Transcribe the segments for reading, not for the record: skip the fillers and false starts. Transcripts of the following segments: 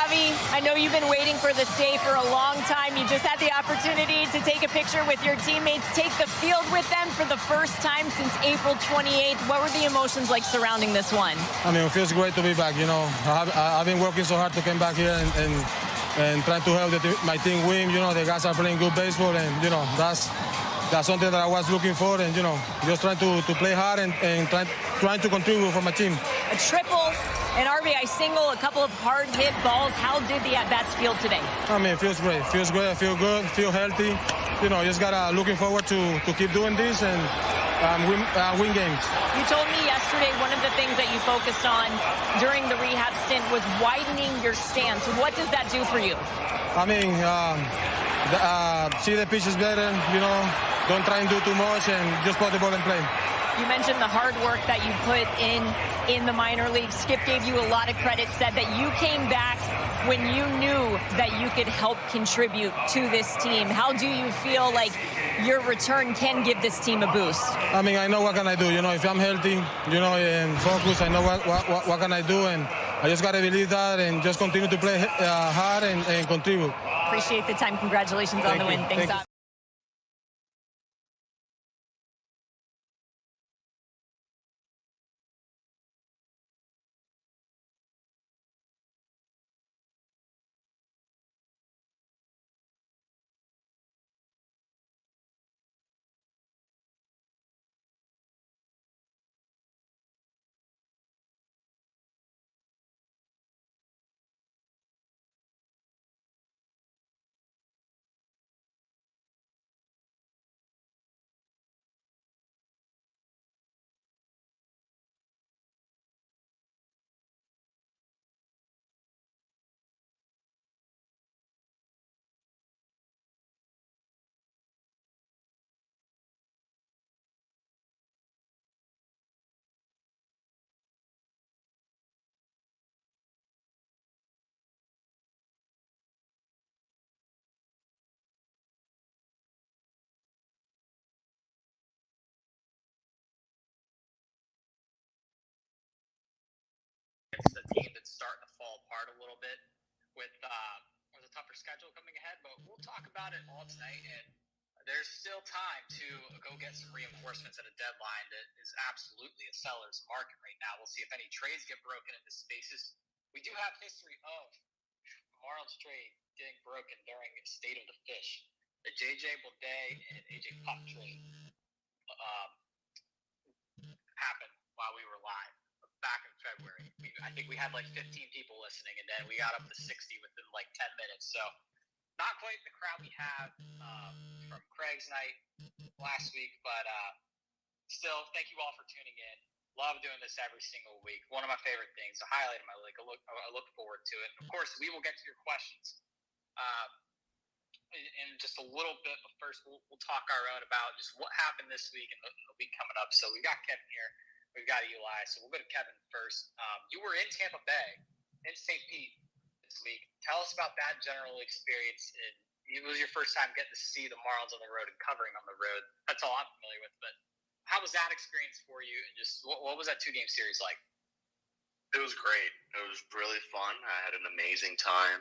Javi, I know you've been waiting for this day for a long time. You just had the opportunity to take a picture with your teammates, take the field with them for the first time since April 28th. What were the emotions like surrounding this one? I mean, it feels great to be back. You know, I've been working so hard to come back here and trying to help my team win. You know, the guys are playing good baseball, and, you know, that's something that I was looking for, and, you know, just trying to play hard and trying to contribute for my team. A triple, an RBI single, a couple of hard-hit balls. How did the at-bats feel today? I mean, it feels great. Feels great. I feel good. Feel healthy. You know, just looking forward to keep doing this and win games. You told me yesterday one of the things that you focused on during the rehab stint was widening your stance. What does that do for you? I mean, see the pitches better, you know, don't try and do too much and just put the ball in play. You mentioned the hard work that you put in the minor leagues. Skip gave you a lot of credit, said that you came back when you knew that you could help contribute to this team. How do you feel like your return can give this team a boost? I mean, I know what can I do. You know, if I'm healthy, you know, and focused, I know what can I do, and I just got to believe that and just continue to play hard and contribute. Appreciate the time. Congratulations on the win. Thanks, Javi. It's a team that's starting to fall apart a little bit with a tougher schedule coming ahead, but we'll talk about it all tonight. And there's still time to go get some reinforcements at a deadline that is absolutely a seller's market right now. We'll see if any trades get broken into spaces. We do have history of Marlins trade getting broken during State of the Fish. The J.J. Bleday and A.J. Puck trade happened while we were live back in February. I think we had like 15 people listening, and then we got up to 60 within like 10 minutes. So not quite the crowd we had from Craig's night last week, but still, thank you all for tuning in. Love doing this every single week. One of my favorite things, a highlight of my league. I look forward to it. Of course, we will get to your questions in just a little bit, but first we'll talk our own about just what happened this week and the week coming up. So we got Kevin here. We've got Eli, so we'll go to Kevin first. You were in Tampa Bay, in St. Pete this week. Tell us about that general experience. It was your first time getting to see the Marlins on the road and covering on the road. That's all I'm familiar with. But how was that experience for you? And just what was that 2-game series like? It was great. It was really fun. I had an amazing time.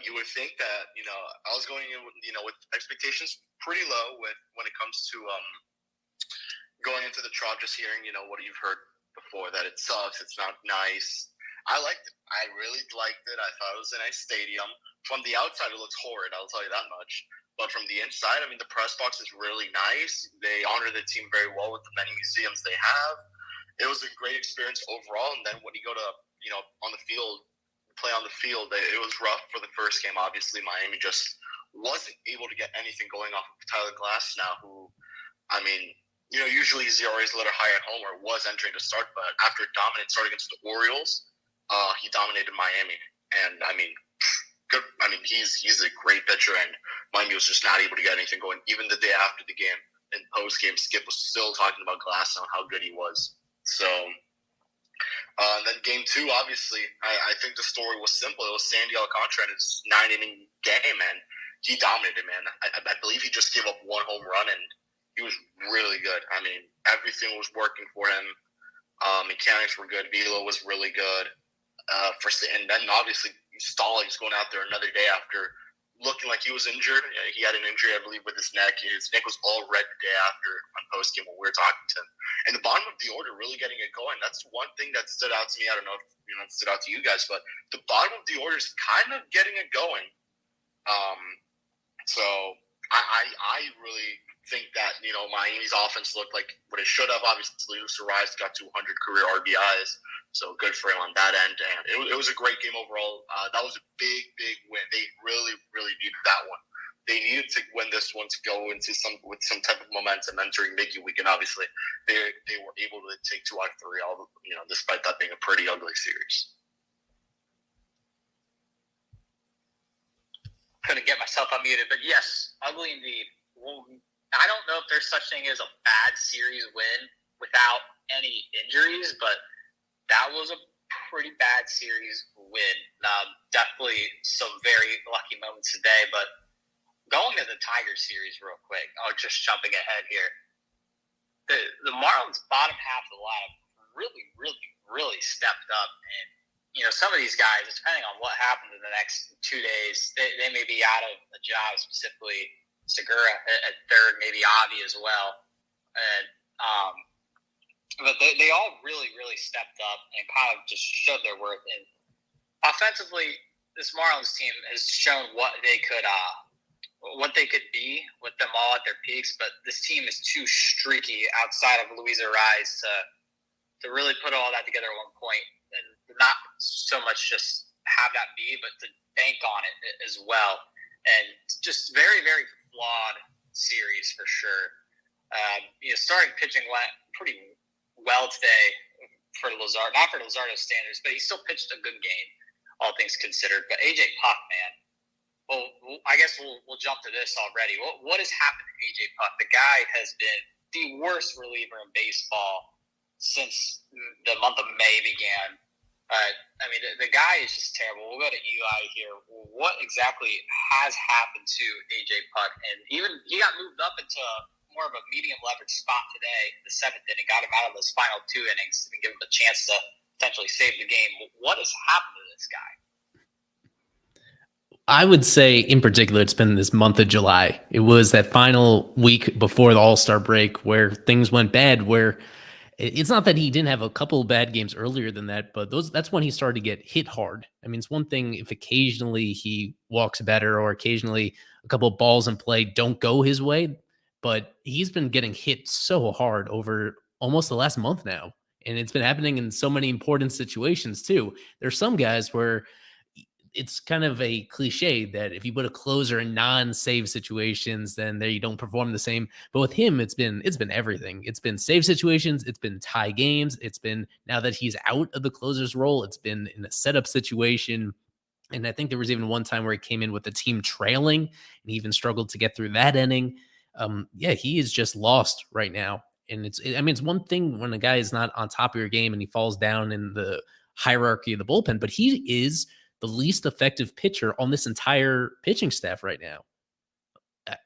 You would think that, you know, I was going in, with expectations pretty low when it comes to going into the Trop, just hearing, what you've heard before, that it sucks, it's not nice. I liked it. I really liked it. I thought it was a nice stadium. From the outside, it looks horrid, I'll tell you that much. But from the inside, I mean, the press box is really nice. They honor the team very well with the many museums they have. It was a great experience overall. And then when you go to, on the field, play on the field, it was rough for the first game. Obviously, Miami just wasn't able to get anything going off of Tyler Glasnow, who, I mean, usually his ERA is a little higher at home, or was entering to start, but after a dominant start against the Orioles, he dominated Miami. And, I mean, good. I mean, he's a great pitcher, and Miami was just not able to get anything going. Even the day after the game, in post-game, Skip was still talking about Glasnow and how good he was. So, then game 2, obviously, I think the story was simple. It was Sandy Alcantara in his 9-inning game, and he dominated, man. I believe he just gave up 1 home run, and he was really good. I mean, everything was working for him. Mechanics were good. Velo was really good. And then obviously Stallings going out there another day after looking like he was injured. He had an injury, I believe, with his neck. His neck was all red the day after on postgame when we were talking to him. And the bottom of the order really getting it going. That's one thing that stood out to me. I don't know if it stood out to you guys, but the bottom of the order is kind of getting it going. So I really think that, Miami's offense looked like what it should have. Obviously, Luis Ariz got 200 career RBIs, so good for him on that end. And it was a great game overall. That was a big, big win. They really, really needed that one. They needed to win this one to go into with some type of momentum entering Mickey week, and obviously they were able to take 2 out of 3. Despite that being a pretty ugly series. Couldn't get myself unmuted, but yes, ugly indeed. Well, I don't know if there's such thing as a bad series win without any injuries, but that was a pretty bad series win. Definitely some very lucky moments today, but going to the Tigers series real quick, just jumping ahead here. The Marlins bottom half of the lineup really, really, really stepped up, and some of these guys, depending on what happens in the next 2 days, they may be out of a job, specifically Segura at third, maybe Avi as well. And but they all really, really stepped up and kind of just showed their worth. And offensively, this Marlins team has shown what they could be with them all at their peaks. But this team is too streaky outside of Luis Ariz to really put all that together at one point. And not so much just have that be, but to bank on it as well. And just very, very flawed series for sure. Starting pitching went pretty well today for Lazard, not for Lazardo's standards, but he still pitched a good game, all things considered. But AJ Puck, man, well, I guess we'll jump to this already. What has happened to AJ Puck? The guy has been the worst reliever in baseball since the month of May began. The guy is just terrible. We'll go to Eli here. What exactly has happened to AJ Puck? And even he got moved up into more of a medium leverage spot today, the 7th inning, got him out of those final 2 innings and give him a chance to potentially save the game. What has happened to this guy? I would say in particular, it's been this month of July. It was that final week before the All-Star break where things went bad, where it's not that he didn't have a couple of bad games earlier than that, but that's when he started to get hit hard. I mean, it's one thing if occasionally he walks better or occasionally a couple of balls in play don't go his way, but he's been getting hit so hard over almost the last month now. And it's been happening in so many important situations too. There's some guys where it's kind of a cliche that if you put a closer in non-save situations, then there you don't perform the same. But with him, it's been everything. It's been save situations. It's been tie games. It's been, now that he's out of the closer's role, it's been in a setup situation. And I think there was even one time where he came in with the team trailing and he even struggled to get through that inning. He is just lost right now. And it's one thing when a guy is not on top of your game and he falls down in the hierarchy of the bullpen, but he is the least effective pitcher on this entire pitching staff right now.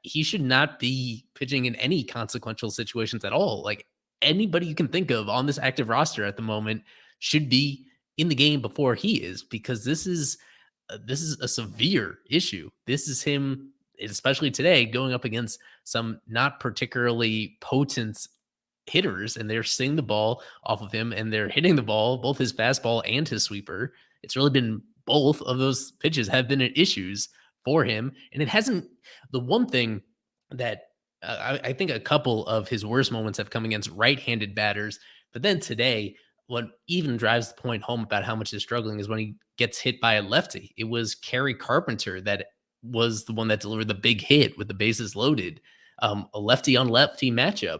He should not be pitching in any consequential situations at all. Like, anybody you can think of on this active roster at the moment should be in the game before he is, because this is a severe issue. This is him, especially today, going up against some not particularly potent hitters, and they're seeing the ball off of him and they're hitting the ball, both his fastball and his sweeper. It's really been both of those pitches have been issues for him. And it hasn't, the one thing that I think a couple of his worst moments have come against right-handed batters. But then today, what even drives the point home about how much he's struggling is when he gets hit by a lefty. It was Kerry Carpenter that was the one that delivered the big hit with the bases loaded. A lefty on lefty matchup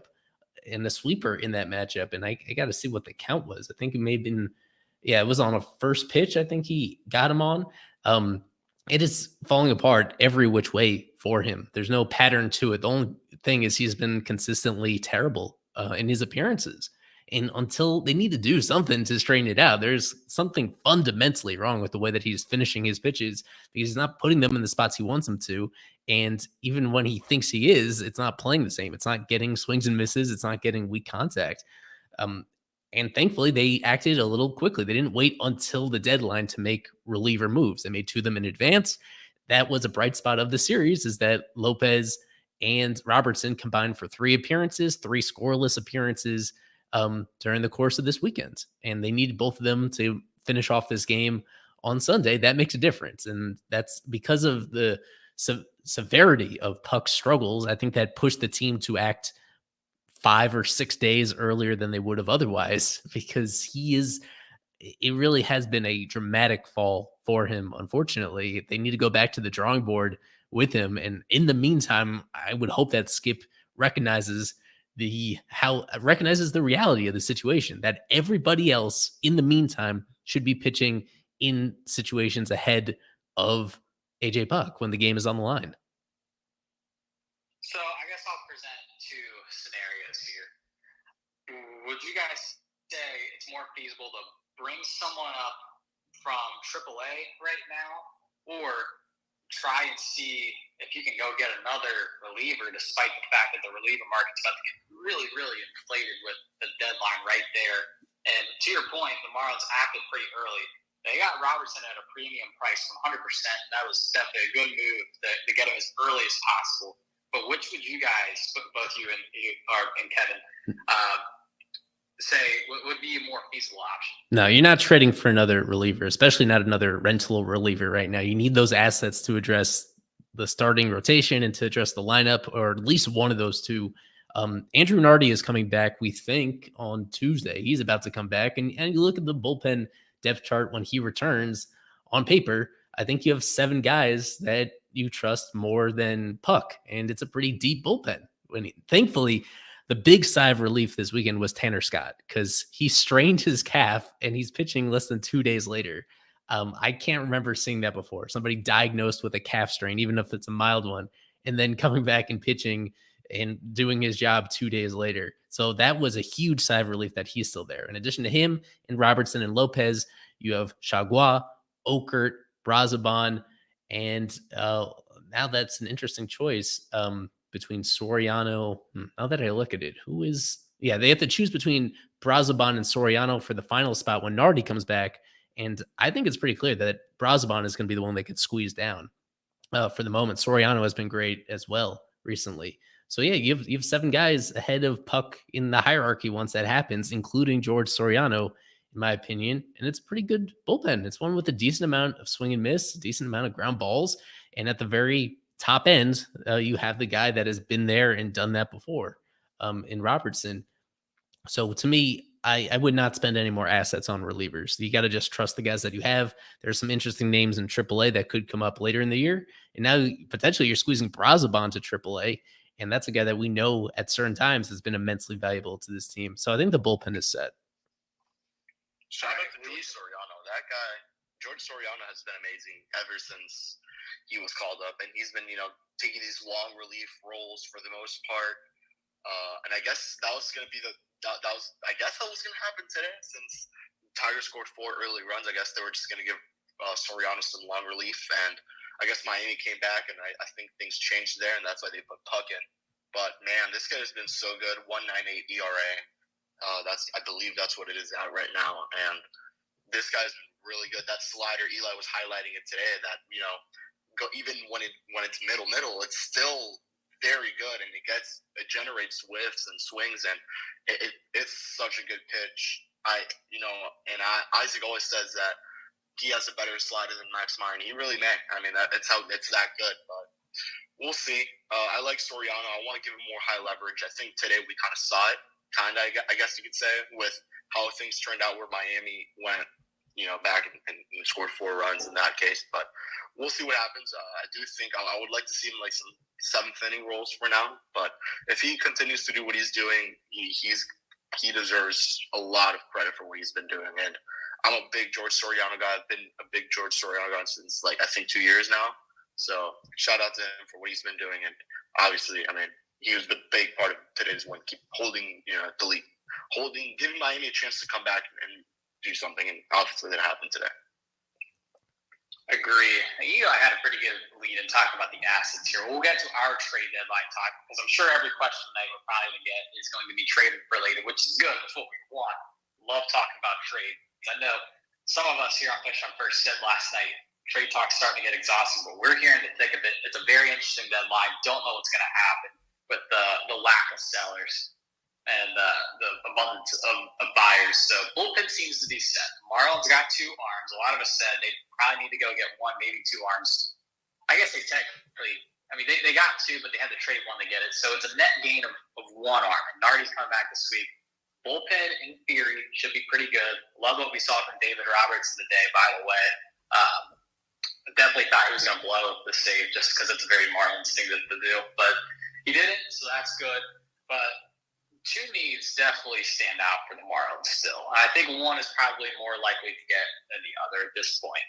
and the sweeper in that matchup. And I got to see what the count was. I think it may have been, it was on a first pitch. I think he got him on. It is falling apart every which way for him. There's no pattern to it. The only thing is he's been consistently terrible in his appearances. And until they need to do something to straighten it out, there's something fundamentally wrong with the way that he's finishing his pitches, because he's not putting them in the spots he wants them to. And even when he thinks he is, it's not playing the same. It's not getting swings and misses. It's not getting weak contact. And thankfully, they acted a little quickly. They didn't wait until the deadline to make reliever moves. They made two of them in advance. That was a bright spot of the series, is that Lopez and Robertson combined for 3 appearances, 3 scoreless appearances during the course of this weekend. And they needed both of them to finish off this game on Sunday. That makes a difference. And that's because of the severity of Puck's struggles. I think that pushed the team to act 5 or 6 days earlier than they would have otherwise, because it really has been a dramatic fall for him. Unfortunately, they need to go back to the drawing board with him. And in the meantime, I would hope that Skip recognizes recognizes the reality of the situation, that everybody else in the meantime should be pitching in situations ahead of AJ Puck when the game is on the line. So I guess I'll present 2 scenarios here. Would you guys say it's more feasible to bring someone up from AAA right now, or try and see if you can go get another reliever, despite the fact that the reliever market's about to get really, really inflated with the deadline right there? And to your point, the Marlins acted pretty early. They got Robertson at a premium price from 100%. That was definitely a good move to get him as early as possible. But which would you guys, both you and Kevin, say would be a more feasible option? No, you're not trading for another reliever, especially not another rental reliever right now. You need those assets to address the starting rotation and to address the lineup, or at least one of those two. Andrew Nardi is coming back, we think, on Tuesday. He's about to come back. And you look at the bullpen depth chart when he returns. On paper, I think you have 7 guys that you trust more than Puck, and it's a pretty deep bullpen. Thankfully, the big sigh of relief this weekend was Tanner Scott, because he strained his calf and he's pitching less than 2 days later. I can't remember seeing that before. Somebody diagnosed with a calf strain, even if it's a mild one, and then coming back and pitching and doing his job 2 days later. So that was a huge sigh of relief that he's still there. In addition to him and Robertson and Lopez, you have Chagua, Okert, Brazaban, and now that's an interesting choice between Soriano. Now that I look at it, they have to choose between Brazaban and Soriano for the final spot when Nardi comes back. And I think it's pretty clear that Brazaban is going to be the one that gets squeezed down for the moment. Soriano has been great as well recently. So yeah, you have 7 guys ahead of Puck in the hierarchy once that happens, including George Soriano, in my opinion. And it's a pretty good bullpen. It's one with a decent amount of swing and miss, a decent amount of ground balls. And at the very top end, you have the guy that has been there and done that before in Robertson. So to me, I would not spend any more assets on relievers. You got to just trust the guys that you have. There's some interesting names in AAA that could come up later in the year. And now potentially you're squeezing Brazaban to AAA. And that's a guy that we know at certain times has been immensely valuable to this team. So I think the bullpen is set. Shout out to George Soriano. That guy, George Soriano, has been amazing ever since he was called up. And he's been, taking these long relief roles for the most part. And I guess that was going to be that was going to happen today, since Tigers scored 4 early runs. I guess they were just going to give Soriano some long relief, and I guess Miami came back, and I think things changed there, and that's why they put Puck in. But man, this guy has been so good. 1.98 ERA. I believe that's what it is at right now, and this guy's been really good. That slider, Eli was highlighting it today. That even when it's middle, it's still very good, and it generates whiffs and swings, and it's such a good pitch. Isaac always says that he has a better slider than Max Meyer, and he really may. I mean, it's that good, but we'll see. I like Soriano. I want to give him more high leverage. I think today we kind of saw it, I guess you could say, with how things turned out where Miami went, back and scored 4 runs in that case. But we'll see what happens. I do think I would like to see him like some 7th inning roles for now. But if he continues to do what he's doing, he deserves a lot of credit for what he's been doing. And I'm a big George Soriano guy. I've been a big George Soriano guy since I think 2 years now. So shout out to him for what he's been doing. And obviously, I mean, he was a big part of today's win, keep holding, giving Miami a chance to come back and do something. And obviously that happened today. Agree. I had a pretty good lead in talking about the assets here. We'll get to our trade deadline talk, because I'm sure every question tonight we're probably going to get is going to be trade related, which is good. That's what we want. love talking about trade. I know some of us here on Pitch on First said last night, trade talk's starting to get exhausted, but we're here in the thick of it. It's a very interesting deadline. Don't know what's going to happen with the lack of sellers and the abundance of buyers. So bullpen seems to be set. Marlins got 2 arms. A lot of us said they probably need to go get 1, maybe 2 arms. I guess they technically, they got 2, but they had to trade 1 to get it. So it's a net gain of 1 arm. And Nardi's coming back this week. Bullpen, in theory, should be pretty good. Love what we saw from David Roberts today, by the way. I definitely thought he was going to blow the save just because it's a very Marlins thing to do. But he didn't, so that's good. But 2 needs definitely stand out for the Marlins still. I think 1 is probably more likely to get than the other at this point.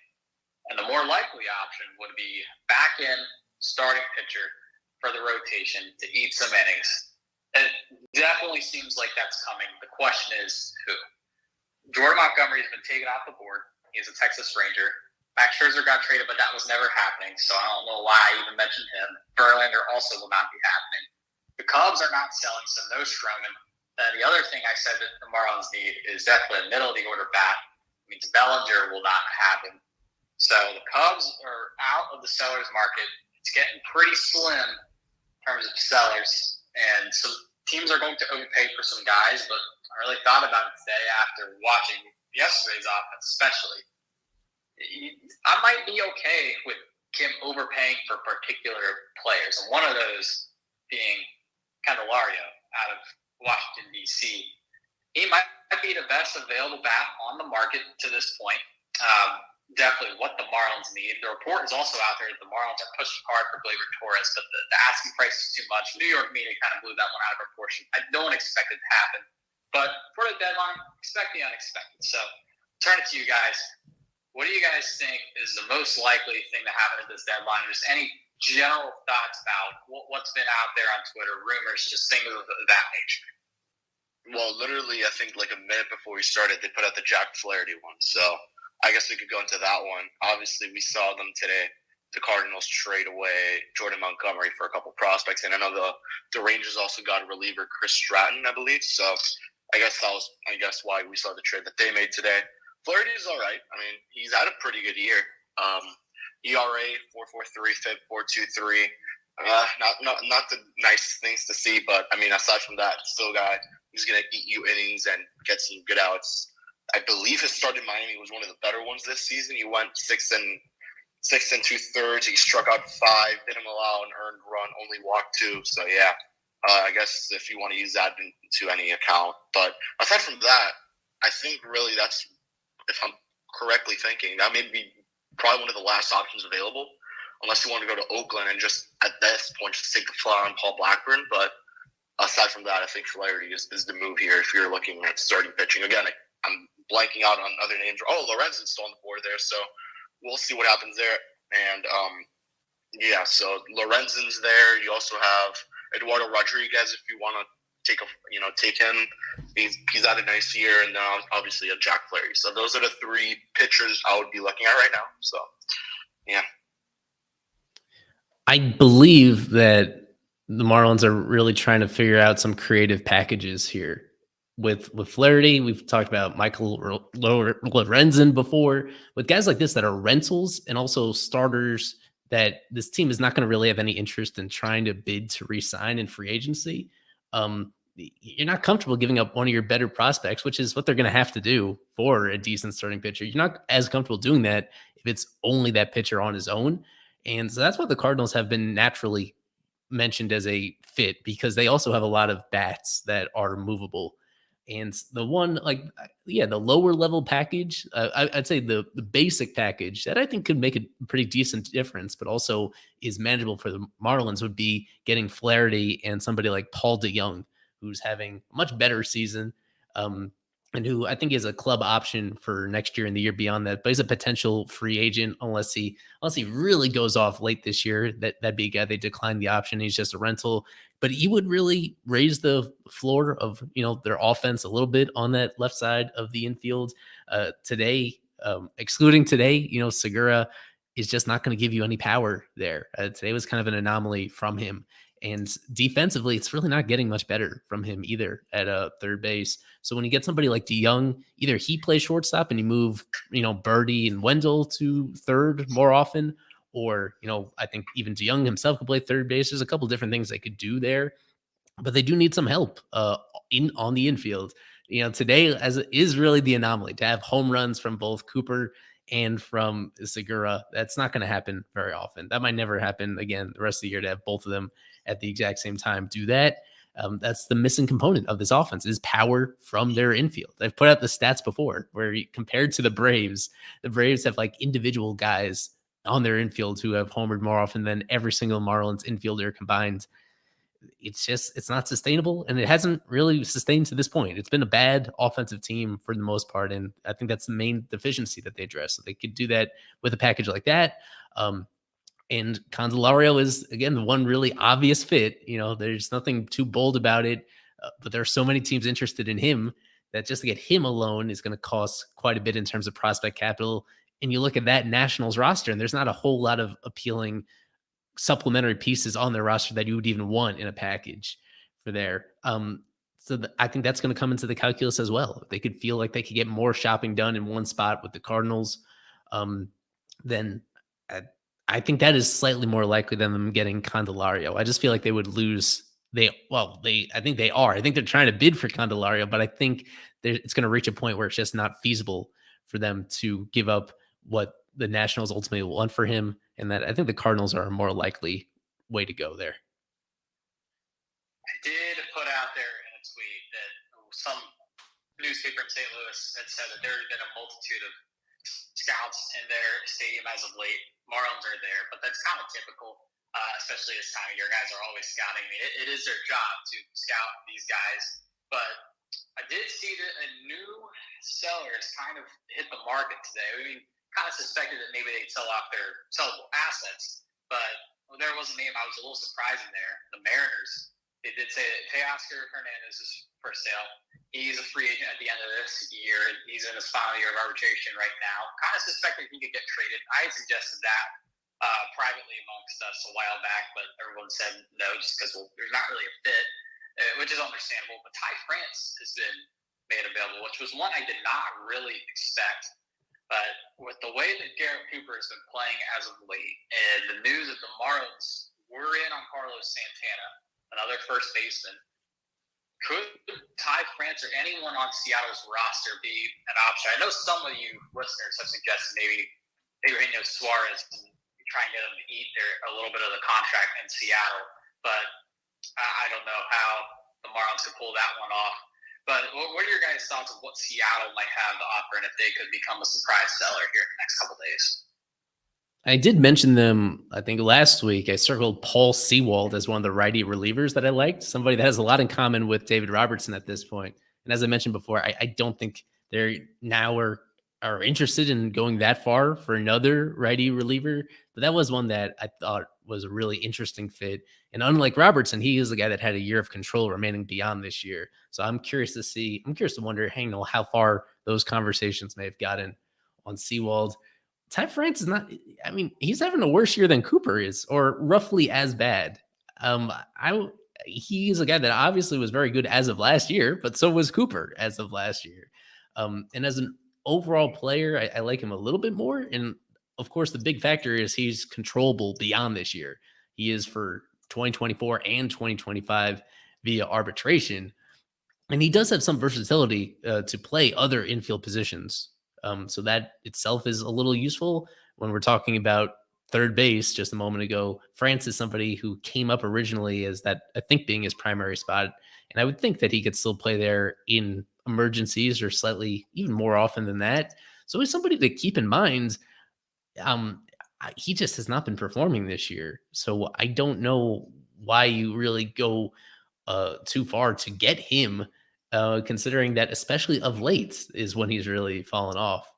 And the more likely option would be back in starting pitcher for the rotation to eat some innings. It definitely seems like that's coming. The question is who? Jordan Montgomery has been taken off the board. He's a Texas Ranger. Max Scherzer got traded, but that was never happening, so I don't know why I even mentioned him. Verlander also will not be happening. The Cubs are not selling, so no Stroman. The other thing I said that the Marlins need is definitely a middle-of-the-order bat. It means Bellinger will not happen. So the Cubs are out of the sellers market. It's getting pretty slim in terms of sellers. And some teams are going to overpay for some guys, but I really thought about it today after watching yesterday's offense especially. I might be okay with Kim overpaying for particular players, and one of those being Candelario out of Washington, D.C. He might be the best available bat on the market to this point. Definitely what the Marlins need. The report is also out there that the Marlins are pushing hard for Gleyber Torres, but the asking price is too much. New York media kind of blew that one out of proportion. I don't expect it to happen. But for the deadline, expect the unexpected. So turn it to you guys. What do you guys think is the most likely thing to happen at this deadline? Just any general thoughts about what's been out there on Twitter, rumors, just things of that nature? Well, literally, I think like a minute before we started, they put out the Jack Flaherty one. So I guess we could go into that one. Obviously, we saw them today. The Cardinals trade away Jordan Montgomery for a couple prospects. And I know the Rangers also got a reliever, Chris Stratton, I believe. So I guess that was, why we saw the trade that they made today. Flaherty is all right. He's had a pretty good year. ERA 4.43, FIP 4.23. Not the nicest things to see, but aside from that, still a guy who's gonna eat you innings and get some good outs. I believe his start in Miami was one of the better ones this season. He went 6 2/3. He struck out 5, didn't allow an earned run, only walked 2. So yeah, I guess if you want to use that into any account. But aside from that, I think really that's, if I'm correctly thinking, that may be probably one of the last options available, unless you want to go to Oakland and just at this point just take the fly on Paul Blackburn. But aside from that, I think Flaherty is the move here if you're looking at starting pitching. Again, I'm blanking out on other names. Oh, Lorenzen's still on the board there, so we'll see what happens there. And so Lorenzen's there. You also have Eduardo Rodriguez if you want to take him. He's had a nice year, and now obviously a Jack Flaherty. So those are the 3 pitchers I would be looking at right now. So yeah, I believe that the Marlins are really trying to figure out some creative packages here. With Flaherty, we've talked about Michael Lorenzen before. With guys like this that are rentals and also starters that this team is not going to really have any interest in trying to bid to re-sign in free agency, you're not comfortable giving up one of your better prospects, which is what they're going to have to do for a decent starting pitcher. You're not as comfortable doing that if it's only that pitcher on his own. And so that's what the Cardinals have been naturally mentioned as a fit, because they also have a lot of bats that are movable. And the one, the lower level package, I'd say the basic package that I think could make a pretty decent difference, but also is manageable for the Marlins, would be getting Flaherty and somebody like Paul DeYoung, who's having a much better season, and who I think is a club option for next year and the year beyond that. But he's a potential free agent unless he really goes off late this year. That'd be a guy they decline the option. He's just a rental. But he would really raise the floor of their offense a little bit on that left side of the infield. Today, excluding today, Segura is just not going to give you any power there. Today was kind of an anomaly from him. And defensively, it's really not getting much better from him either at third base. So when you get somebody like DeYoung, either he plays shortstop and you move, Birdie and Wendell to third more often, or, I think even DeYoung himself could play third base. There's a couple different things they could do there, but they do need some help on the infield. Today is really the anomaly to have home runs from both Cooper and from Segura. That's not going to happen very often. That might never happen again the rest of the year, to have both of them at the exact same time do that. That's the missing component of this offense, is power from their infield. I've put out the stats before where, compared to the Braves have like individual guys on their infield who have homered more often than every single Marlins infielder combined. It's not sustainable, and it hasn't really sustained to this point. It's been a bad offensive team for the most part, and I think that's the main deficiency that they address. So they could do that with a package like that. And Candelario is, again, the one really obvious fit. There's nothing too bold about it, but there are so many teams interested in him that just to get him alone is going to cost quite a bit in terms of prospect capital. And you look at that Nationals roster, and there's not a whole lot of appealing supplementary pieces on their roster that you would even want in a package for there. I think that's going to come into the calculus as well. If they could feel like they could get more shopping done in one spot with the Cardinals, then I think that is slightly more likely than them getting Candelario. I just feel like they would lose. I think they are. I think they're trying to bid for Candelario, but I think it's going to reach a point where it's just not feasible for them to give up what the Nationals ultimately want for him. And that I think the Cardinals are a more likely way to go there. I did put out there in a tweet that some newspaper in St. Louis had said that there had been a multitude of scouts in their stadium as of late. Marlins are there, but that's kind of typical, especially this time of year. Guys are always scouting. I mean, it is their job to scout these guys. But I did see that a new seller has kind of hit the market today. I mean, kind of suspected that maybe they'd sell off their sellable assets, but there was a name I was a little surprising there. The Mariners. They did say that Teoscar Hernandez is for sale. He's a free agent at the end of this year. He's in his final year of arbitration right now. Kind of suspected he could get traded. I had suggested that privately amongst us a while back, but everyone said no just because there's not really a fit, which is understandable. But Ty France has been made available, which was one I did not really expect. But with the way that Garrett Cooper has been playing as of late, and the news that the Marlins were in on Carlos Santana, another first baseman, could Ty France or anyone on Seattle's roster be an option? I know some of you listeners have suggested maybe Eugenio Suarez and try and get him to eat a little bit of the contract in Seattle, but I don't know how the Marlins could pull that one off. But what are your guys' thoughts of what Seattle might have to offer, and if they could become a surprise seller here in the next couple of days? I did mention them, I think last week. I circled Paul Sewald as one of the righty relievers that I liked, somebody that has a lot in common with David Robertson at this point. And as I mentioned before, I don't think they're now are interested in going that far for another righty reliever. But that was one that I thought was a really interesting fit. And unlike Robertson, he is the guy that had a year of control remaining beyond this year. So I'm curious to wonder, how far those conversations may have gotten on Sewald. Ty France is not, he's having a worse year than Cooper is, or roughly as bad. He's a guy that obviously was very good as of last year, but so was Cooper as of last year. And as an overall player, I like him a little bit more. And of course, the big factor is he's controllable beyond this year. He is for 2024 and 2025 via arbitration. And he does have some versatility to play other infield positions. So that itself is a little useful when we're talking about third base. Just a moment ago, France is somebody who came up originally as that, I think, being his primary spot. And I would think that he could still play there in emergencies or slightly even more often than that. So he's somebody to keep in mind. He just has not been performing this year. So I don't know why you really go too far to get him, considering that especially of late is when he's really fallen off.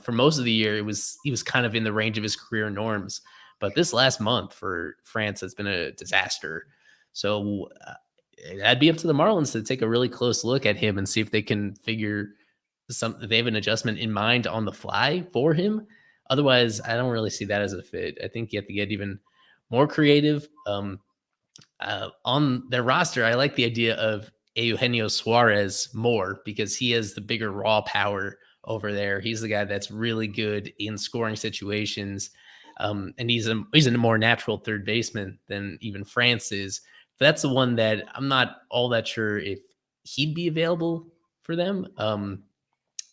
For most of the year, he was kind of in the range of his career norms, but this last month for France has been a disaster. So that'd be up to the Marlins to take a really close look at him and see if they can figure they have an adjustment in mind on the fly for him. Otherwise, I don't really see that as a fit. I think you have to get even more creative. On their roster, I like the idea of Eugenio Suarez more because he has the bigger raw power over there. He's the guy that's really good in scoring situations. And he's a more natural third baseman than even France is. That's the one that I'm not all that sure if he'd be available for them.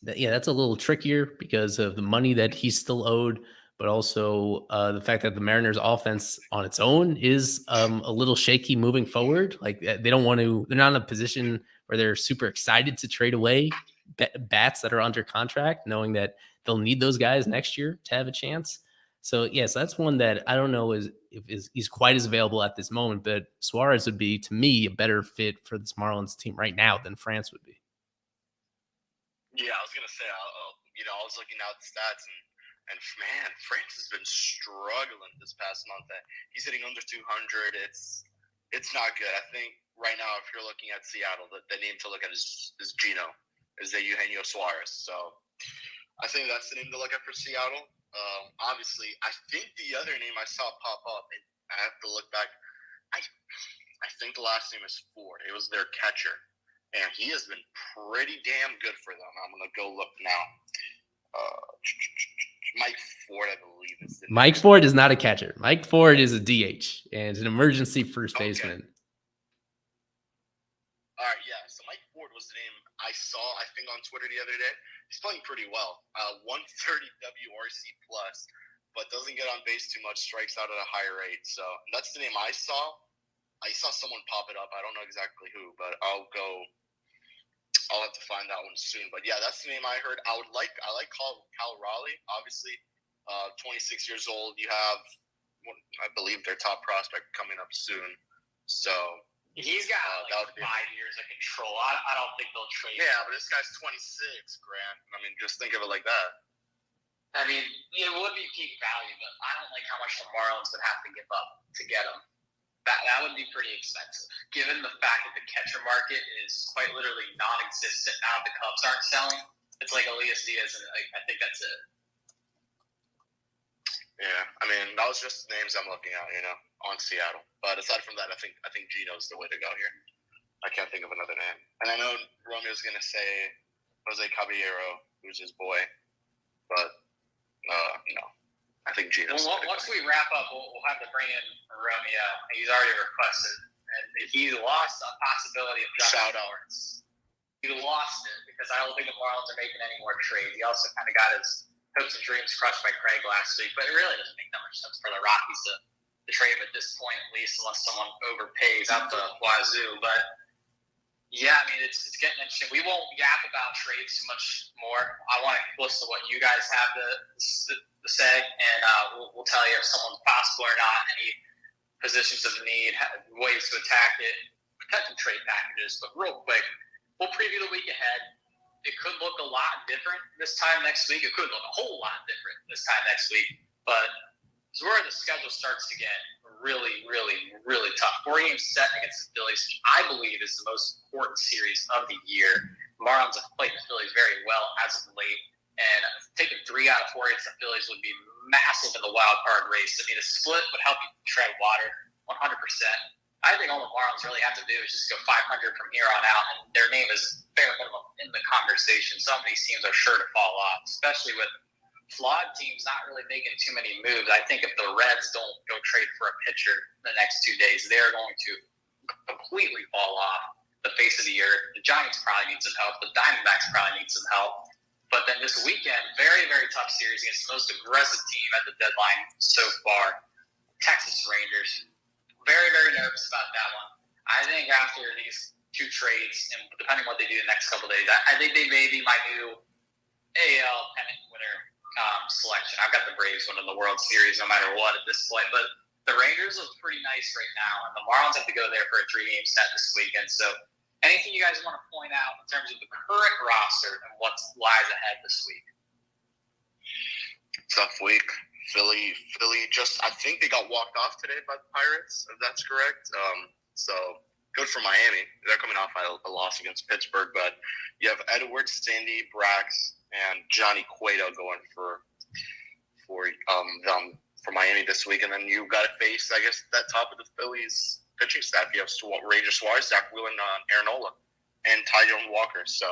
That's a little trickier because of the money that he's still owed, but also the fact that the Mariners' offense on its own is a little shaky moving forward. Like they don't want to, they're not in a position where they're super excited to trade away bats that are under contract, knowing that they'll need those guys next year to have a chance. So yes, that's one that I don't know if he's quite as available at this moment, but Suarez would be to me a better fit for this Marlins team right now than France would be. Yeah, I was gonna say, I was looking out the stats and man, France has been struggling this past month. He's hitting under 200. It's not good. I think right now, if you're looking at Seattle, the name to look at is Gino, is Eugenio Suarez. So I think that's the name to look at for Seattle. Obviously, I think the other name I saw pop up, and I have to look back. I think the last name is Ford. It was their catcher, and he has been pretty damn good for them. I'm gonna go look now. Mike Ford, I believe is the name. Mike Ford is not a catcher. Mike Ford is a DH and an emergency first baseman. All right, yeah. So Mike Ford was the name I saw, I think, on Twitter the other day. He's playing pretty well. 130 WRC plus, but doesn't get on base too much, strikes out at a high rate. So that's the name I saw. I saw someone pop it up. I don't know exactly who, but I'll have to find that one soon. But yeah, that's the name I heard. I like Cal Raleigh, obviously. 26 years old. You have, I believe, their top prospect coming up soon. So he's got 5 years of control. I don't think they'll trade him. Yeah, but this guy's 26, Grant. I mean, just think of it like that. I mean, it would be peak value, but I don't like how much the Marlins would have to give up to get him. That would be pretty expensive, given the fact that the catcher market is quite literally non-existent now. The Cubs aren't selling. It's like Elias Diaz, and I think that's it. Yeah, I mean, that was just the names I'm looking at, on Seattle. But aside from that, I think Gino's the way to go here. I can't think of another name. And I know Romeo's going to say Jose Caballero, who's his boy. But, no. I think Gino's Well, once we wrap up, we'll have to bring in Romeo. He's already requested. And he lost a possibility of Justin Lawrence. He lost it because I don't think the Marlins are making any more trades. He also kind of got his hopes and dreams crushed by Craig last week. But it really doesn't make that much sense for the Rockies to trade him at this point, at least, unless someone overpays out the wazoo. But yeah, I mean, it's getting interesting. We won't yap about trades too much more. I want to listen to what you guys have to say, and we'll tell you if someone's possible or not, any positions of need, ways to attack it, potential trade packages. But real quick, we'll preview the week ahead. It could look a lot different this time next week. It could look a whole lot different this time next week. But this is where the schedule starts to get really, really, really tough. 4-game set against the Phillies, which I believe is the most important series of the year. Marlins have played the Phillies very well as of late, and taking 3 out of 4 against the Phillies would be massive in the wild card race. I mean, a split would help you tread water 100%. I think all the Marlins really have to do is just go 500 from here on out, and their name is bare minimum in the conversation. Some of these teams are sure to fall off, especially with flawed teams not really making too many moves. I think if the Reds don't go trade for a pitcher the next 2 days, they're going to completely fall off the face of the earth. The Giants probably need some help. The Diamondbacks probably need some help. But then this weekend, very, very tough series against the most aggressive team at the deadline so far, Texas Rangers. Very, very nervous about that one. I think after these 2 trades, and depending on what they do the next couple of days, I think they may be my new AL pennant winner selection. I've got the Braves winning the World Series no matter what at this point. But the Rangers look pretty nice right now, and the Marlins have to go there for a 3-game set this weekend. So anything you guys want to point out in terms of the current roster and what lies ahead this week? Tough week. Philly just, I think they got walked off today by the Pirates, if that's correct. So good for Miami. They're coming off a loss against Pittsburgh, but you have Edwards, Sandy, Brax, and Johnny Cueto going for Miami this week, and then you got to face, I guess, that top of the Phillies pitching staff. You have Ranger Suarez, Zach Wheeler, and Aaron Nola, and Tyrone Walker. So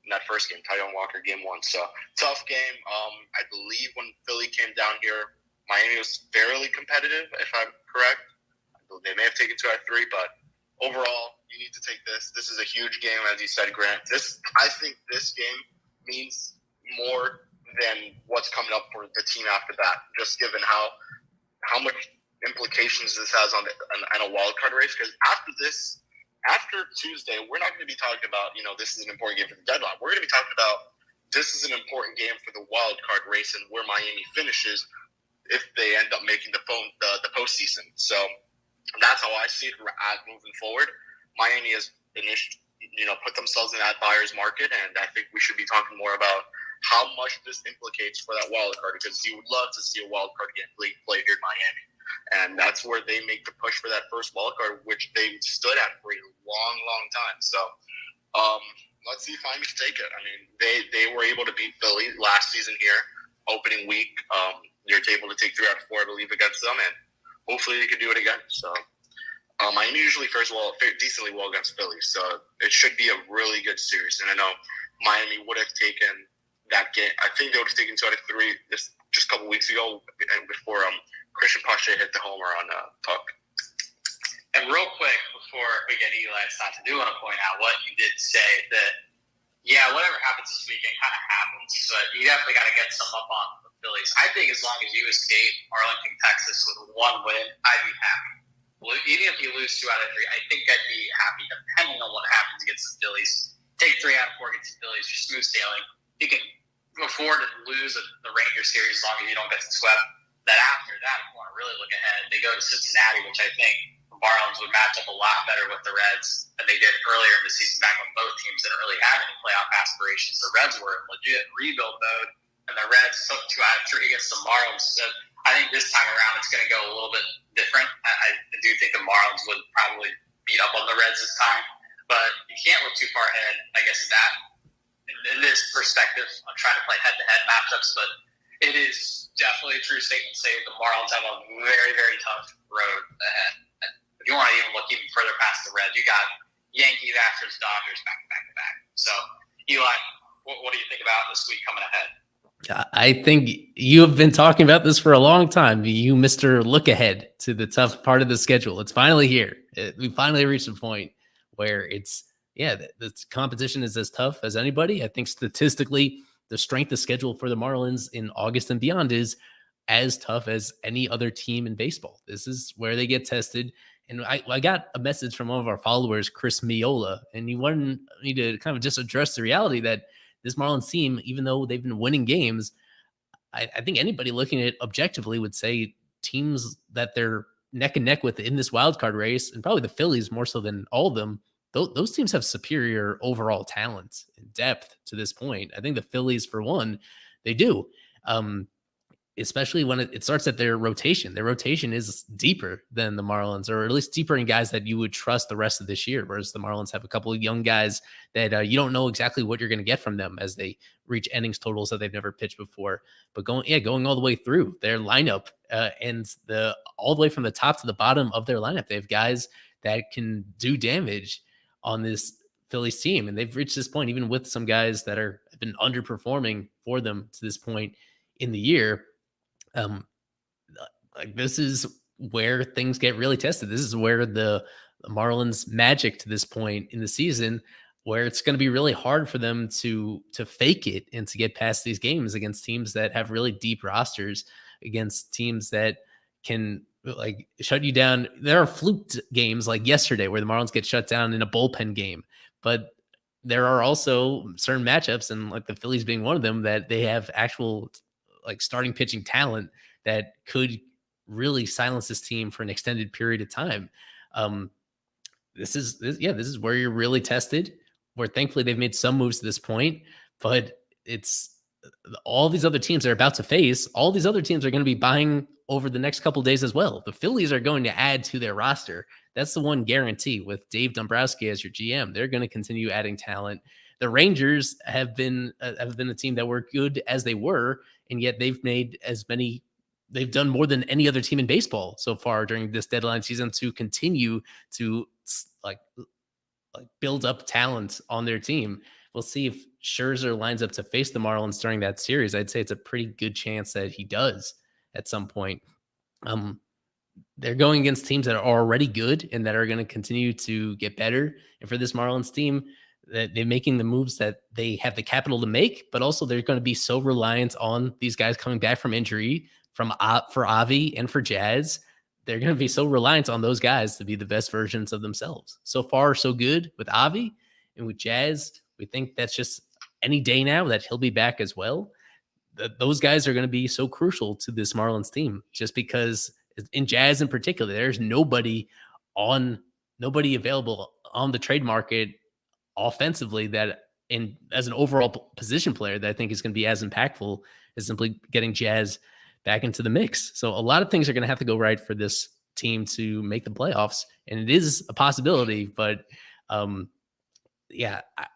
in that first game, Tyrone Walker, game 1. So tough game. I believe when Philly came down here, Miami was fairly competitive, if I'm correct. They may have taken 2 out of 3, but overall, you need to take this. This is a huge game, as you said, Grant. I think this game means more than what's coming up for the team after that, just given how much implications this has on a wild card race. Because after Tuesday, we're not going to be talking about, this is an important game for the deadline. We're going to be talking about this is an important game for the wild card race and where Miami finishes if they end up making the postseason. So that's how I see it moving forward. Miami has put themselves in that buyer's market, and I think we should be talking more about how much this implicates for that wild card, because you would love to see a wild card game played here in Miami. And that's where they make the push for that first wild card, which they stood at for a long, long time. So let's see if Miami can take it. I mean, they were able to beat Philly last season here, opening week. They're able to take 3 out of 4, I believe, against them, and hopefully they can do it again. So Miami usually fares decently well against Philly, so it should be a really good series. And I know Miami would have taken that game. I think they would have taken 2 out of 3 just a couple weeks ago before Christian Pache hit the homer on Puck. And real quick, before we get Eli's thoughts, I do want to point out what you did say, that, whatever happens this weekend kind of happens, but you definitely got to get some up on the Phillies. I think as long as you escape Arlington, Texas with 1 win, I'd be happy. Well, even if you lose 2 out of 3, I think I'd be happy depending on what happens against the Phillies. Take 3 out of 4 against the Phillies, you're smooth sailing. You can afford to lose the Rangers series as long as you don't get swept. That after that, if you want to really look ahead, they go to Cincinnati, which I think the Marlins would match up a lot better with the Reds than they did earlier in the season, back when both teams didn't really have any playoff aspirations. The Reds were in legit rebuild mode, and the Reds took 2 out of 3 against the Marlins. So I think this time around it's going to go a little bit different. I do think the Marlins would probably beat up on the Reds this time, but you can't look too far ahead, I guess, in this perspective. I'm trying to play head-to-head matchups, but it is definitely a true statement to say the Marlins have a very, very tough road ahead. If you want to even look even further past the Reds, you got Yankees, Astros, Dodgers back-to-back. So, Eli, what do you think about this week coming ahead? I think you have been talking about this for a long time. You, Mr. Look Ahead to the tough part of the schedule. It's finally here. We finally reached a point where the competition is as tough as anybody. I think statistically, the strength of schedule for the Marlins in August and beyond is as tough as any other team in baseball. This is where they get tested. And I got a message from one of our followers, Chris Miola, and he wanted me to kind of just address the reality that this Marlins team, even though they've been winning games, I think anybody looking at it objectively would say teams that they're neck and neck with in this wild card race, and probably the Phillies more so than all of them, those teams have superior overall talent and depth to this point. I think the Phillies, for one, they do. Especially when it starts at their rotation. Their rotation is deeper than the Marlins, or at least deeper in guys that you would trust the rest of this year, whereas the Marlins have a couple of young guys that you don't know exactly what you're going to get from them as they reach innings totals that they've never pitched before. But going all the way through their lineup and all the way from the top to the bottom of their lineup, they have guys that can do damage on this Phillies team. And they've reached this point, even with some guys that have been underperforming for them to this point in the year. This is where things get really tested. This is where the Marlins magic to this point in the season, where it's going to be really hard for them to fake it and to get past these games against teams that have really deep rosters, against teams that can shut you down. There are fluke games like yesterday where the Marlins get shut down in a bullpen game, but there are also certain matchups, and like the Phillies being one of them, that they have actual starting pitching talent that could really silence this team for an extended period of time. This is where you're really tested, where thankfully they've made some moves to this point, but it's all these other teams they're about to face. All these other teams are going to be buying over the next couple of days as well. The Phillies are going to add to their roster. That's the one guarantee with Dave Dombrowski as your GM. They're going to continue adding talent. The Rangers have been a team that were good as they were, and yet they've made as many they've done more than any other team in baseball so far during this deadline season to continue to like build up talent on their team. We'll see if Scherzer lines up to face the Marlins during that series. I'd say it's a pretty good chance that he does at some point. They're going against teams that are already good and that are going to continue to get better. And for this Marlins team, that they're making the moves that they have the capital to make, but also they're going to be so reliant on these guys coming back from injury for Avi and for Jazz. They're going to be so reliant on those guys to be the best versions of themselves. So far, so good with Avi, and with Jazz, we think that's just any day now that he'll be back as well. Those guys are going to be so crucial to this Marlins team, just because in Jazz in particular, there's nobody available on the trade market offensively that as an overall position player that I think is going to be as impactful as simply getting Jazz back into the mix. So a lot of things are going to have to go right for this team to make the playoffs, and it is a possibility, but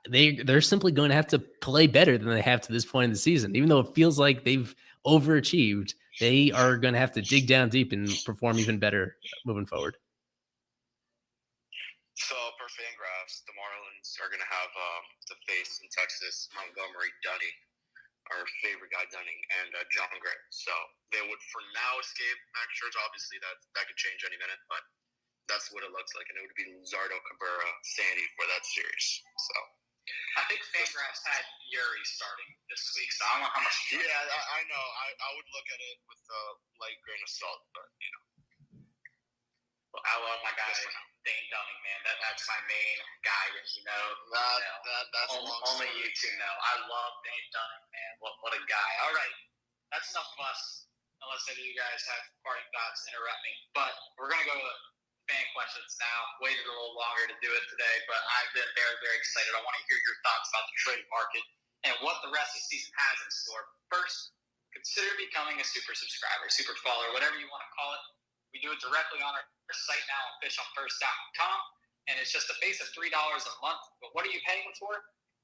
they're simply going to have to play better than they have to this point in the season. Even though it feels like they've overachieved, they are going to have to dig down deep and perform even better moving forward. So per Fangraphs, the Marlins are going to have the face in Texas, Montgomery, Dunning, our favorite guy Dunning, and John Gray. So they would for now escape Max Scherzer. Obviously that could change any minute, but that's what it looks like. And it would be Luzardo, Cabrera, Sandy for that series. So I think Fangraphs had Yuri starting this week, so I don't know how much. Yeah, I know. I would look at it with a light grain of salt, but Well, I love my guy Dane Dunning, man. That's my main guy. That's only you two know. I love Dane Dunning, man. What a guy. All right, that's enough of us. Unless any of you guys have parting thoughts, interrupt me. But we're gonna go to fan questions now. Waited a little longer to do it today, but I've been very, very excited. I want to hear your thoughts about the trade market and what the rest of the season has in store. First, consider becoming a super subscriber, super follower, whatever you want to call it. We do it directly on our site now on fishonfirst.com, and it's just a base of $3 a month. But what are you paying for?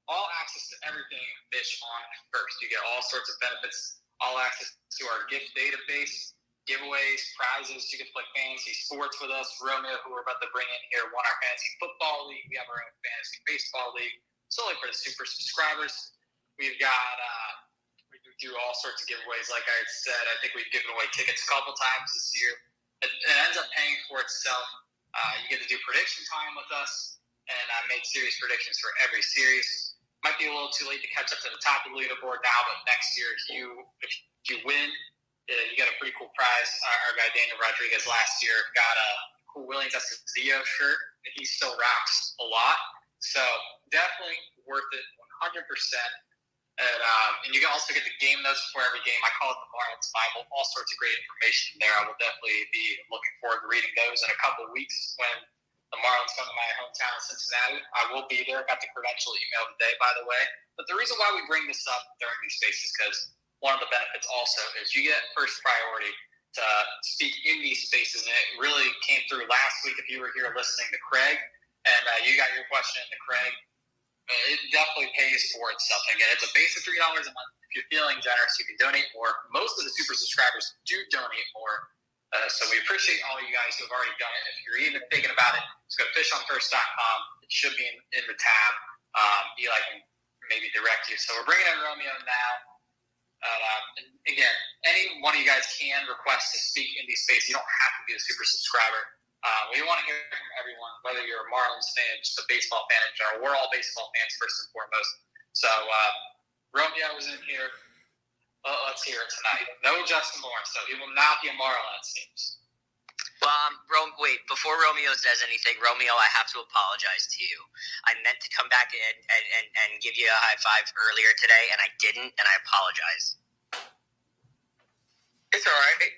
All access to everything Fish on First. You get all sorts of benefits, all access to our gift database, giveaways, prizes. You get to play fantasy sports with us. Romeo, who we're about to bring in here, won our fantasy football league. We have our own fantasy baseball league, solely for the super subscribers. We've got we do all sorts of giveaways. Like I said, I think we've given away tickets a couple times this year. It ends up paying for itself. You get to do prediction time with us and make series predictions for every series. Might be a little too late to catch up to the top of the leaderboard now, but next year, if you win, you get a pretty cool prize. Our guy Daniel Rodriguez last year got a cool Williams Esposito shirt that he still rocks a lot. So definitely worth it 100%. And you can also get the game notes for every game. I call it the Marlins Bible. All sorts of great information there. I will definitely be looking forward to reading those in a couple of weeks when the Marlins come to my hometown of Cincinnati. I will be there. Got the credential email today, by the way. But the reason why we bring this up during these spaces is because one of the benefits also is you get first priority to speak in these spaces. And it really came through last week if you were here listening to Craig. And you got your question to Craig. It definitely pays for itself. Again, it's a base of $3 a month. If you're feeling generous, you can donate more. Most of the super subscribers do donate more. So we appreciate all you guys who have already done it. If you're even thinking about it, just go to fishonfirst.com. It should be in the tab. Eli can maybe direct you. So we're bringing in Romeo now. And again, any one of you guys can request to speak in these spaces. You don't have to be a super subscriber. We want to hear from everyone, whether you're a Marlins fan, just a baseball fan in general. We're all baseball fans first and foremost. So Romeo is in here. Let's hear it tonight. No Justin Lawrence, so he will not be a Marlin, it seems. Well, wait, before Romeo says anything, Romeo, I have to apologize to you. I meant to come back in and give you a high five earlier today, and I didn't, and I apologize. It's all right.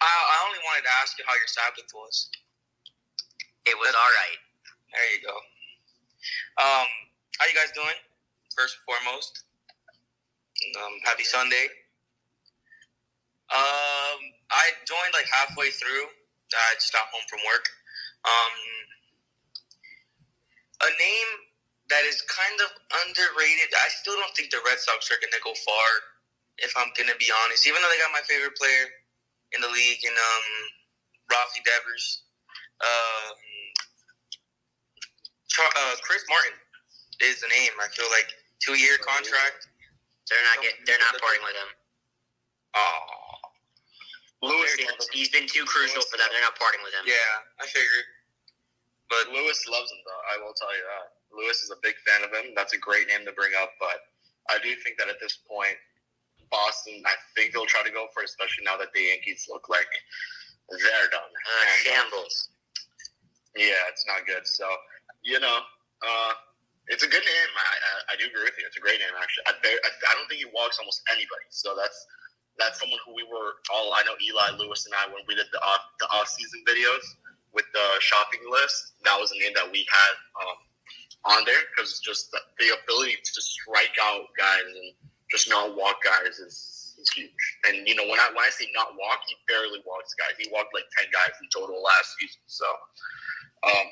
I only wanted to ask you how your Sabbath was. It was all right. There you go. How you guys doing? First and foremost, happy Sunday. I joined like halfway through. I just got home from work. A name that is kind of underrated. I still don't think the Red Sox are going to go far, if I'm going to be honest. Even though they got my favorite player, in the league, and Rafi Devers. Chris Martin is the name. I feel like 2-year contract. They're not parting with him. Oh, He's been too crucial for them. They're not parting with him. yeah, I figured. But Lewis loves him, though. I will tell you that. Lewis is a big fan of him. That's a great name to bring up. But I do think that at this point, Boston, I think they'll try to go for it, especially now that the Yankees look like they're done. Shambles. Yeah, it's not good. So, it's a good name. I do agree with you. It's a great name, actually. I don't think he walks almost anybody. So that's someone who we were all. I know Eli, Lewis, and I, when we did the off-season videos with the shopping list, that was a name that we had on there, because just the ability to just strike out guys and just not walk guys is huge. And when I say not walk, he barely walks guys. He walked like 10 guys in total last season. So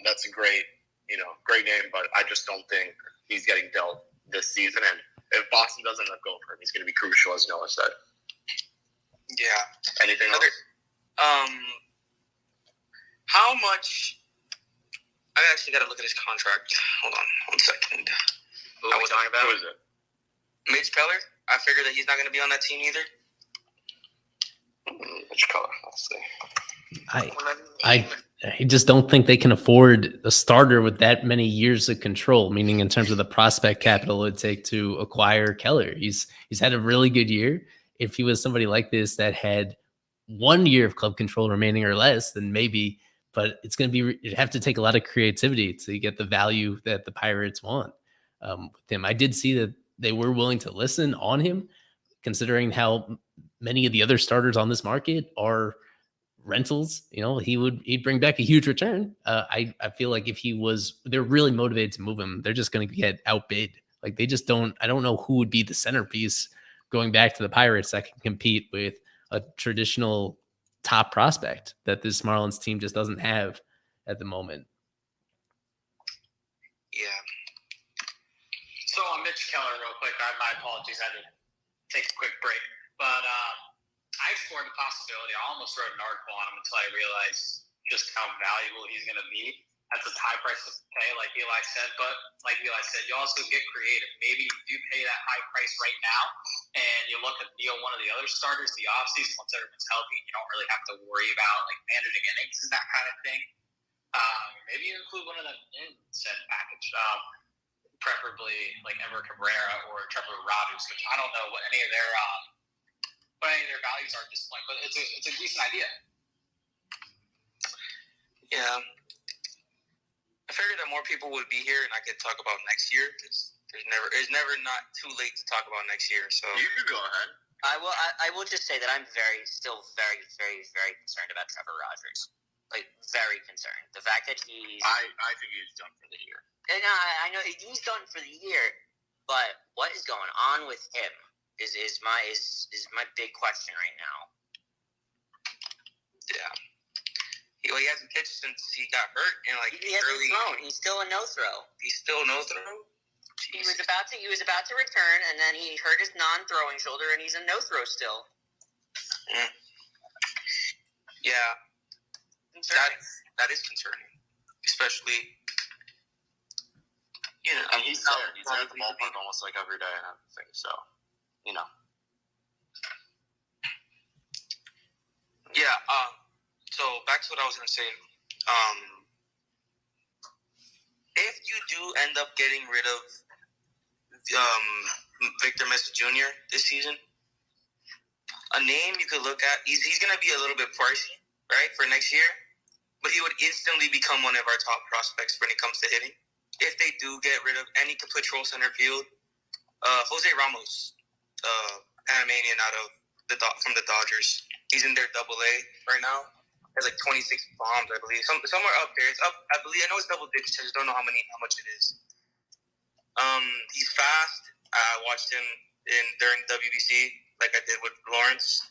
that's a great name, but I just don't think he's getting dealt this season. And if Boston doesn't end up going for him, he's going to be crucial, as Noah said. Yeah. Anything else? How much? I actually got to look at his contract. Hold on 1 second. Who are we talking about? Who is it? Mitch Keller. I figured that he's not going to be on that team either. Which color? Let's see. I just don't think they can afford a starter with that many years of control, meaning in terms of the prospect capital it would take to acquire Keller. He's had a really good year. If he was somebody like this that had 1 year of club control remaining or less, then maybe, but it's going to be, you'd have to take a lot of creativity to get the value that the Pirates want with him. I did see that they were willing to listen on him, considering how many of the other starters on this market are rentals. He'd bring back a huge return. I feel like if they're really motivated to move him, they're just going to get outbid. Like I don't know who would be the centerpiece going back to the Pirates that can compete with a traditional top prospect that this Marlins team just doesn't have at the moment. Yeah. So on Mitch Keller, real quick, my apologies, I had to take a quick break. But I explored the possibility. I almost wrote an article on him until I realized just how valuable he's going to be. That's a high price to pay, like Eli said. But like Eli said, you also get creative. Maybe you pay that high price right now, and you look at one of the other starters the offseason once everyone's healthy. You don't really have to worry about like managing innings and that kind of thing. Maybe you include one of them in said package. Preferably like Ever Cabrera or Trevor Rogers, which I don't know what any of their values are at this point, but it's a decent idea. Yeah, I figured that more people would be here, and I could talk about next year, because it's never not too late to talk about next year. So You could go ahead. I will just say that I'm still very, very, very concerned about Trevor Rogers. Like, very concerned. The fact that I think he's done for the year. And I know he's done for the year, but what is going on with him is my big question right now. Yeah. He hasn't pitched since he got hurt, and He hasn't thrown. He's still a no throw. He's still a no throw. He was about to return, and then he hurt his non-throwing shoulder, and he's a no throw still. Yeah. That is concerning, especially. And he's there. He's there at the ballpark almost like every day and everything. So, Yeah. So back to what I was going to say. If you do end up getting rid of Victor Mesa Jr. this season, a name you could look at. He's going to be a little bit pricey, right, for next year, but he would instantly become one of our top prospects when it comes to hitting. If they do get rid of any could patrol center field, Jose Ramos, Panamanian from the Dodgers. He's in their AA right now. Has like 26 bombs, I believe. Somewhere up there. It's up. I know it's double digits. I just don't know how much it is. He's fast. I watched him during WBC, like I did with Lawrence.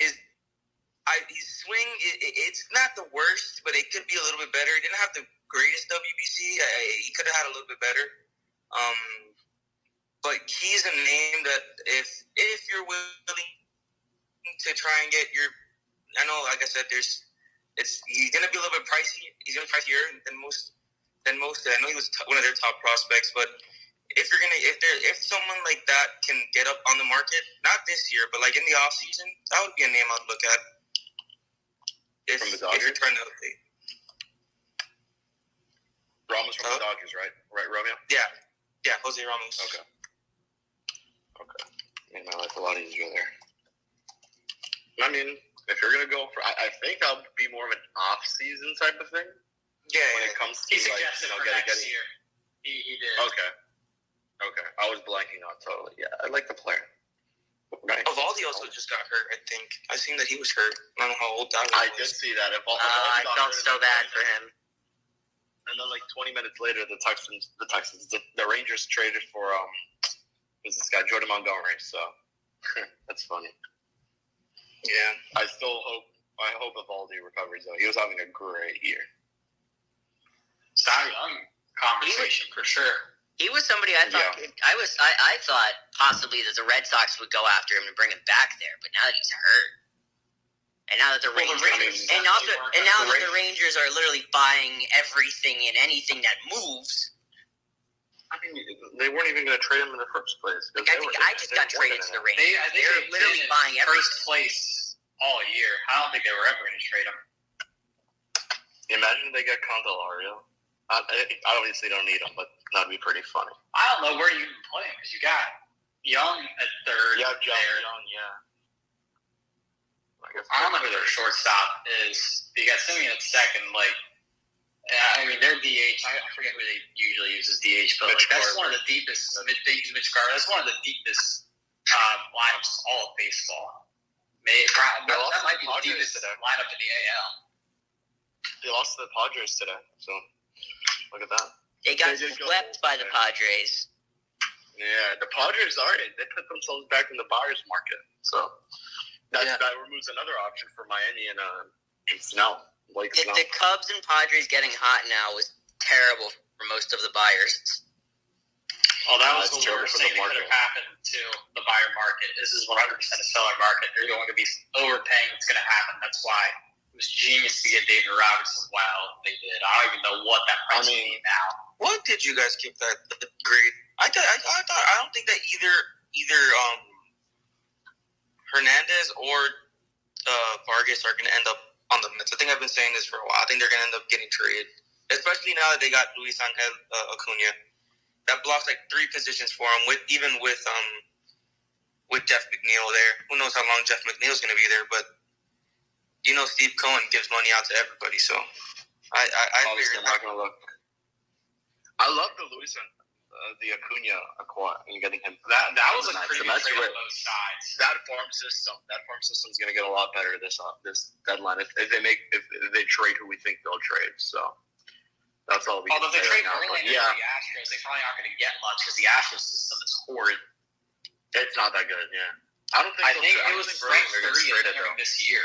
His swing, it's not the worst, but it could be a little bit better. He didn't have the greatest WBC. He could have had a little bit better. But he's a name that if you're willing, to try and get your. I know, like I said, he's gonna be a little bit pricey. He's gonna be pricier than most. I know he was one of their top prospects, but if someone like that can get up on the market, not this year, but like in the off season, that would be a name I'd look at. From the Dodgers? If you're trying to update. Ramos from the Dodgers, right? Right, Romeo? Yeah, Jose Ramos. Okay. Made my life a lot easier there. I mean, if you're gonna go for, I think I'll be more of an off-season type of thing. Yeah, when it comes to he suggested for next year. He did. Okay. I was blanking out totally. Yeah, I like the player. Nice. Evaldi also just got hurt. I think I seen that he was hurt. I don't know how old that was. I did see that. I felt so bad for him. And then, like 20 minutes later, the Rangers traded for who's this guy, Jordan Montgomery. So that's funny. Yeah, I hope Evaldi recovers though. He was having a great year. Cy Young conversation for sure. He was somebody I thought I thought possibly that the Red Sox would go after him and bring him back there, but now that he's hurt, and now that the Rangers, the Rangers are literally buying everything and anything that moves. I mean, they weren't even going to trade him in the first place. I just got traded to the Rangers. They're literally buying everything. First place all year. I don't think they were ever going to trade him. Imagine they get Candelario. I obviously don't need him, but that'd be pretty funny. I don't know where you even play him because you got Young at third. Yeah, Young, yeah. I don't know who their shortstop is. You got Simeon at second. I mean, their DH. I forget who they usually use as DH, but that's one of the deepest. Mitch Garver. That's one of the deepest lineups all of baseball. That might be the deepest lineup in the AL. They lost to the Padres today, so look at that. They got swept by the Padres. Yeah, the Padres they put themselves back in the buyer's market. So that removes another option for Miami and Snell. The Cubs and Padres getting hot now was terrible for most of the buyers. Oh, that was the worst thing that could have happened to the buyer market. This is 100% a seller market. They're going to be overpaying. It's going to happen. That's why it was genius to get David Robertson. Wow, they did. I don't even know what that price means now. What did you guys give that grade? I don't think that either Hernandez or Vargas are going to end up on the Mets. I think I've been saying this for a while. I think they're going to end up getting traded, especially now that they got Luis Angel Acuna. That blocks like 3 positions for him. With Jeff McNeil there, who knows how long Jeff McNeil's going to be there? But Steve Cohen gives money out to everybody, so I figured I'm not going to look. I love the Luis the Acuna acquire and getting him. That was a pretty good trade on both sides. That farm system is going to get a lot better this deadline if they trade who we think they'll trade. So that's all we. Although can they say trade right now. Verlander to the Astros, they probably aren't going to get much because the Astros system is horrid. It's not that good. Yeah, I don't think. I think it was ranked 30th this year.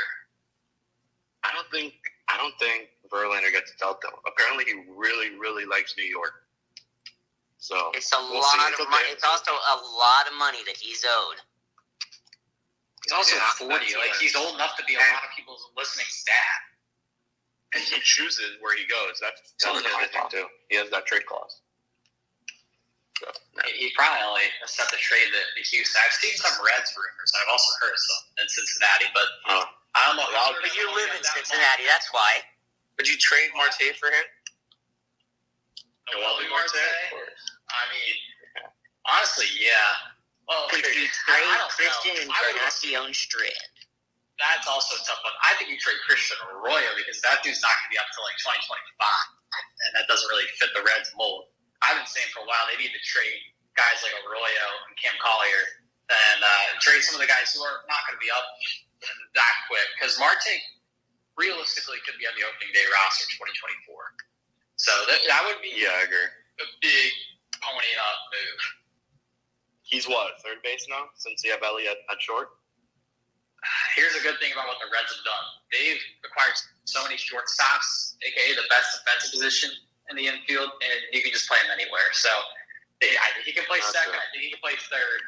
I don't think Verlander gets dealt though. Apparently, he really, really likes New York. So it's lot of money. It's also a lot of money that he's owed. He's also 40. He's old enough to be a lot of people's listening staff. And he chooses where he goes. That's another thing too. He has that trade clause. So, he probably only accept the trade that the Houston. I've seen some Reds rumors. I've also heard some in Cincinnati, but I don't know. But you live in Cincinnati, that's why. Would you trade Marte for him? Noelvi Marte? I mean, honestly, yeah. Well, could you trade Christian Encarnacion Strand? That's also a tough one. I think you trade Christian Arroyo because that dude's not going to be up until 2025, and that doesn't really fit the Reds mold. I've been saying for a while they need to trade guys like Arroyo and Cam Collier and trade some of the guys who are not going to be up that quick because Marte realistically could be on the opening day roster in 2024. So that would be I agree. A big pony up move. He's what, third base now since you have Elliott at short? Here's a good thing about what the Reds have done. They've acquired so many shortstops, aka the best defensive position in the infield, and you can just play him anywhere. So I think he can play second. I think he can play third.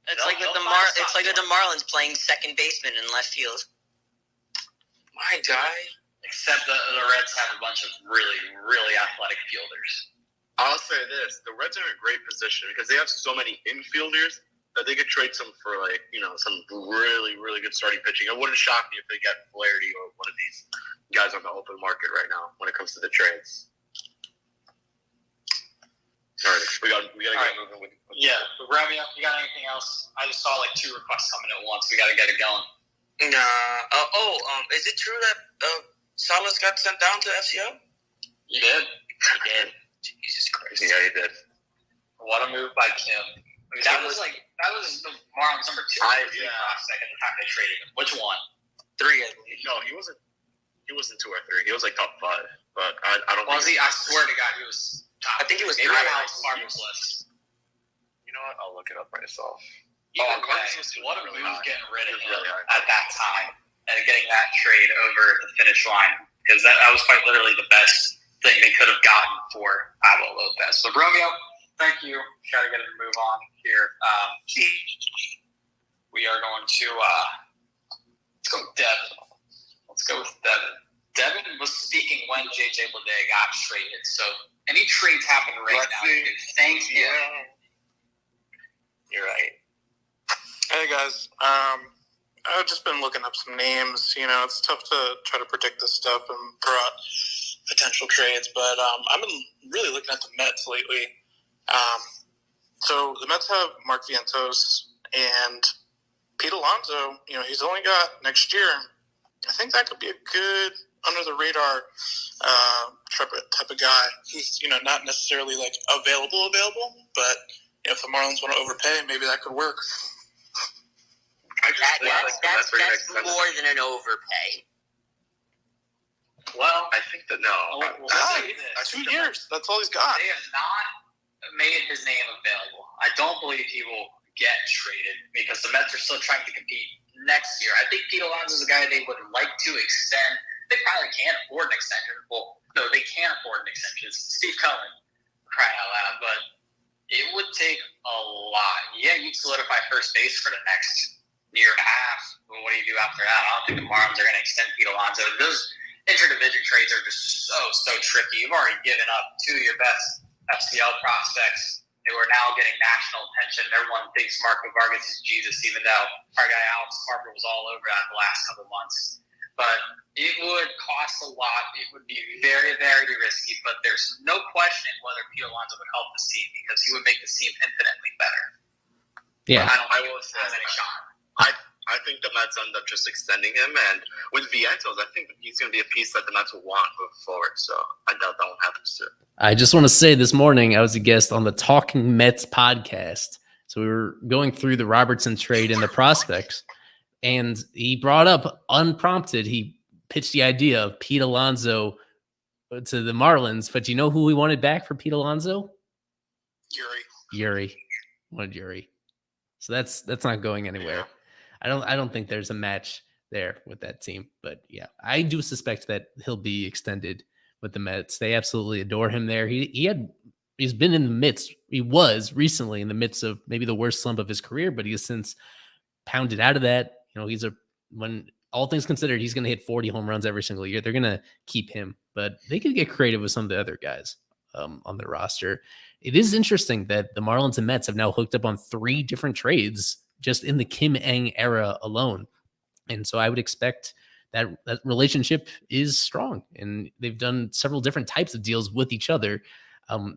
It's like with the Marlins playing second baseman in left field. My guy. Except the Reds have a bunch of really, really athletic fielders. I'll say this: the Reds are in a great position because they have so many infielders that they could trade some for some really, really good starting pitching. It wouldn't shock me if they get Flaherty or one of these guys on the open market right now when it comes to the trades. All right, we got to get moving with. Yeah, Romeo, you got anything else? I just saw like 2 requests coming at once. We got to get it going. Nah. Is it true that Salas got sent down to FCO? You did? He did. Jesus Christ. Yeah, he did. What a move by Kim. I mean, that was the Marlins number 2 prospect at the time they traded him. Which one? 3, I believe. No, he wasn't 2 or 3. He was like top 5, but I don't. Was he? I swear to God, he was top. I think he was maybe 3. on Alex Farmer's list. You know what? I'll look it up myself. Either way, what a move getting rid of him at that time and getting that trade over the finish line, because that was quite literally the best thing they could have gotten for Pablo Lopez. So Romeo, thank you. Got to get it to move on here. We are going to let's go with Devin. Let's go with Devin. Devin was speaking when JJ Bleday got traded. So any trades happening right now, thank you. You're right. Hey guys, I've just been looking up some names. It's tough to try to predict this stuff and throw out potential trades, but I've been really looking at the Mets lately. So the Mets have Mark Vientos and Pete Alonso. He's only got next year. I think that could be a good under the radar type of guy. He's not necessarily like available, but if the Marlins want to overpay, maybe that could work. That's more than an overpay. Well, I think that no. That's 2 years. That's all he's got. They have not made his name available. I don't believe he will get traded because the Mets are still trying to compete next year. I think Pete Alonso is a guy they would like to extend. They probably can't afford an extension. Well, no, they can't afford an extension. It's Steve Cohen, crying out loud. But it would take a lot. Yeah, you'd solidify first base for the next year and a half. But what do you do after that? I don't think the Marlins are going to extend Pete Alonso. Those interdivision trades are just so tricky. You've already given up 2 of your best FCL prospects who are now getting national attention. Everyone thinks Marco Vargas is Jesus, even though our guy Alex Carper was all over that the last couple months. But it would cost a lot. It would be very, very risky. But there's no question whether Pete Alonso would help the team because he would make the team infinitely better. Yeah. But I will say any shot. I think the Mets end up just extending him, and with Vientos, I think he's going to be a piece that the Mets will want moving forward. So I doubt that won't happen soon. I just want to say this morning I was a guest on the Talking Mets podcast. So we were going through the Robertson trade and the prospects, and he brought up unprompted. He pitched the idea of Pete Alonso to the Marlins, but you know who we wanted back for Pete Alonso? Yuri. Wanted Yuri. So that's not going anywhere. I don't think there's a match there with that team, but yeah, I do suspect that he'll be extended with the Mets. They absolutely adore him there. He's been in the midst. He was recently in the midst of maybe the worst slump of his career, but he has since pounded out of that. When all things considered, he's going to hit 40 home runs every single year. They're going to keep him, but they could get creative with some of the other guys on their roster. It is interesting that the Marlins and Mets have now hooked up on 3 different trades just in the Kim Ng era alone. And so I would expect that relationship is strong, and they've done several different types of deals with each other.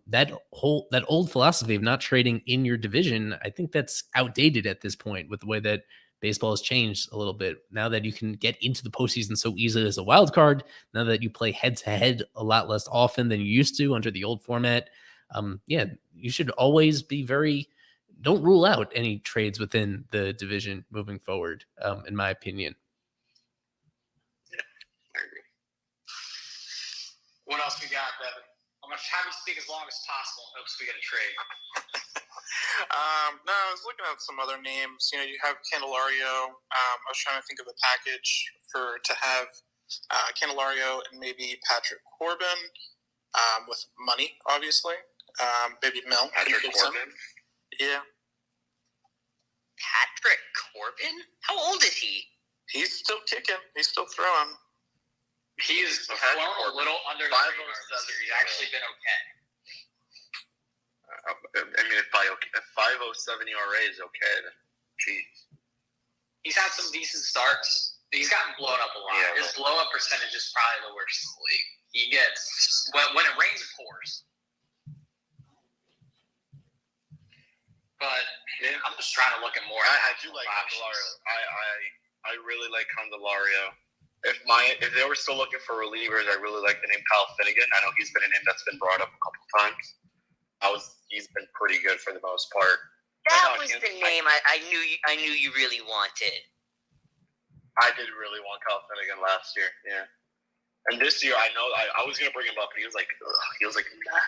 That old philosophy of not trading in your division, I think that's outdated at this point with the way that baseball has changed a little bit. Now that you can get into the postseason so easily as a wild card, now that you play head to head a lot less often than you used to under the old format, you should always be don't rule out any trades within the division moving forward, in my opinion. Yeah, I agree. What else we got, Devin? I'm going to have you speak as long as possible in hopes we get a trade. No, I was looking at some other names. You have Candelario. I was trying to think of a package to have Candelario and maybe Patrick Corbin with money, obviously. Maybe Mel. Patrick Corbin? Yeah. Patrick Corbin? How old is he? He's still kicking. He's still throwing. He's flown a little under the radar this year. He's actually been okay. I mean, if 5.07 ERA is okay, then geez. He's had some decent starts. He's gotten blown up a lot. Yeah, his blow up percentage is probably the worst in the league. He gets when it rains, it pours. But yeah, I'm just trying to look at more. I do like Candelario. I really like Candelario. If they were still looking for relievers, I really like the name Kyle Finnegan. I know he's been a name that's been brought up a couple of times. He's been pretty good for the most part. That was the name I knew you really wanted. I did really want Kyle Finnegan last year, yeah. And this year, I know I was gonna bring him up, but he was like, nah.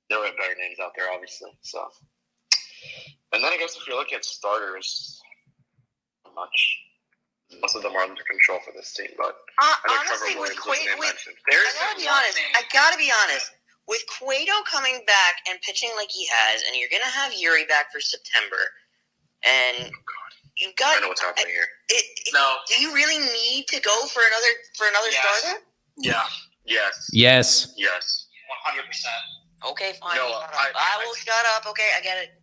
There were better names out there, obviously. So, and then I guess if you're looking at starters, not much. Most of them are under control for this team, but honestly, with Cueto, I gotta be honest. With Cueto coming back and pitching like he has, and you're gonna have Yuri back for September, and you got. I know what's happening here. No. Do you really need to go for another starter? Yeah. Yes. 100%. Okay, fine. No, I will shut up. Okay, I get it.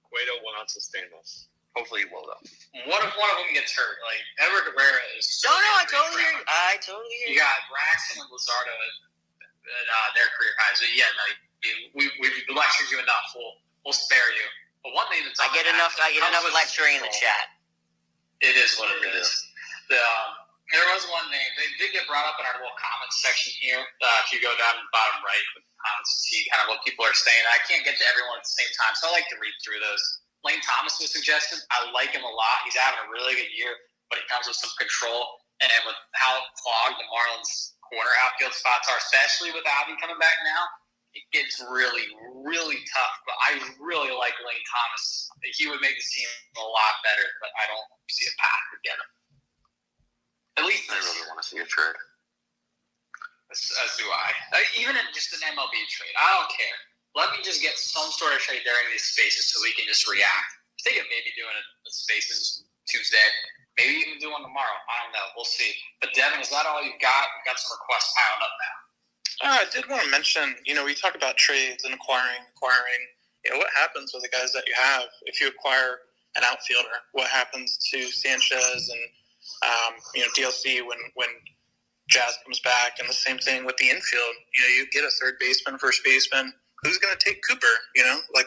Cueto will not sustain this. Hopefully he will, though. What if one of them gets hurt? Like, Edward Cabrera is... No, I totally hear you. You got Braxton and Luzardo at their career highs. But yeah, no, we've lectured you enough. We'll spare you. But one thing that's... I get enough lecturing in the chat. It is what it is. There was one name. They did get brought up in our little comments section here. If you go down to the bottom right with the comments to see kind of what people are saying. I can't get to everyone at the same time, so I like to read through those. Lane Thomas was suggested. I like him a lot. He's having a really good year, but he comes with some control. And with how clogged the Marlins' corner outfield spots are, especially with Avi coming back now, it gets really, really tough. But I really like Lane Thomas. He would make this team a lot better, but I don't see a path to get him. At least I really want to see a trade. As do I. Even in just an MLB trade. I don't care. Let me just get some sort of trade during these spaces so we can just react. I think of maybe doing a spaces Tuesday. Maybe even do one tomorrow. I don't know. We'll see. But Devin, is that all you've got? We've got some requests piling up now. I did want to mention, we talk about trades and acquiring. What happens with the guys that you have if you acquire an outfielder? What happens to Sanchez and DLC when Jazz comes back? And the same thing with the infield. You get a third baseman, first baseman. Who's going to take Cooper?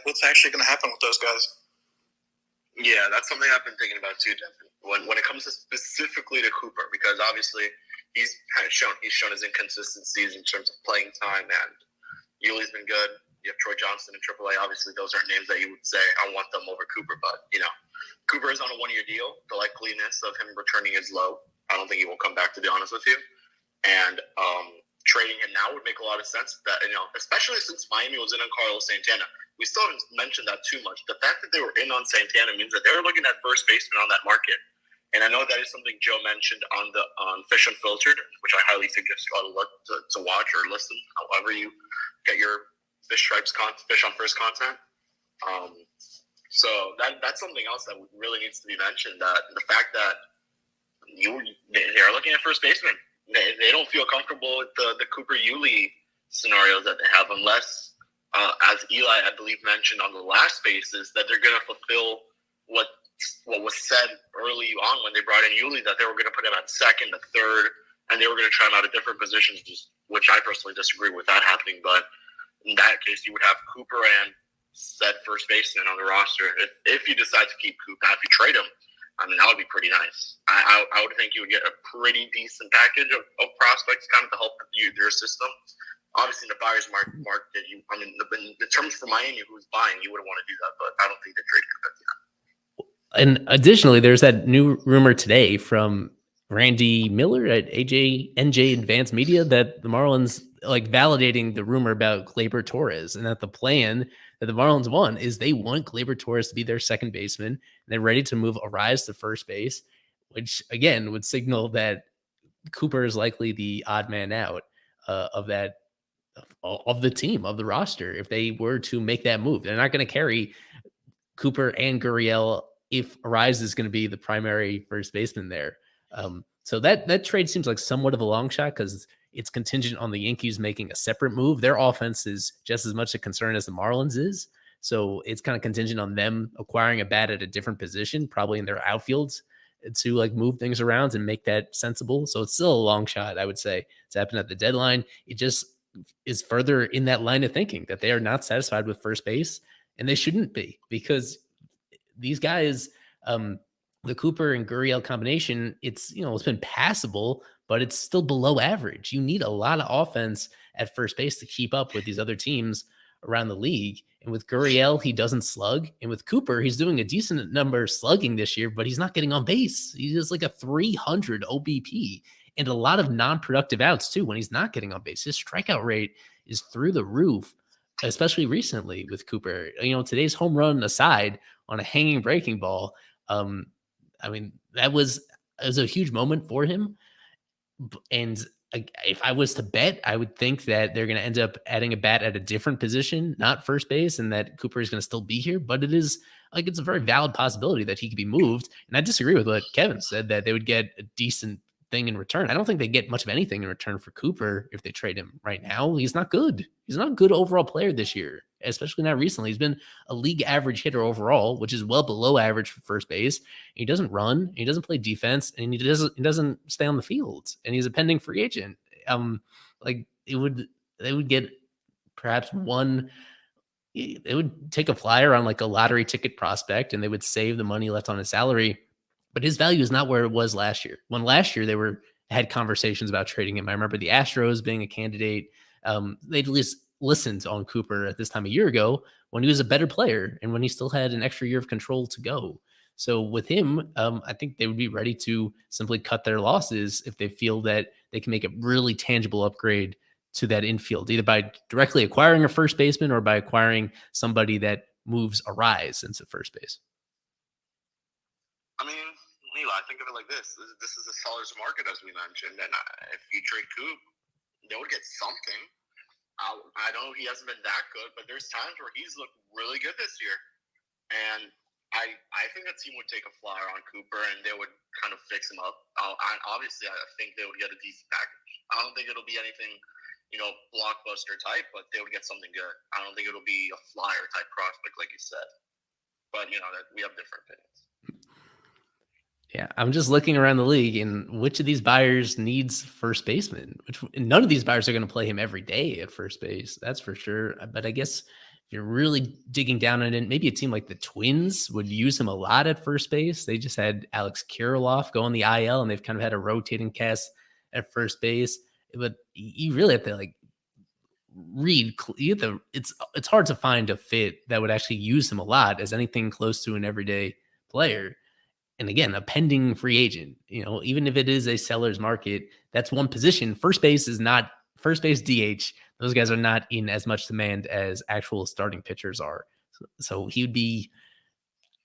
What's actually going to happen with those guys? Yeah, that's something I've been thinking about too, Devin. When it comes to specifically to Cooper, because obviously he's shown his inconsistencies in terms of playing time, and Yuli's been good. You have Troy Johnson in AAA. Obviously, those aren't names that you would say I want them over Cooper, but Cooper is on a one-year deal. The likeliness of him returning is low. I don't think he will come back, to be honest with you. And trading him now would make a lot of sense. That especially since Miami was in on Carlos Santana, we still haven't mentioned that too much. The fact that they were in on Santana means that they were looking at first baseman on that market. And I know that is something Joe mentioned on Fish Unfiltered, which I highly suggest you all to watch or listen, however you get your Fish on First content. So that's something else that really needs to be mentioned. That the fact that they're looking at first baseman. They don't feel comfortable with the Cooper Yuli scenarios that they have, unless, as Eli, I believe, mentioned on the last basis, that they're going to fulfill what was said early on when they brought in Yuli, that they were going to put him at second, the third, and they were going to try him out at different positions, which I personally disagree with that happening. But in that case, you would have Cooper and said first baseman on the roster if you decide to keep Cooper. Now, if you trade him, that would be pretty nice. I would think you would get a pretty decent package of prospects kind of to help your system. Obviously, in the buyer's market, the terms for Miami, who's buying, you wouldn't want to do that, but I don't think they trade Cooper yet. And additionally, there's that new rumor today from Randy Miller at NJ Advanced Media that the Marlins validating the rumor about Gleyber Torres, and that the plan that the Marlins want is they want Gleyber Torres to be their second baseman. And they're ready to move Arise to first base, which again would signal that Cooper is likely the odd man out of the team, of the roster. If they were to make that move, they're not going to carry Cooper and Gurriel if Arise is going to be the primary first baseman there. So that trade seems like somewhat of a long shot because it's contingent on the Yankees making a separate move. Their offense is just as much a concern as the Marlins is. So it's kind of contingent on them acquiring a bat at a different position, probably in their outfields, to like move things around and make that sensible. So it's still a long shot, I would say. It's happened at the deadline. It just is further in that line of thinking that they are not satisfied with first base, and they shouldn't be, because these guys, the Cooper and Gurriel combination, it's been passable, but it's still below average. You need a lot of offense at first base to keep up with these other teams around the league. And with Gurriel, he doesn't slug. And with Cooper, he's doing a decent number slugging this year, but he's not getting on base. He's just like a 300 OBP and a lot of non-productive outs too when he's not getting on base. His strikeout rate is through the roof, especially recently with Cooper. Today's home run aside on a hanging breaking ball, that was a huge moment for him. And if I was to bet, I would think that they're going to end up adding a bat at a different position, not first base, and that Cooper is going to still be here. But it's a very valid possibility that he could be moved. And I disagree with what Kevin said, that they would get a decent thing in return. I don't think they get much of anything in return for Cooper if they trade him right now. He's not good. He's not a good overall player this year, especially not recently. He's been a league average hitter overall, which is well below average for first base. He doesn't run, he doesn't play defense, and he doesn't stay on the field. And he's a pending free agent. They would get perhaps one. It would take a flyer on like a lottery ticket prospect, and they would save the money left on his salary. But his value is not where it was last year. When last year they had conversations about trading him. I remember the Astros being a candidate. They'd at least listened on Cooper at this time a year ago when he was a better player and when he still had an extra year of control to go. So with him, I think they would be ready to simply cut their losses if they feel that they can make a really tangible upgrade to that infield, either by directly acquiring a first baseman or by acquiring somebody that moves Arise into first base. I mean, Lila, I think of it like this. This is a seller's market, as we mentioned, and if you trade Coop, they would get something. I know he hasn't been that good, but there's times where he's looked really good this year. And I think that team would take a flyer on Cooper, and they would kind of fix him up. Obviously, I think they would get a decent package. I don't think it'll be anything, blockbuster type, but they would get something good. I don't think it'll be a flyer type prospect, like you said. But, that we have different opinions. Yeah, I'm just looking around the league, and which of these buyers needs first baseman? None of these buyers are going to play him every day at first base, that's for sure. But I guess if you're really digging down on it, maybe a team like the Twins would use him a lot at first base. They just had Alex Kirilloff go on the IL, and they've kind of had a rotating cast at first base. But you really have to read. It's hard to find a fit that would actually use him a lot as anything close to an everyday player. And again, a pending free agent, even if it is a seller's market, that's one position. First base, DH. Those guys are not in as much demand as actual starting pitchers are. So he would be,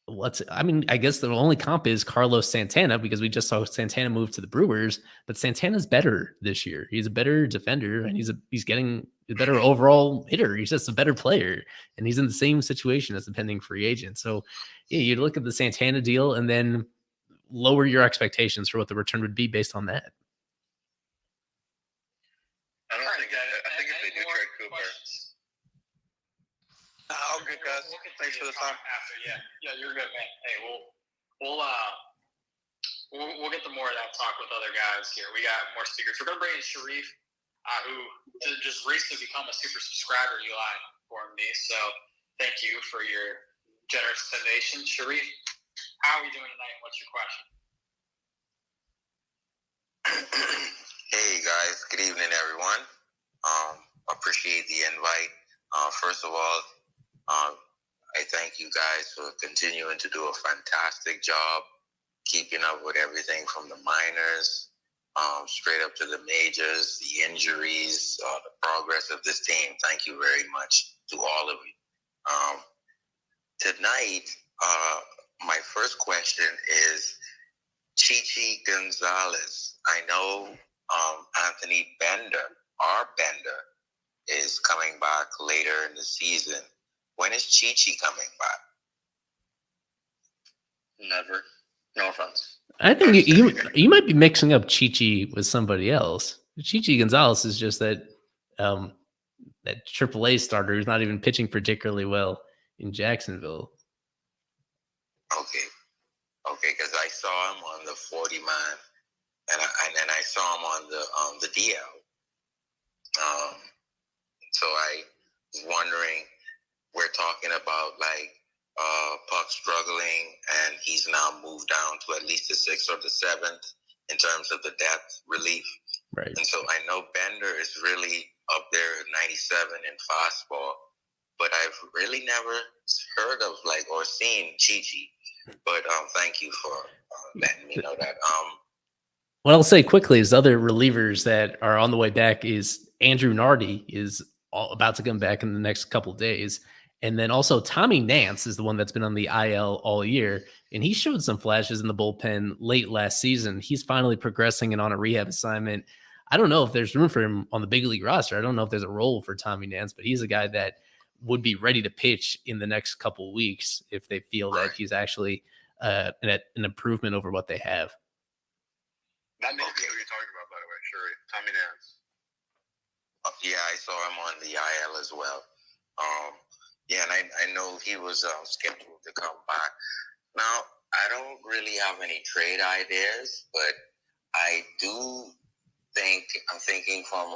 I guess the only comp is Carlos Santana, because we just saw Santana move to the Brewers, but Santana's better this year. He's a better defender, and he's getting a better overall hitter. He's just a better player, and he's in the same situation as the pending free agent. So yeah, you'd look at the Santana deal and then lower your expectations for what the return would be based on that. I think if they do trade Cooper. All good, guys. Thanks for the time. After, yeah, you're good, man. Hey, we'll get to more of that talk with other guys here. We got more speakers. We're gonna bring in Sharif, who just recently become a super subscriber, Eli, for me. So thank you for your generous donation, Sharif. How are we doing tonight? What's your question? Hey guys, good evening, everyone. Appreciate the invite. First of all, I thank you guys for continuing to do a fantastic job keeping up with everything from the minors straight up to the majors, the injuries, the progress of this team. Thank you very much to all of you. Tonight, my first question is Chichi Gonzalez. I know Anthony Bender, our Bender, is coming back later in the season. When is Chichi coming back? Never. No offense. I think you might be mixing up Chichi with somebody else. Chichi Gonzalez is just that that AAA starter who's not even pitching particularly well in Jacksonville. Okay, because I saw him on the 40-man, and then I saw him on the DL. So I was wondering, we're talking about like Puck struggling, and he's now moved down to at least the 6th or the 7th in terms of the depth relief. Right. And so I know Bender is really up there at 97 in fastball, but I've really never heard of or seen Chichi. But thank you for letting me know that. What I'll say quickly is other relievers that are on the way back is Andrew Nardi is about to come back in the next couple of days. And then also Tommy Nance is the one that's been on the IL all year. And he showed some flashes in the bullpen late last season. He's finally progressing and on a rehab assignment. I don't know if there's room for him on the big league roster. I don't know if there's a role for Tommy Nance, but he's a guy that would be ready to pitch in the next couple of weeks if they feel that he's actually an improvement over what they have. That may be who you're talking about, by the way. Sure, Tommy Nance. Yeah, I saw him on the IL as well. Yeah, and I know he was scheduled to come back. Now, I don't really have any trade ideas, but I do think I'm thinking from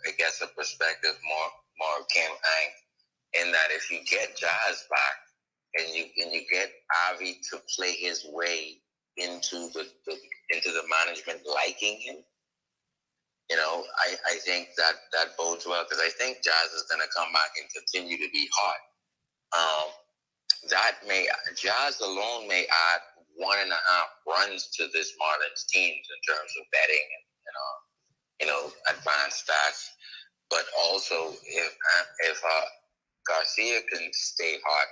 I guess a perspective more Kim Ang, in that if you get Jazz back and you get Avi to play his way into the management liking him, I think that bodes well, because I think Jazz is going to come back and continue to be hot. Jazz alone may add 1.5 runs to this Marlins teams in terms of betting and advanced stats. But also, if Garcia can stay hot,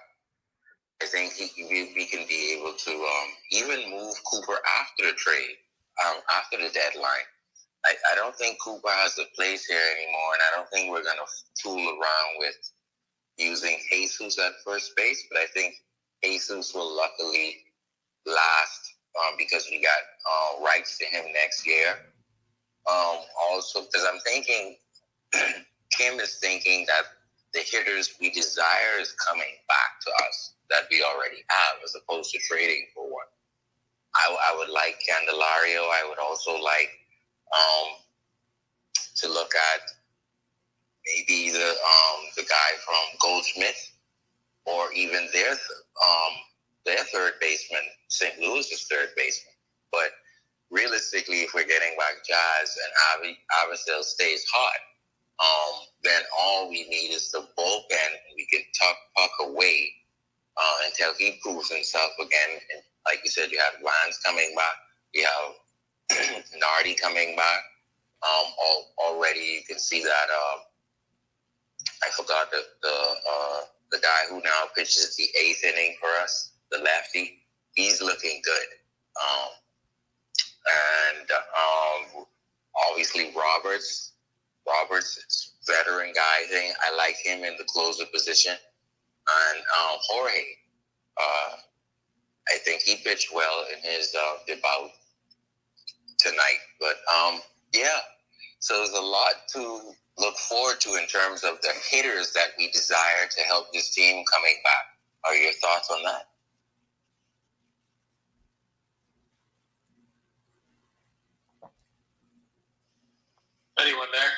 I think we can be able to even move Cooper after the trade, after the deadline. I don't think Cooper has a place here anymore, and I don't think we're going to fool around with using Jesus at first base, but I think Jesus will luckily last because we got rights to him next year. Also, because I'm thinking, Kim is thinking that the hitters we desire is coming back to us that we already have, as opposed to trading for one. I would like Candelario. I would also like to look at maybe the guy from Goldsmith, or even their third baseman, St. Louis's third baseman. But realistically, if we're getting back Jazz and Avisail stays hot, then all we need is the bullpen, and we can tuck Puck away until he proves himself again. And like you said, you have Vines coming back, you have Nardi coming back. Already you can see that I forgot the guy who now pitches the 8th inning for us, the lefty. He's looking good. And obviously Roberts is veteran guy thing. I like him in the closer position. And Jorge, I think he pitched well in his debut tonight. But yeah, so there's a lot to look forward to in terms of the hitters that we desire to help this team coming back. Are your thoughts on that? Anyone there?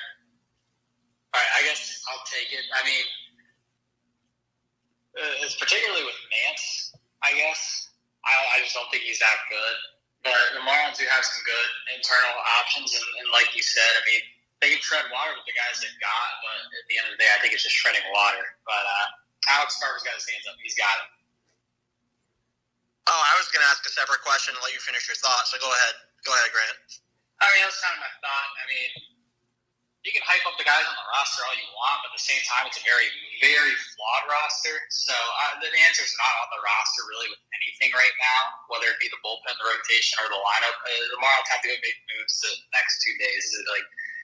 All right, I guess I'll take it. I mean, it's particularly with Nance, I guess. I just don't think he's that good. But the Marlins do have some good internal options, and like you said, I mean, they can tread water with the guys they've got, but at the end of the day, I think it's just treading water. But Alex Carver's got his hands up. He's got it. Oh, I was going to ask a separate question and let you finish your thought, so go ahead. Go ahead, Grant. I mean, that's kind of my thought. I mean, you can hype up the guys on the roster all you want, but at the same time, it's a very, very flawed roster. So the answer is not on the roster really with anything right now, whether it be the bullpen, the rotation, or the lineup. The Marlins have to go make moves the next 2 days.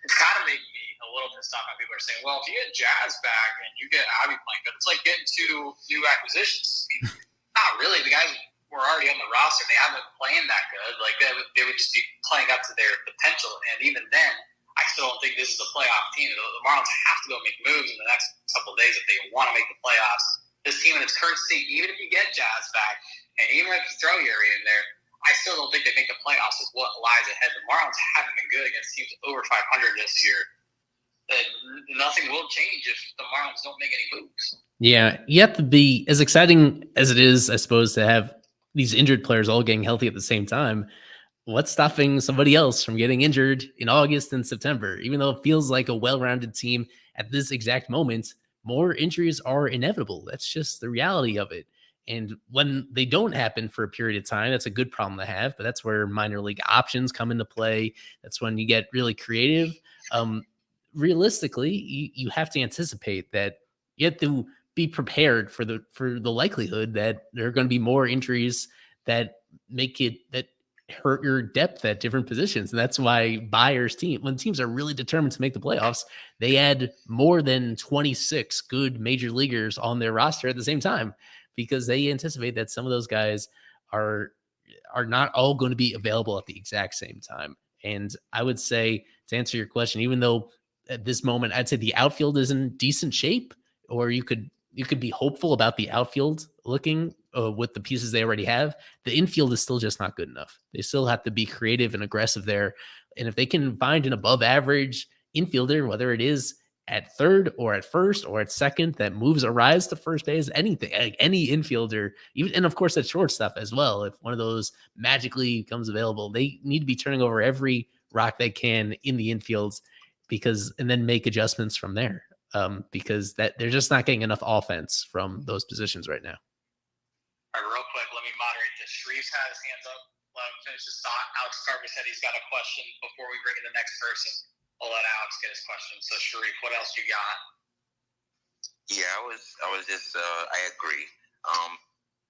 It's kind of making me a little pissed off when people are saying, well, if you get Jazz back and you get Avi playing good, it's like getting 2 new acquisitions. I mean, not really. The guys were already on the roster, they haven't been playing that good. Like they would just be playing up to their potential. And even then, I still don't think this is a playoff team. The Marlins have to go make moves in the next couple of days if they want to make the playoffs. This team in its current state, even if you get Jazz back, and even if you throw Yuri in there, I still don't think they make the playoffs with what lies ahead. The Marlins haven't been good against teams over 500 this year. And nothing will change if the Marlins don't make any moves. Yeah, you have to be as exciting as it is, I suppose, to have these injured players all getting healthy at the same time. What's stopping somebody else from getting injured in August and September? Even though it feels like a well-rounded team at this exact moment, more injuries are inevitable. That's just the reality of it. And when they don't happen for a period of time, that's a good problem to have, but that's where minor league options come into play. That's when you get really creative. Realistically, you have to anticipate that you have to be prepared for the likelihood that there are going to be more injuries that hurt your depth at different positions. And that's why when teams are really determined to make the playoffs, they add more than 26 good major leaguers on their roster at the same time, because they anticipate that some of those guys are not all going to be available at the exact same time. And I would say, to answer your question, even though at this moment I'd say the outfield is in decent shape, or you could be hopeful about the outfield looking with the pieces they already have, the infield is still just not good enough. They still have to be creative and aggressive there. And if they can find an above average infielder, whether it is at third or at first or at second, that moves a rise to first base, anything, like any infielder, even, and of course at shortstop as well. If one of those magically comes available, they need to be turning over every rock they can in the infields, and then make adjustments from there. Because that they're just not getting enough offense from those positions right now. All right, real quick, let me moderate this. Shreve's had his hands up. Let him finish his thought. Alex Carver said he's got a question before we bring in the next person. I'll let Alex get his question. So, Sharif, what else you got? Yeah, I was just I agree.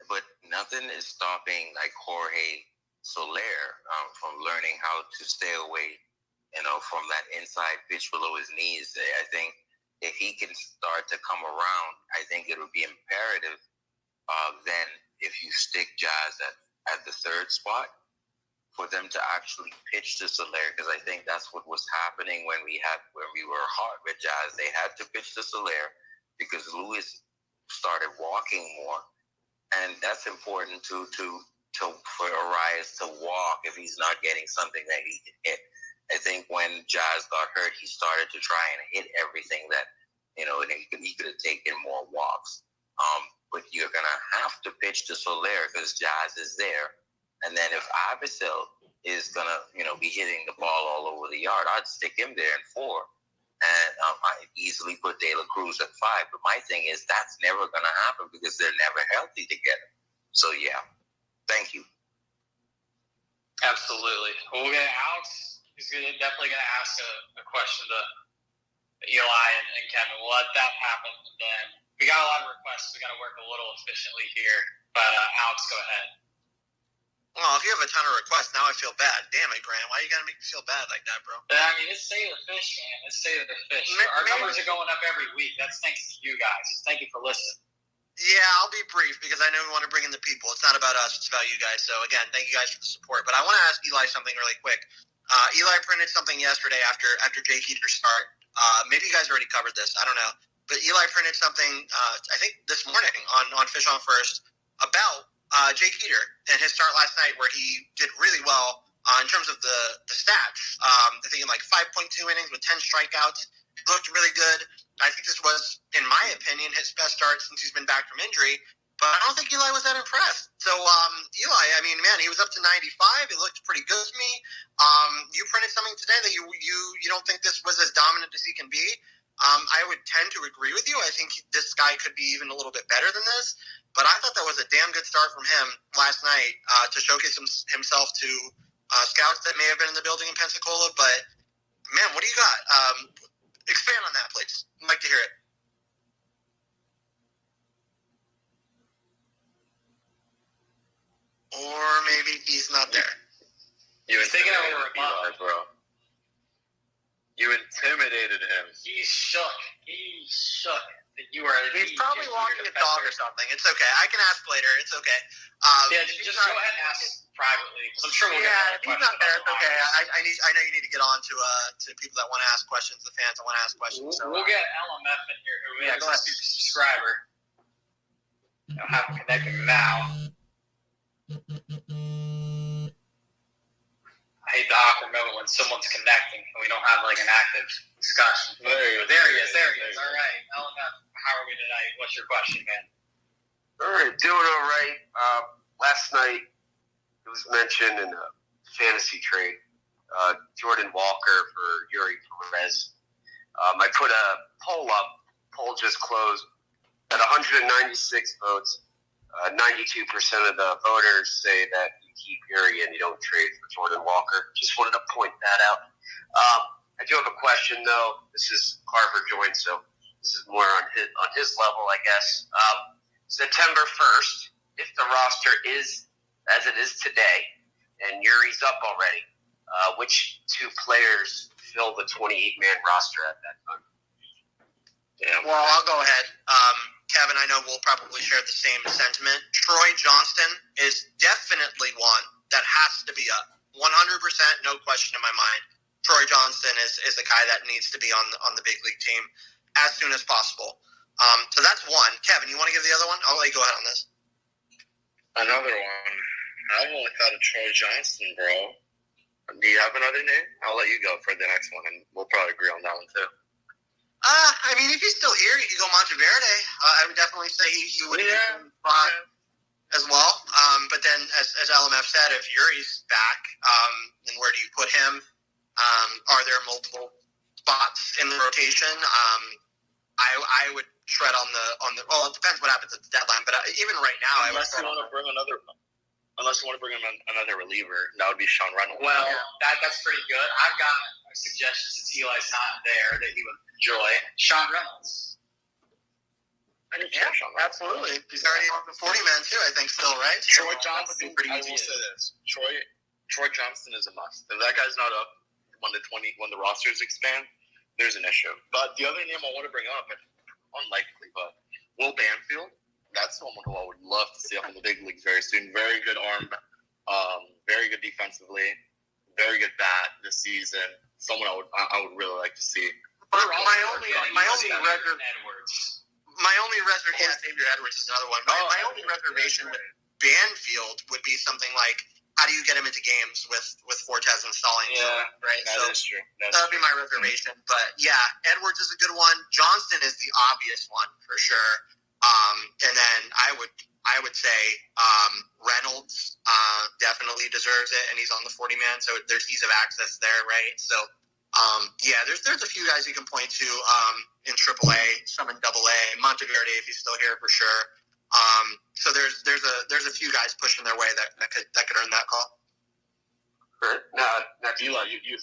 But nothing is stopping like Jorge Soler from learning how to stay away, from that inside pitch below his knees. I think if he can start to come around, I think it would be imperative then if you stick Jazz at the third spot, for them to actually pitch to Soler, because I think that's what was happening when we were hot with Jazz. They had to pitch to Soler because Lewis started walking more, and that's important for Arias to walk if he's not getting something that he can hit. I think when Jazz got hurt, he started to try and hit everything that, and he could have taken more walks. But you're going to have to pitch to Soler because Jazz is there. And then if Avisail is going to, be hitting the ball all over the yard, I'd stick him there in 4. And I easily put De La Cruz at 5. But my thing is that's never going to happen because they're never healthy together. So, yeah. Thank you. Absolutely. Well, we'll get Alex. He's definitely going to ask a question to Eli and Kevin. We'll let that happen. And then we got a lot of requests. We got to work a little efficiently here. But Alex, go ahead. Well, if you have a ton of requests, now I feel bad. Damn it, Grant. Why you got to make me feel bad like that, bro? I mean, it's Save the Fish, man. It's Save the Fish. Our numbers are going up every week. That's thanks to you guys. Thank you for listening. Yeah, I'll be brief because I know we want to bring in the people. It's not about us. It's about you guys. So, again, thank you guys for the support. But I want to ask Eli something really quick. Eli printed something yesterday after Jake Heater's start. Maybe you guys already covered this. I don't know. But Eli printed something, I think this morning on Fish on First about Jake Heater and his start last night, where he did really well in terms of the stats. I think in like 5.2 innings with 10 strikeouts. He looked really good. I think this was, in my opinion, his best start since he's been back from injury. But I don't think Eli was that impressed. So, Eli, I mean, man, he was up to 95. It looked pretty good to me. You printed something today that you don't think this was as dominant as he can be. I would tend to agree with you. I think this guy could be even a little bit better than this. But I thought that was a damn good start from him last night to showcase himself to scouts that may have been in the building in Pensacola. But, man, what do you got? Expand on that, please. I'd like to hear it. Or maybe he's not there. You Thinking intimidated over a month. Eli, bro. You intimidated him. He shook. He's probably walking a dog or something. It's okay. I can ask later. It's okay. Just go ahead and ask privately, because I'm sure we'll get if he's not there, it's okay. I know you need to get on to people that want to ask questions, the fans that want to ask questions. We'll get LMF in here, who is a subscriber. I'll have him connected now. I hate the awkward moment when someone's connecting and we don't have like an active discussion. There he is. All right, LMF, how are we tonight? What's your question, man? All right, doing all right. Last night it was mentioned in a fantasy trade, Jordan Walker for Yuri Perez. I put a poll up. Poll just closed. At 196 votes, 92% of the voters say that you keep Yuri and you don't trade for Jordan Walker. Just wanted to point that out. I do have a question, though. This is Carver joined, so this is more on his level, I guess. September 1st, if the roster is as it is today, and Yuri's up already, which two players fill the 28-man roster at that time? Yeah. Well, I'll go ahead. Kevin, I know we'll probably share the same sentiment. Troy Johnston is definitely one that has to be up. 100%, no question in my mind. Troy Johnston is a guy that needs to be on the big league team as soon as possible. So that's one. Kevin, you want to give the other one? I'll let you go ahead on this. Another one. I've only thought of Troy Johnston, bro. Do you have another name? I'll let you go for the next one, and we'll probably agree on that one too. I mean, if he's still here, you could go Monteverde. I would definitely say he would be spot as well. But then, as LMF said, if Yuri's back, then where do you put him? Are there multiple spots in the rotation? I would tread on the. Well, it depends what happens at the deadline. But even right now, unless you want to bring another reliever, that would be Sean Reynolds. Well, that's pretty good. I've got a suggestion since Eli's not there that he would enjoy. Sean Reynolds. Yeah, absolutely. He's already on the 40-man too, I think, still, right? Troy Johnston, I will say this. Troy Johnston is a must. If that guy's not up when the rosters expand, there's an issue. But the other name I want to bring up, unlikely, but Will Banfield. That's someone who I would love to see up in the big leagues very soon. Very good arm, very good defensively, very good bat this season. Someone I would really like to see. My only reservation, Xavier Edwards is another one. My only reservation with Banfield would be something like, how do you get him into games with Fortes installing? Yeah, right. That is true. That would be my reservation. But yeah, Edwards is a good one. Johnston is the obvious one for sure. And then I would say Reynolds definitely deserves it, and he's on the 40-man, so there's ease of access there, right? So yeah, there's a few guys you can point to in AAA, some in AA, Monteverde if he's still here for sure. So there's a few guys pushing their way that could earn that call. Now, Eli, you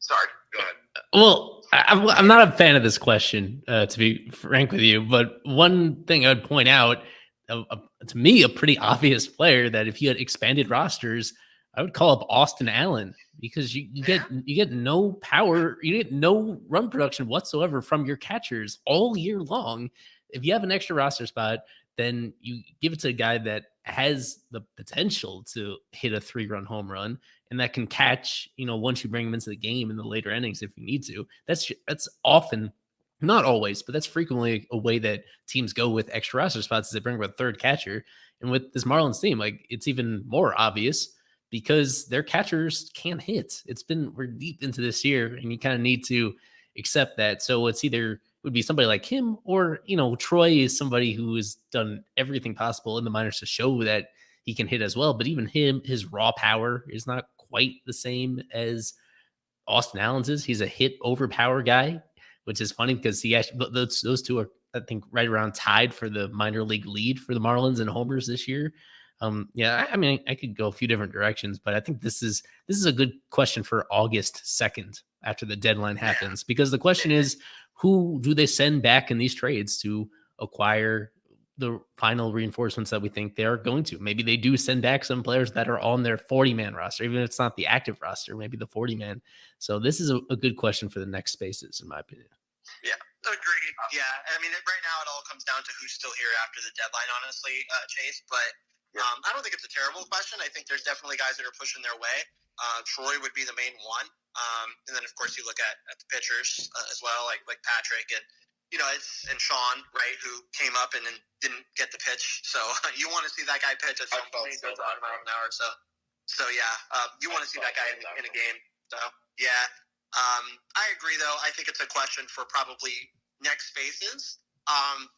sorry, go ahead. Well, I'm not a fan of this question, to be frank with you. But one thing I would point out, to me, a pretty obvious player that if you had expanded rosters, I would call up Austin Allen, because you get no power, you get no run production whatsoever from your catchers all year long. If you have an extra roster spot, then you give it to a guy that has the potential to hit a 3-run home run and that can catch, once you bring him into the game in the later innings if you need to. That's often, not always, but that's frequently a way that teams go with extra roster spots, is they bring up a third catcher. And with this Marlins team, like, it's even more obvious because their catchers can't hit. We're deep into this year, and you kind of need to accept that. So it would be somebody like him, or, Troy is somebody who has done everything possible in the minors to show that he can hit as well. But even his raw power is not quite the same as Austin Allen's is. He's a hit over power guy, which is funny because he actually, those two are, I think, right around tied for the minor league lead for the Marlins in homers this year. Yeah, I mean, I could go a few different directions, but I think this is a good question for August 2nd after the deadline happens, because the question is, who do they send back in these trades to acquire the final reinforcements that we think they're going to? Maybe they do send back some players that are on their 40-man roster, even if it's not the active roster, maybe the 40-man. So this is a good question for the next spaces, in my opinion. Yeah. Agreed. Yeah. I mean, right now it all comes down to who's still here after the deadline, honestly, Chase. But I don't think it's a terrible question. I think there's definitely guys that are pushing their way. Troy would be the main one. And then, of course, you look at the pitchers as well, like Patrick and, and Sean, right, who came up and then didn't get the pitch. So you want to see that guy pitch at some point. Goes 100 miles an hour. So you want to see that guy in a game. So, yeah. I agree, though. I think it's a question for probably next phases,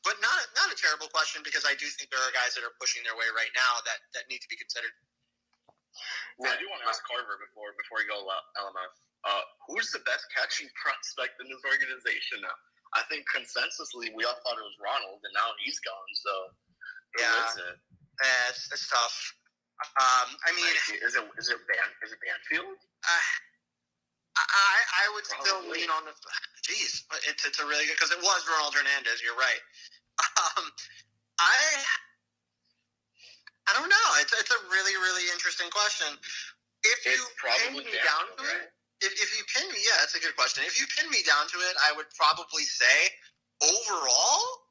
but not a terrible question because I do think there are guys that are pushing their way right now that need to be considered. Well, I do want to ask Carver before we go LMF. Who's the best catching prospect in this organization now? I think consensusly we all thought it was Ronald, and now he's gone. So who is it? It's tough. I mean, is it Banfield? I would still lean on the. Geez, it's a really good because it was Ronald Hernandez. You're right. I don't know. It's a really really interesting question. If you pin me down to it, if you pin me, yeah, that's a good question. If you pin me down to it, I would probably say overall,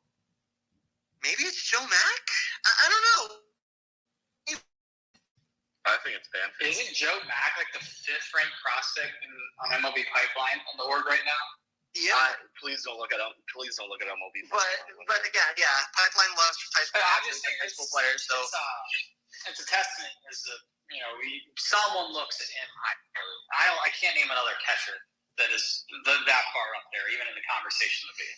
maybe it's Joe Mack. I don't know. I think it's Banfield. Isn't Joe Mack like the 5th ranked prospect on MLB Pipeline on the org right now? Yeah. Please don't look at MLB. But again, yeah, Pipeline loves high school players. So it's a testament. Someone looks at him highly. I can't name another catcher that is that far up there, even in the conversation to be.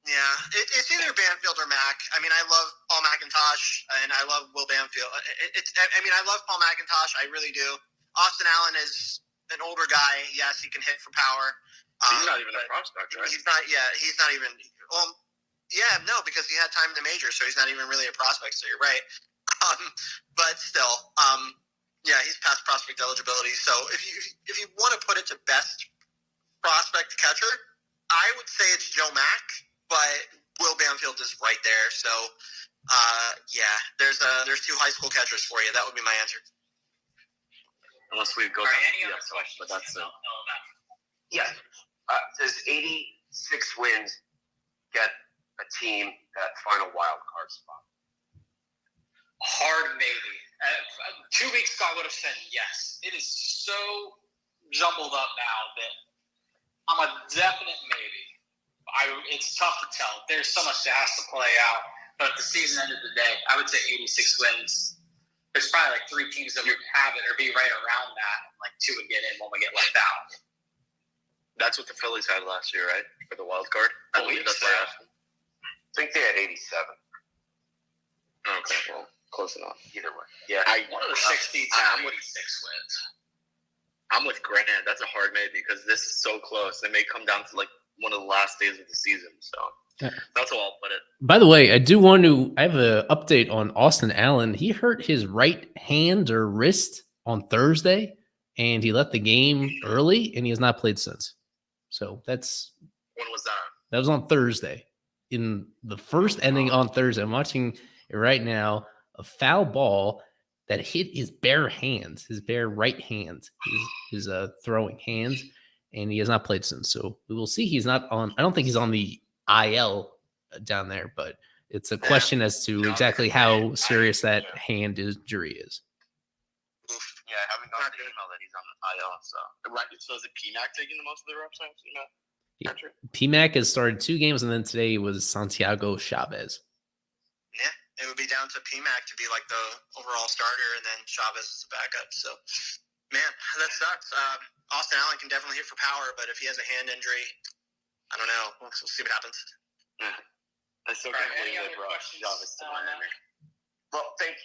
Yeah, it's either Banfield or Mack. I mean, I love Paul McIntosh, and I love Will Banfield. I love Paul McIntosh. I really do. Austin Allen is an older guy. Yes, he can hit for power. He's not even a prospect, right? He's not. Yeah, he's not even. Well, yeah, no, because he had time in the major, so he's not even really a prospect. So you're right. But still, yeah, he's past prospect eligibility. So if you want to put it to best prospect catcher, I would say it's Joe Mack. But Will Banfield is right there. So, yeah, there's 2 high school catchers for you. That would be my answer. Unless we go down to the questions, but that's Yes. Does 86 wins get a team that final wild card spot? Hard maybe. 2 weeks ago, I would have said yes. It is so jumbled up now that I'm a definite maybe. It's tough to tell. There's so much that has to play out. But at the season end of the day, I would say 86 wins. There's probably like 3 teams that would have it or be right around that. Like 2 would get in, 1 would get left out. That's what the Phillies had last year, right? For the wild card? I believe that's what I think they had 87. Okay, well, close enough. Either way. Yeah. One of the 60 I'm with 86 wins. I'm with Grant. That's a hard maybe because this is so close. It may come down to like one of the last days of the season. So that's how I'll put it. By the way, I have an update on Austin Allen. He hurt his right hand or wrist on Thursday, and he left the game early, and he has not played since. So when was that? That was on Thursday. In the first inning on Thursday, I'm watching it right now, a foul ball that hit his bare hands, his bare right hand, his throwing hands, and he has not played since. So we will see. He's not on. I don't think he's on the IL down there, but it's a question as to exactly how serious that hand injury is. Yeah, I haven't gotten the email that he's on the IL. So is it PMAC taking the most of the reps? Yeah. PMAC has started 2 games, and then today was Santiago Chavez. Yeah, it would be down to PMAC to be like the overall starter, and then Chavez is the backup. So, man, that sucks. Austin Allen can definitely hit for power, but if he has a hand injury, I don't know. We'll see what happens. Yeah. I still can't believe they brought Chavez to Miami. Well, thank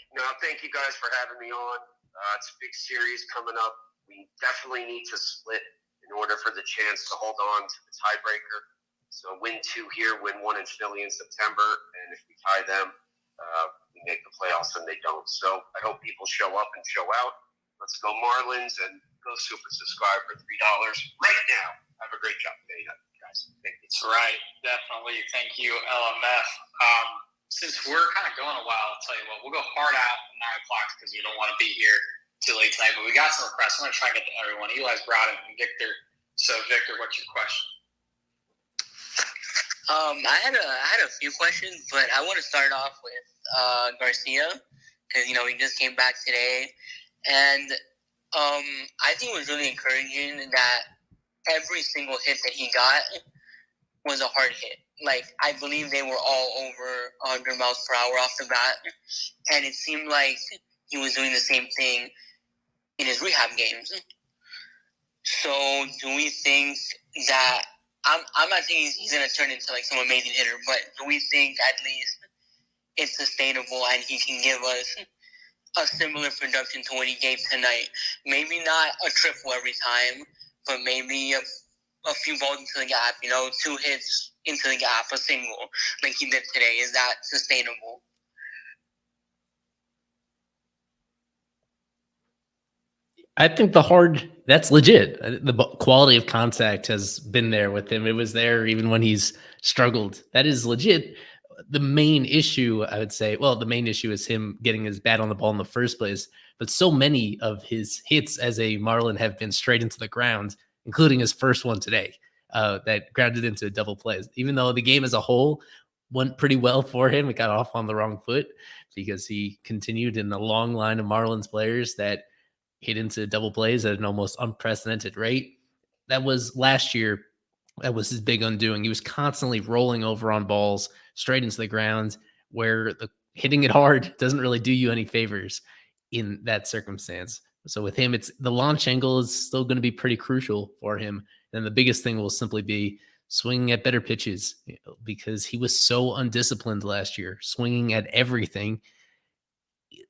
you guys for having me on. It's a big series coming up. We definitely need to split in order for the chance to hold on to the tiebreaker. So win 2 here, win 1 in Philly in September, and if we tie them, we make the playoffs and they don't. So I hope people show up and show out. Let's go Marlins and go super subscribe for $3 right now. Have a great job today, guys. Thank you. That's right. Definitely. Thank you, LMF. Since we're kind of going a while, I'll tell you what, we'll go hard out at 9 o'clock because we don't want to be here too late tonight. But we got some requests. I'm going to try and get to everyone. Eli's brought in Victor. So, Victor, what's your question? I had a few questions, but I want to start off with Garcia because he just came back today, and I think it was really encouraging that every single hit that he got was a hard hit. Like, I believe they were all over 100 miles per hour off the bat, and it seemed like he was doing the same thing in his rehab games. So, do we think that I'm not saying he's going to turn into like some amazing hitter, but do we think at least it's sustainable and he can give us a similar production to what he gave tonight? Maybe not a triple every time, but maybe a few balls into the gap, 2 hits into the gap, a single, like he did today. Is that sustainable? I think that's legit. The quality of contact has been there with him. It was there even when he's struggled. That is legit. The main issue, I would say, the main issue is him getting his bat on the ball in the first place. But so many of his hits as a Marlin have been straight into the ground, including his first one today, that grounded into double plays. Even though the game as a whole went pretty well for him, it got off on the wrong foot because he continued in a long line of Marlins players that hit into double plays at an almost unprecedented rate. That was last year. That was his big undoing. He was constantly rolling over on balls straight into the ground, where hitting it hard doesn't really do you any favors in that circumstance. So with him, it's the launch angle is still going to be pretty crucial for him. And the biggest thing will simply be swinging at better pitches, because he was so undisciplined last year, swinging at everything.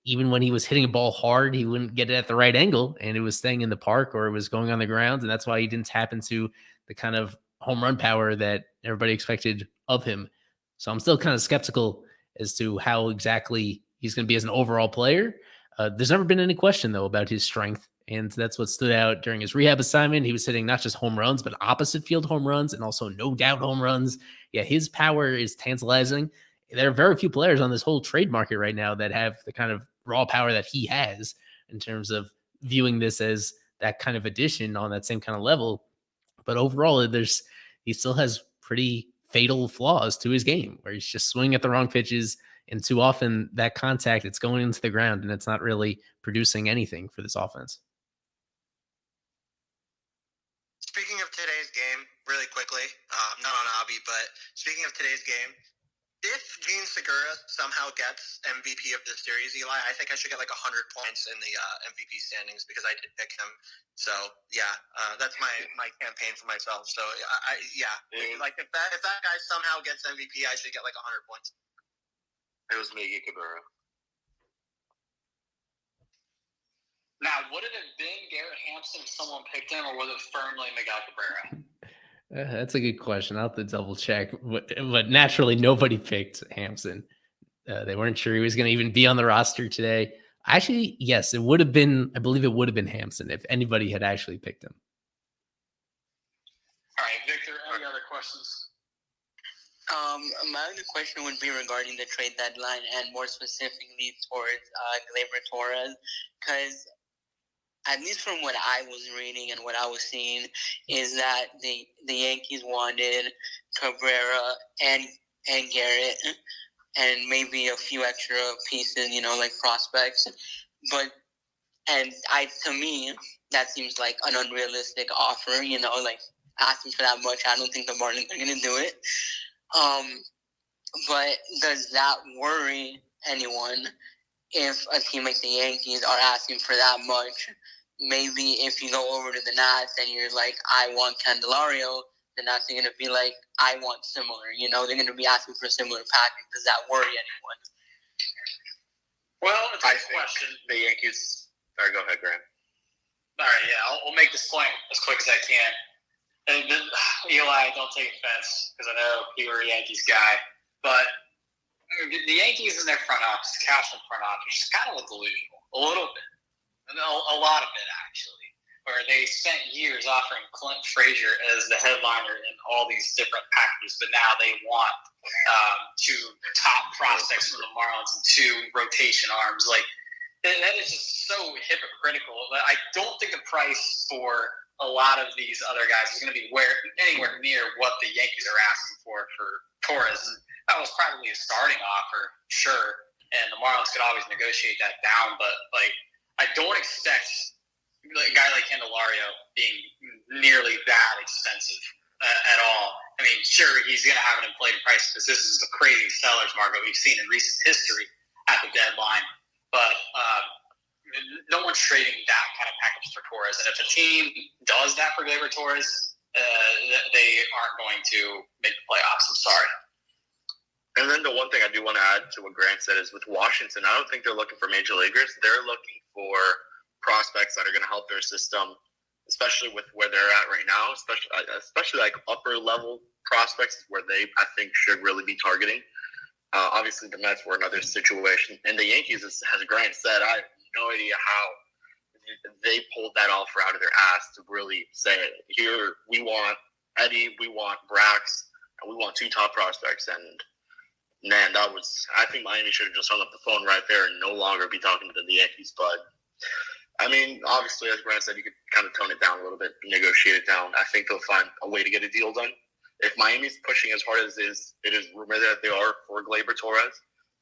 Even when he was hitting a ball hard, he wouldn't get it at the right angle, and it was staying in the park or it was going on the ground. And that's why he didn't tap into the kind of home run power that everybody expected of him. So I'm still kind of skeptical as to how exactly he's going to be as an overall player. There's never been any question, though, about his strength. And that's what stood out during his rehab assignment. He was hitting not just home runs, but opposite field home runs and also no doubt home runs. Yeah, his power is tantalizing. There are very few players on this whole trade market right now that have the kind of raw power that he has in terms of viewing this as that kind of addition on that same kind of level. But overall, he still has pretty fatal flaws to his game where he's just swinging at the wrong pitches. And too often that contact, it's going into the ground and it's not really producing anything for this offense. Speaking of today's game, really quickly, not on Abby, but speaking of today's game, if Gene Segura somehow gets MVP of this series, Eli, I think I should get like 100 points in the MVP standings because I did pick him. So yeah, that's my campaign for myself. So like if that guy somehow gets MVP, I should get like 100 points. It was Miggy Cabrera. Now, would it have been Garrett Hampson if someone picked him, or was it firmly Miguel Cabrera? That's a good question. I'll have to double check. But naturally, nobody picked Hampson. They weren't sure he was going to even be on the roster today. Actually, yes, it would have been. I believe it would have been Hampson if anybody had actually picked him. All right, Victor, any other questions? My other question would be regarding the trade deadline and more specifically towards Gleyber Torres, because at least from what I was reading and what I was seeing, is that the Yankees wanted Cabrera and Garrett and maybe a few extra pieces, like prospects. To me, that seems like an unrealistic offer, like asking for that much. I don't think the Marlins are going to do it. But does that worry anyone if a team like the Yankees are asking for that much? Maybe if you go over to the Nats and you're like, I want Candelario, the Nats are going to be like, I want similar. They're going to be asking for a similar package. Does that worry anyone? Well, it's a question. The Yankees. Sorry, go ahead, Graham. All right, yeah, I'll make this point as quick as I can. And Eli, don't take offense because I know you were a Yankees guy, but the Yankees in their front office, Cashman front office, kind of look delusional a little bit. A lot of it, actually, where they spent years offering Clint Frazier as the headliner in all these different packages, but now they want 2 top prospects from the Marlins and 2 rotation arms. Like, that is just so hypocritical. I don't think the price for a lot of these other guys is going to be anywhere near what the Yankees are asking for Torres, that was probably a starting offer, sure, and the Marlins could always negotiate that down. But like, I don't expect a guy like Candelario being nearly that expensive at all. I mean, sure, he's going to have an inflated price because this is a crazy seller's market we've seen in recent history at the deadline. But no one's trading that kind of package for Torres. And if a team does that for Gleyber Torres, they aren't going to make the playoffs. I'm sorry. And then the one thing I do want to add to what Grant said is with Washington, I don't think they're looking for major leaguers. They're looking for prospects that are going to help their system, especially with where they're at right now, especially like upper level prospects is where they, I think, should really be targeting. Obviously, the Mets were another situation. And the Yankees, as Grant said, I have no idea how they pulled that offer out of their ass to really say, here, we want Eddie, we want Brax, and we want 2 top prospects. And man, I think Miami should have just hung up the phone right there and no longer be talking to the Yankees. But I mean, obviously, as Grant said, you could kind of tone it down a little bit, negotiate it down. I think they'll find a way to get a deal done. If Miami's pushing as hard as it is rumored that they are for Gleyber Torres,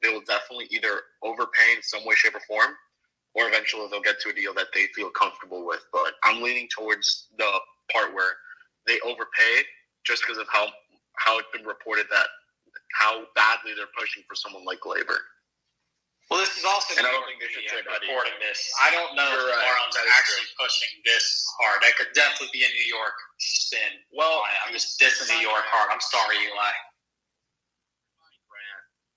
they will definitely either overpay in some way, shape, or form, or eventually they'll get to a deal that they feel comfortable with. But I'm leaning towards the part where they overpay just because of how it's been reported that how badly they're pushing for someone like Gleyber. Well, this is also, and I don't think they should trade reporting this. I don't know if the Marlins are actually pushing this hard. That could definitely be a New York spin. Well, I'm just dissing New York hard. I'm sorry, Eli.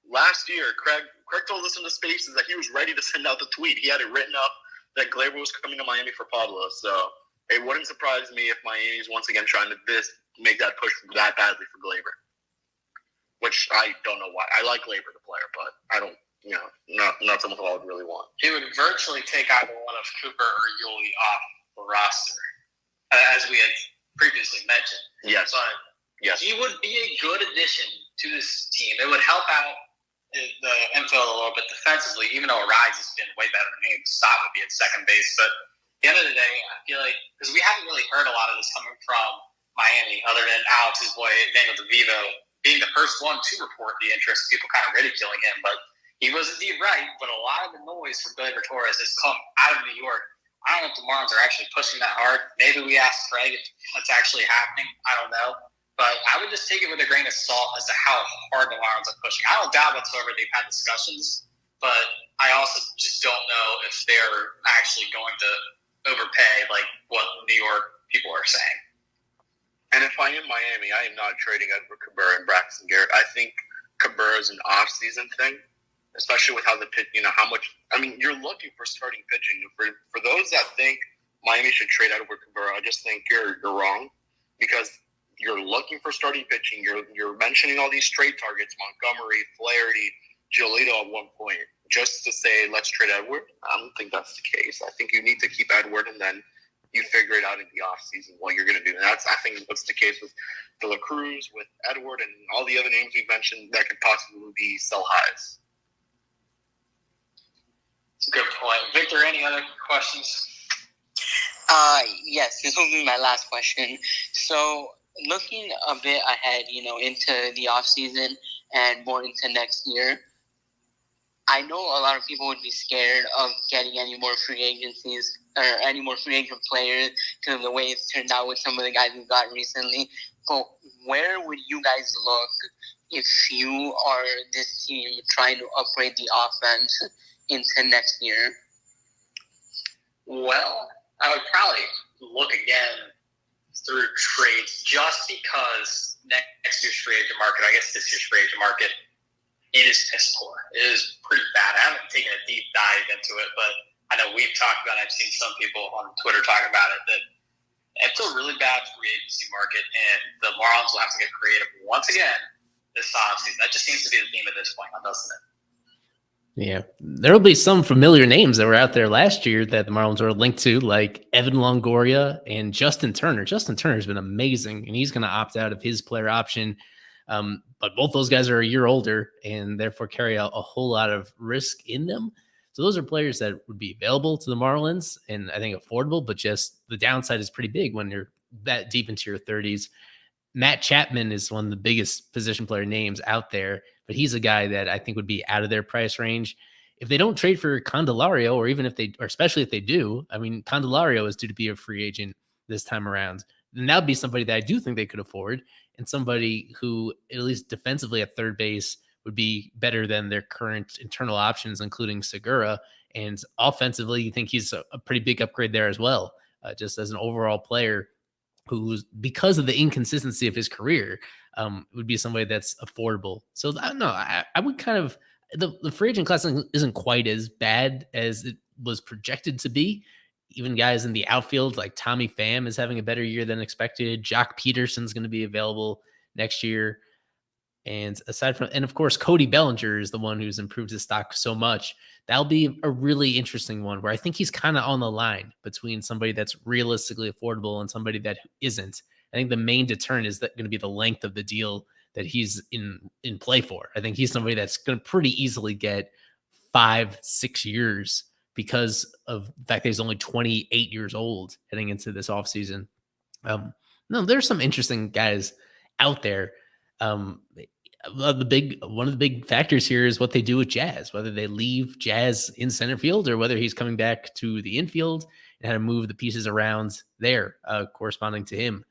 Last year, Craig told us in the Spaces that he was ready to send out the tweet. He had it written up that Gleyber was coming to Miami for Pablo. So it wouldn't surprise me if Miami's once again trying to make that push that badly for Gleyber. Which I don't know why. I like Gleyber, the player, but I don't. Not someone who I would really want. He would virtually take either one of Cooper or Yuli off the roster, as we had previously mentioned. Yes. But he would be a good addition to this team. It would help out the infield a little bit defensively, even though Arise has been way better than him. Stott would be at second base. But at the end of the day, I feel like, because we haven't really heard a lot of this coming from Miami, other than Alex's boy, Daniel DeVivo, being the first one to report the interest, people kind of ridiculing him. But he was indeed right, but a lot of the noise from Gleyber Torres has come out of New York. I don't know if the Marlins are actually pushing that hard. Maybe we ask Craig if that's actually happening. I don't know. But I would just take it with a grain of salt as to how hard the Marlins are pushing. I don't doubt whatsoever they've had discussions, but I also just don't know if they're actually going to overpay like what New York people are saying. And if I am Miami, I am not trading Edward Cabrera and Braxton Garrett. I think Cabrera is an off-season thing. Especially with how how much. I mean, you're looking for starting pitching. For those that think Miami should trade Edward Cabrera, I just think you're wrong, because you're looking for starting pitching. You're mentioning all these trade targets: Montgomery, Flaherty, Giolito at one point, just to say let's trade Edward. I don't think that's the case. I think you need to keep Edward, and then you figure it out in the offseason what you're going to do. And that's, I think, what's the case with De La Cruz, with Edward, and all the other names we've mentioned that could possibly be sell highs. Good point. Victor, any other questions? Yes, this will be my last question. So, looking a bit ahead, into the off season and more into next year, I know a lot of people would be scared of getting any more free agencies or any more free agent players because of the way it's turned out with some of the guys we've got recently. But where would you guys look if you are this team trying to upgrade the offense into next year? Well, I would probably look again through trades, just because next year's free agent market, I guess this year's free agent market, it is piss poor. It is pretty bad. I haven't taken a deep dive into it, but I know we've talked about it. I've seen some people on Twitter talk about it, that it's a really bad free agency market, and the Marlins will have to get creative once again this offseason. That just seems to be the theme at this point, doesn't it? Yeah, there will be some familiar names that were out there last year that the Marlins are linked to, like Evan Longoria and Justin Turner. Justin Turner has been amazing, and he's going to opt out of his player option. But both those guys are a year older and therefore carry a whole lot of risk in them. So those are players that would be available to the Marlins and I think affordable, but just the downside is pretty big when you're that deep into your 30s. Matt Chapman is one of the biggest position player names out there, but he's a guy that I think would be out of their price range. If they don't trade for Candelario, or even if they, or especially if they do, I mean, Candelario is due to be a free agent this time around. And that would be somebody that I do think they could afford, and somebody who, at least defensively at third base, would be better than their current internal options, including Segura. And offensively, you think he's a pretty big upgrade there as well, just as an overall player who's, because of the inconsistency of his career, would be somebody that's affordable. So I don't know. I would kind of, the free agent class isn't quite as bad as it was projected to be. Even guys in the outfield like Tommy Pham is having a better year than expected. Jock Peterson's going to be available next year. And aside from, and of course, Cody Bellinger is the one who's improved his stock so much. That'll be a really interesting one where I think he's kind of on the line between somebody that's realistically affordable and somebody that isn't. I think the main deterrent is that going to be the length of the deal that he's in play for. I think he's somebody that's going to pretty easily get 5-6 years because of the fact that he's only 28 years old heading into this offseason. No, there's some interesting guys out there. One of the big factors here is what they do with Jazz, whether they leave Jazz in center field or whether he's coming back to the infield, and how to move the pieces around there, corresponding to him.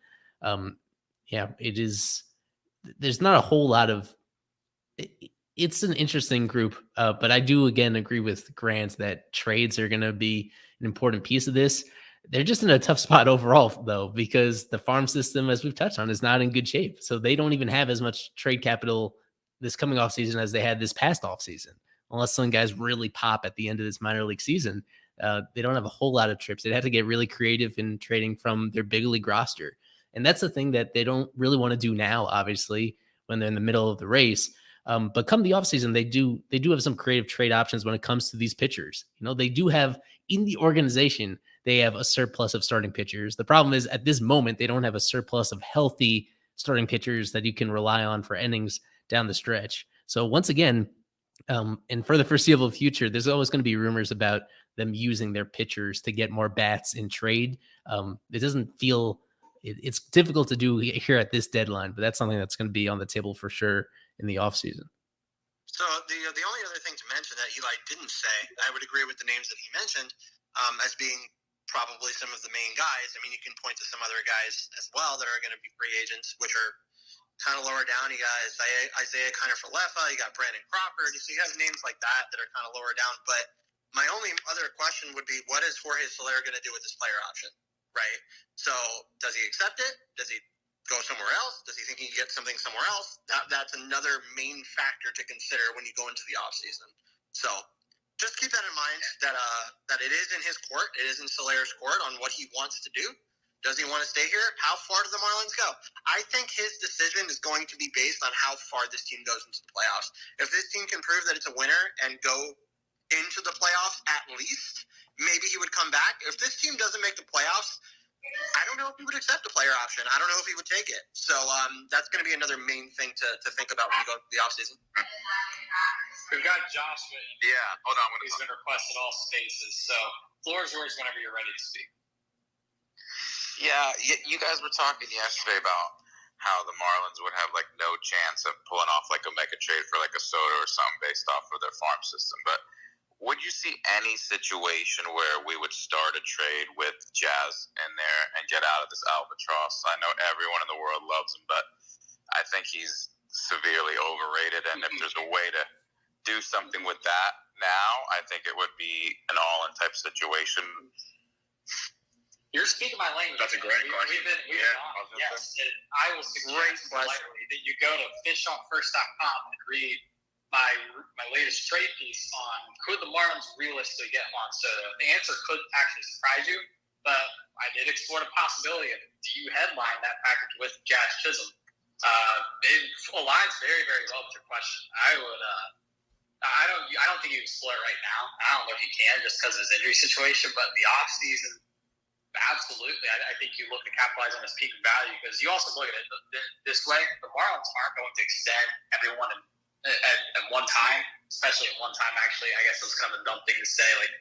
It is. There's not a whole lot of. It's an interesting group, but I do again agree with Grant that trades are going to be an important piece of this. They're just in a tough spot overall, though, because the farm system, as we've touched on, is not in good shape. So they don't even have as much trade capital this coming off season as they had this past off season. Unless some guys really pop at the end of this minor league season, they don't have a whole lot of trips. They'd have to get really creative in trading from their big league roster. And that's the thing that they don't really want to do now, obviously, when they're in the middle of the race. But come the offseason, they do have some creative trade options when it comes to these pitchers. You know, they do have in the organization, they have a surplus of starting pitchers. The problem is at this moment, they don't have a surplus of healthy starting pitchers that you can rely on for innings down the stretch. So once again, and for the foreseeable future, there's always going to be rumors about them using their pitchers to get more bats in trade. It doesn't feel it's difficult to do here at this deadline, but that's something that's going to be on the table for sure in the offseason. So the only other thing to mention that Eli didn't say, I would agree with the names that he mentioned as being probably some of the main guys. I mean, you can point to some other guys as well that are going to be free agents, which are kind of lower down. You got Isaiah Kiner-Falefa, you got Brandon Crawford. So you have names like that are kind of lower down. But my only other question would be, what is Jorge Soler going to do with this player option, right? So does he accept it? Does he go somewhere else? Does he think he can get something somewhere else? That's another main factor to consider when you go into the offseason. So just keep that in mind, that it is in his court. It is in Soler's court on what he wants to do. Does he want to stay here? How far do the Marlins go? I think his decision is going to be based on how far this team goes into the playoffs. If this team can prove that it's a winner and go into the playoffs at least, maybe he would come back. If this team doesn't make the playoffs, I don't know if he would accept the player option. I don't know if he would take it. So that's going to be another main thing to think about when you go to the offseason. We've got Josh with hold on. He's been requested all spaces. So floor is yours whenever you're ready to speak. Yeah, you guys were talking yesterday about how the Marlins would have like no chance of pulling off like a mega trade for like a Soto or something based off of their farm system. But would you see any situation where we would start a trade with Jazz in there and get out of this albatross? I know everyone in the world loves him, but I think he's severely overrated. And if there's a way to do something with that now, I think it would be an all-in type situation. You're speaking my language. That's a great question. Yes, I will suggest politely that you go to fishonfirst.com and read my latest trade piece on could the Marlins realistically get Juan Soto. The answer could actually surprise you, but I did explore the possibility of, do you headline that package with Jazz Chisholm? It aligns very, very well with your question. I don't think he can split right now. I don't know if he can just because of his injury situation, but the off season, absolutely. I think you look to capitalize on his peak value, because you also look at it this way. The Marlins aren't going to extend everyone at one time, especially at one time. Actually, I guess that's kind of a dumb thing to say. Like,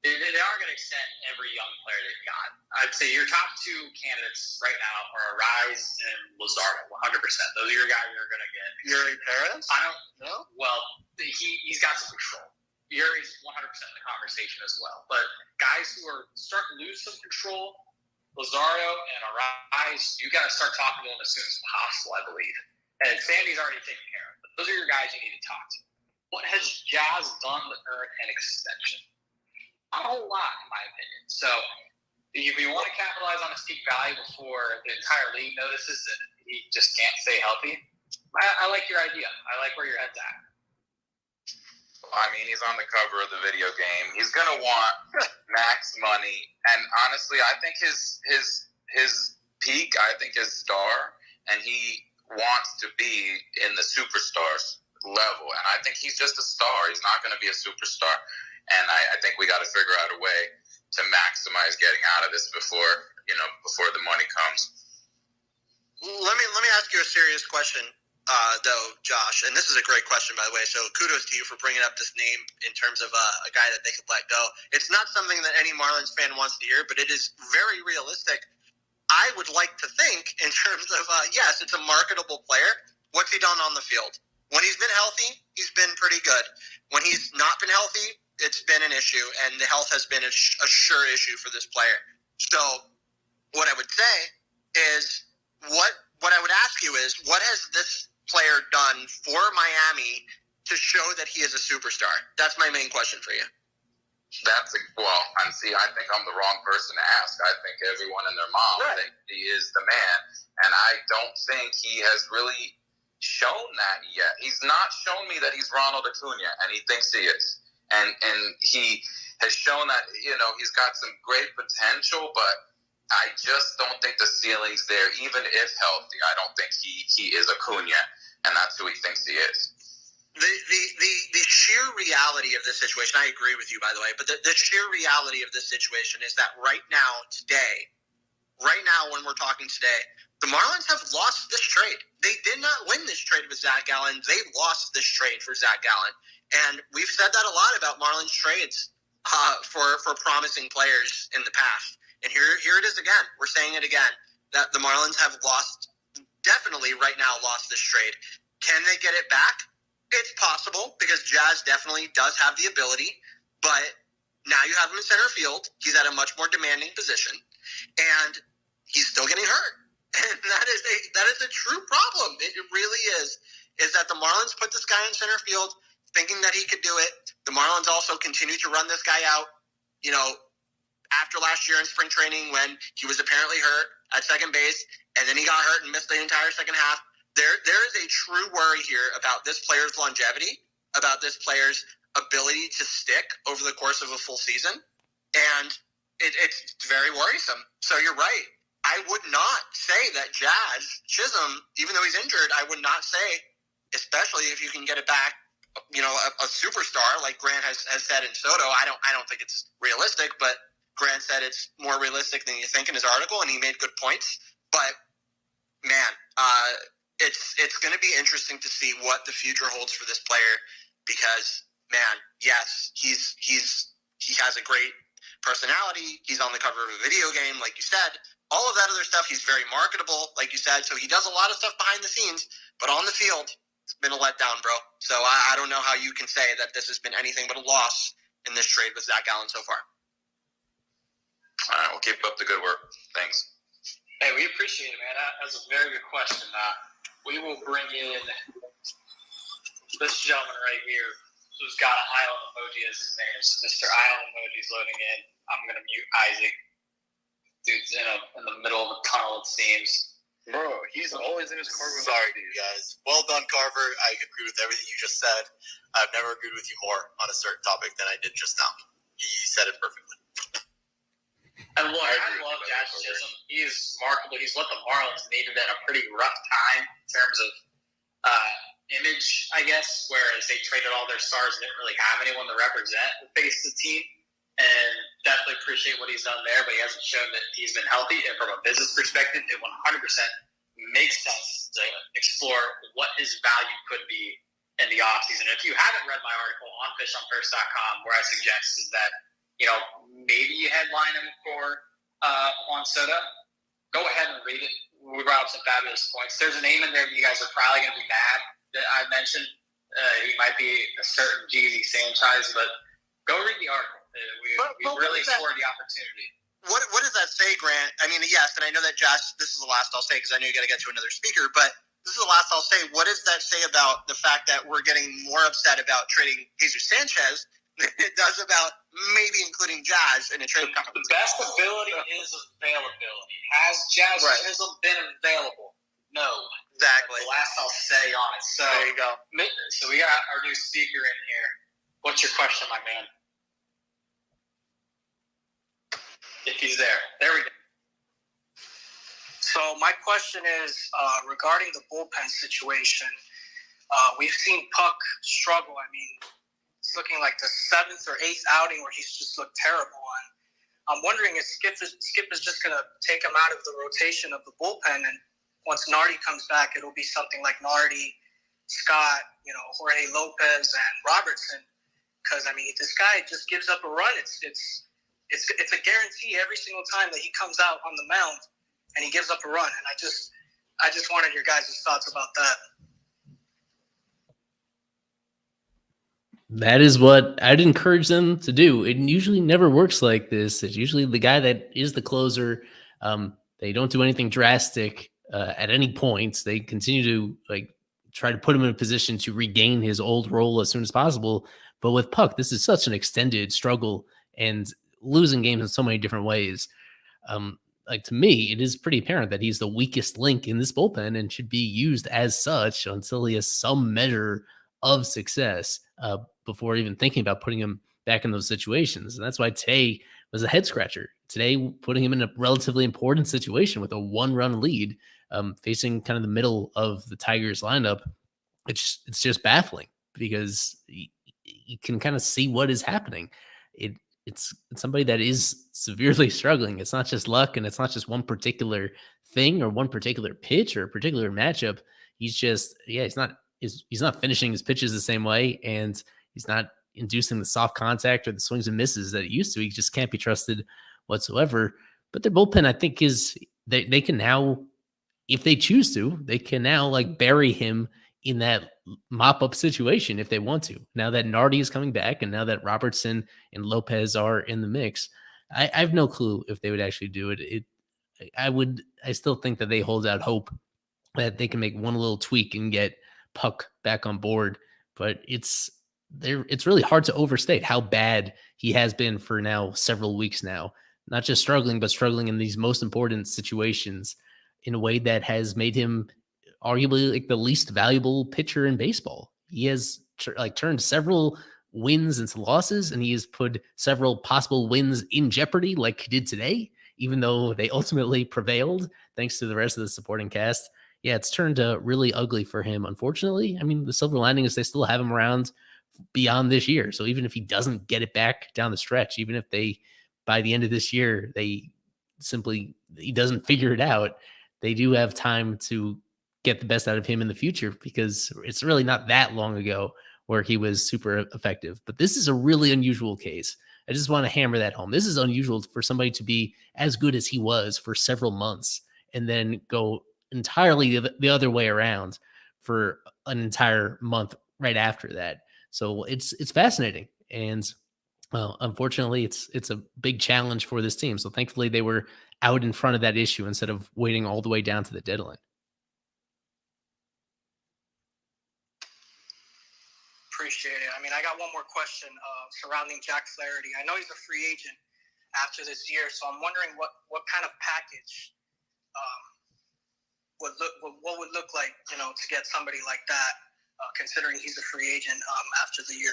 They are going to extend every young player they've got. I'd say your top two candidates right now are Arise and Lazardo, 100%. Those are your guys you're going to get. Yuri Perez? I don't know. Well, he's got some control. Yuri's 100% in the conversation as well. But guys who are starting to lose some control, Lazardo and Arise, you got to start talking to them as soon as possible, I believe. And Sandy's already taken care of. But those are your guys you need to talk to. What has Jazz done to earn an extension? Not a whole lot, in my opinion. So if you want to capitalize on his peak value before the entire league notices that he just can't stay healthy, I like your idea. I like where your head's at. I mean, he's on the cover of the video game. He's going to want max money. And honestly, I think his peak, I think his star, and he wants to be in the superstars level. And I think he's just a star. He's not going to be a superstar. And I think we got to figure out a way to maximize getting out of this before the money comes. Let me ask you a serious question, though, Josh. And this is a great question, by the way. So kudos to you for bringing up this name in terms of a guy that they could let go. It's not something that any Marlins fan wants to hear, but it is very realistic. I would like to think in terms of, yes, it's a marketable player. What's he done on the field? When he's been healthy, he's been pretty good. When he's not been healthy, it's been an issue, and the health has been a sure issue for this player. So what I would say is what I would ask you is, what has this player done for Miami to show that he is a superstar? That's my main question for you. I think I'm the wrong person to ask. I think everyone and their mom think he is the man, and I don't think he has really shown that yet. He's not shown me that he's Ronald Acuna, and he thinks he is. And he has shown that, he's got some great potential, but I just don't think the ceiling's there. Even if healthy, I don't think he is Acuna, and that's who he thinks he is. The sheer reality of this situation, I agree with you, by the way, but the sheer reality of this situation is that right now, when we're talking today, the Marlins have lost this trade. They did not win this trade with Zach Gallen. They lost this trade for Zach Gallen. And we've said that a lot about Marlins trades for promising players in the past. And here it is again. We're saying it again, that the Marlins have definitely right now lost this trade. Can they get it back? It's possible, because Jazz definitely does have the ability. But now you have him in center field. He's at a much more demanding position. And he's still getting hurt. And that is a true problem. It really is that the Marlins put this guy in center field thinking that he could do it. The Marlins also continue to run this guy out, after last year in spring training when he was apparently hurt at second base, and then he got hurt and missed the entire second half. There is a true worry here about this player's longevity, about this player's ability to stick over the course of a full season, and it's very worrisome. So you're right. I would not say that Jazz Chisholm, even though he's injured, I would not say, especially if you can get it back, a superstar like Grant has said in Soto. I don't think it's realistic, but Grant said it's more realistic than you think in his article, and he made good points. But man, it's going to be interesting to see what the future holds for this player, because man, yes, he has a great personality. He's on the cover of a video game, like you said. All of that other stuff, he's very marketable, like you said. So he does a lot of stuff behind the scenes, but on the field, it's been a letdown, bro. So I don't know how you can say that this has been anything but a loss in this trade with Zach Gallen so far. All right, we'll keep up the good work. Thanks. Hey, we appreciate it, man. That's a very good question. We will bring in this gentleman right here who's got an island emoji as his name. Mr. Island Emoji's loading in. I'm going to mute Isaac. Dude's in the middle of a tunnel, it seems. Bro, he's always in his car. Sorry, guys. Well done, Carver. I agree with everything you just said. I've never agreed with you more on a certain topic than I did just now. He said it perfectly. And look, I love Jazz Chisholm. He's remarkable. He's what the Marlins needed at a pretty rough time in terms of image, I guess, whereas they traded all their stars and didn't really have anyone to represent the face of the team. And definitely appreciate what he's done there, but he hasn't shown that he's been healthy. And from a business perspective, it 100% makes sense to explore what his value could be in the offseason. If you haven't read my article on FishOnFirst.com, where I suggest is that maybe you headline him for Juan Soto. Go ahead and read it. We brought up some fabulous points. There's a name in there that you guys are probably going to be mad that I mentioned. He might be a certain Jeezy Sanchez, but go read the article. We really scored the opportunity. What does that say, Grant? I mean, yes, and I know that Josh, this is the last I'll say because I know you got to get to another speaker, but this is the last I'll say. What does that say about the fact that we're getting more upset about trading Jesus Sanchez than it does about maybe including Jazz in a trade? The best ability is availability. Has Jazz Chisholm been available? No. Exactly. That's the last I'll say on it. So there you go. So we got our new speaker in here. What's your question, my man? If he's there. There we go. So my question is regarding the bullpen situation. We've seen Puck struggle. I mean, it's looking like the 7th or 8th outing where he's just looked terrible. And I'm wondering if Skip is just going to take him out of the rotation of the bullpen, and once Nardi comes back, it'll be something like Nardi, Scott, Jorge Lopez, and Robertson. Because I mean, if this guy just gives up a run, it's a guarantee every single time that he comes out on the mound and he gives up a run. And I just wanted your guys' thoughts about that. That is what I'd encourage them to do. It usually never works like this. It's usually the guy that is the closer. They don't do anything drastic at any point. They continue to try to put him in a position to regain his old role as soon as possible. But with Puck, this is such an extended struggle and losing games in so many different ways. To me, it is pretty apparent that he's the weakest link in this bullpen and should be used as such until he has some measure of success before even thinking about putting him back in those situations. And that's why today was a head scratcher. Today, putting him in a relatively important situation with a 1-run lead, facing kind of the middle of the Tigers lineup, it's just baffling because you can kind of see what is happening. It's somebody that is severely struggling. It's not just luck, and it's not just one particular thing or one particular pitch or a particular matchup. He's just, he's not finishing his pitches the same way, and he's not inducing the soft contact or the swings and misses that he used to. He just can't be trusted whatsoever. But their bullpen, I think, is they can now, if they choose to, they can now bury him in that mop-up situation if they want to. Now that Nardi is coming back and now that Robertson and Lopez are in the mix, I have no clue if they would actually do it. I still think that they hold out hope that they can make one little tweak and get Puck back on board. But it's really hard to overstate how bad he has been for now several weeks now. Not just struggling, but struggling in these most important situations in a way that has made him arguably the least valuable pitcher in baseball. He has turned several wins into losses, and he has put several possible wins in jeopardy like he did today, even though they ultimately prevailed thanks to the rest of the supporting cast. Yeah, it's turned really ugly for him, unfortunately. I mean, the silver lining is they still have him around beyond this year. So even if he doesn't get it back down the stretch, even if by the end of this year, he doesn't figure it out, they do have time to get the best out of him in the future, because it's really not that long ago where he was super effective. But this is a really unusual case. I just want to hammer that home. This is unusual for somebody to be as good as he was for several months and then go entirely the other way around for an entire month right after that. So it's fascinating. And well, unfortunately, it's a big challenge for this team. So thankfully they were out in front of that issue instead of waiting all the way down to the deadline. Appreciate it. I mean, I got one more question surrounding Jack Flaherty. I know he's a free agent after this year, so I'm wondering what kind of package what would look like, to get somebody like that, considering he's a free agent after the year.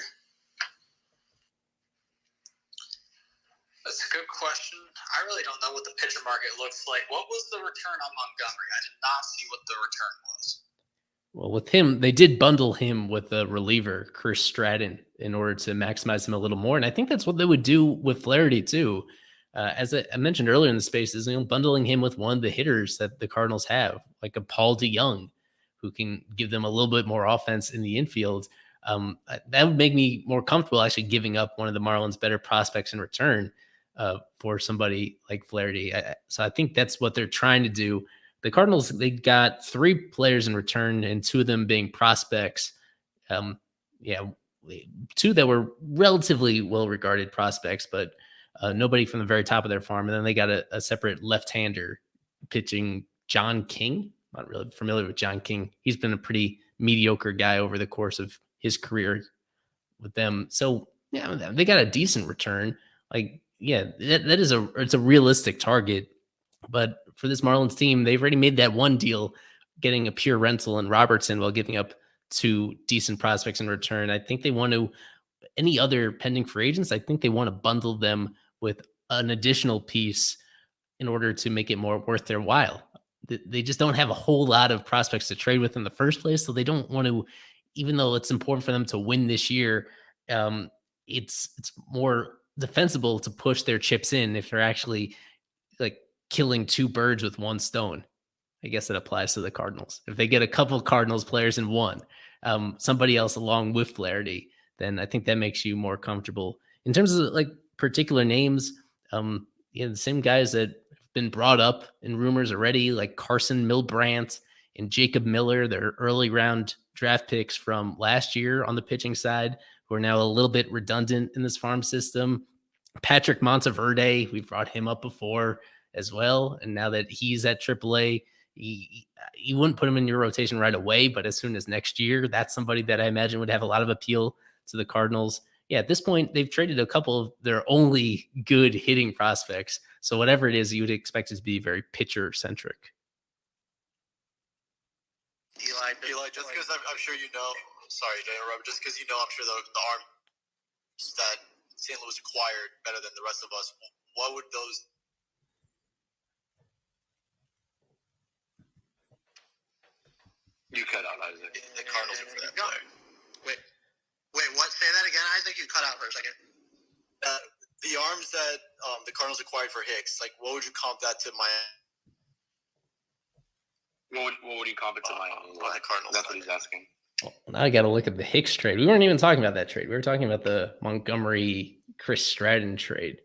That's a good question. I really don't know what the pitcher market looks like. What was the return on Montgomery? I did not see what the return was. Well, with him, they did bundle him with a reliever, Chris Stratton, in order to maximize him a little more. And I think that's what they would do with Flaherty, too. As I mentioned earlier in the spaces, bundling him with one of the hitters that the Cardinals have, like a Paul DeYoung, who can give them a little bit more offense in the infield. That would make me more comfortable actually giving up one of the Marlins' better prospects in return for somebody like Flaherty. So I think that's what they're trying to do. The Cardinals, they got 3 players in return, and 2 of them being prospects. 2 that were relatively well-regarded prospects, but nobody from the very top of their farm. And then they got a separate left-hander pitching, John King. Not really familiar with John King. He's been a pretty mediocre guy over the course of his career with them. So yeah, they got a decent return. Like, yeah, that is it's a realistic target. But for this Marlins team, they've already made that one deal, getting a pure rental in Robertson while giving up 2 decent prospects in return. I think they want to, any other pending free agents, I think they want to bundle them with an additional piece in order to make it more worth their while. They just don't have a whole lot of prospects to trade with in the first place. So they don't want to, even though it's important for them to win this year, it's more defensible to push their chips in if they're actually like killing 2 birds with 1 stone. I guess that applies to the Cardinals. If they get a couple of Cardinals players in one, somebody else along with Flaherty, then I think that makes you more comfortable. In terms of like particular names, the same guys that have been brought up in rumors already, like Carson Milbrandt and Jacob Miller, their early round draft picks from last year on the pitching side, who are now a little bit redundant in this farm system. Patrick Monteverde, we've brought him up before as well. And now that he's at AAA, you wouldn't put him in your rotation right away, but as soon as next year, that's somebody that I imagine would have a lot of appeal to the Cardinals. Yeah, at this point, they've traded a couple of their only good hitting prospects. So whatever it is, you would expect it to be very pitcher-centric. Eli, just because I'm sure you know, sorry to interrupt, just because you know, I'm sure the arms that St. Louis acquired better than the rest of us, what would those... You cut out, Isaac. The Cardinals are for that player. Wait, what? Say that again, Isaac? You cut out for a second. The arms that the Cardinals acquired for Hicks, like, what would you comp that to Miami? What would you comp it to Miami? The Cardinals. That's what he's asking. Well, now I got to look at the Hicks trade. We weren't even talking about that trade. We were talking about the Montgomery Chris Stratton trade.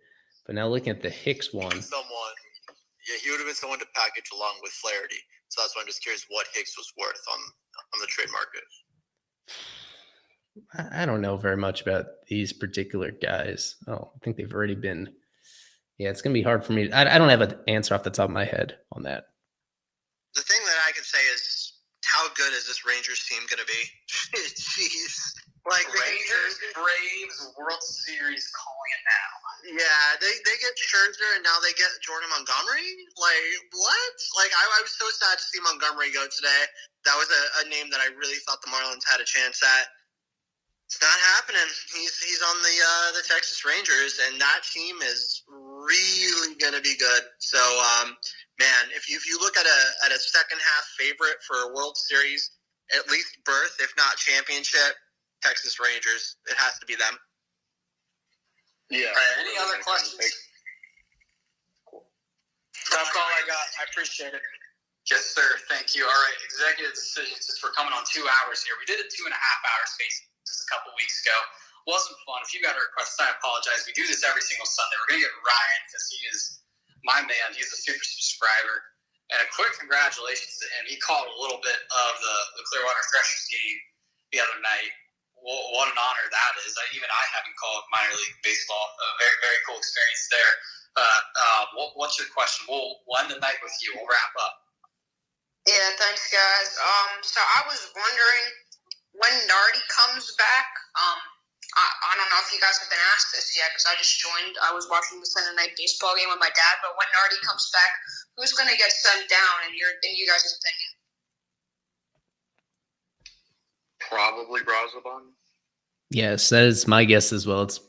But now looking at the Hicks one. He would have been someone to package along with Flaherty. So that's why I'm just curious what Hicks was worth on the trade market. I don't know very much about these particular guys. I think they've already been. Yeah, it's going to be hard for me. I don't have an answer off the top of my head on that. The thing that I can say is, how good is this Rangers team going to be? Jeez. Like Rangers, Braves, World Series calling it now. Yeah, they get Scherzer and now they get Jordan Montgomery? Like, what? Like, I was so sad to see Montgomery go today. That was a name that I really thought the Marlins had a chance at. It's not happening. He's on the Texas Rangers, and that team is really going to be good. So, man, if you look at a second half favorite for a World Series, at least berth, if not championship, Texas Rangers. It has to be them. Yeah. All right, any other questions? That's all I got. I appreciate it. Yes, sir. Thank you. All right, executive decisions, since we're coming on 2 hours here. We did a 2.5 hour space just a couple weeks ago. Wasn't fun. If you got a request, I apologize. We do this every single Sunday. We're going to get Ryan because he is my man. He's a super subscriber. And a quick congratulations to him. He called a little bit of the Clearwater Threshers game the other night. What an honor that is. Even I haven't called minor league baseball. A very, very cool experience there. What's your question? We'll end the night with you. We'll wrap up. Yeah, thanks, guys. So I was wondering when Nardi comes back. I don't know if you guys have been asked this yet because I just joined. I was watching the Sunday night baseball game with my dad. But when Nardi comes back, who's going to get sent down in you guys' opinion? Probably Brazoban. Yes, that is my guess as well. It's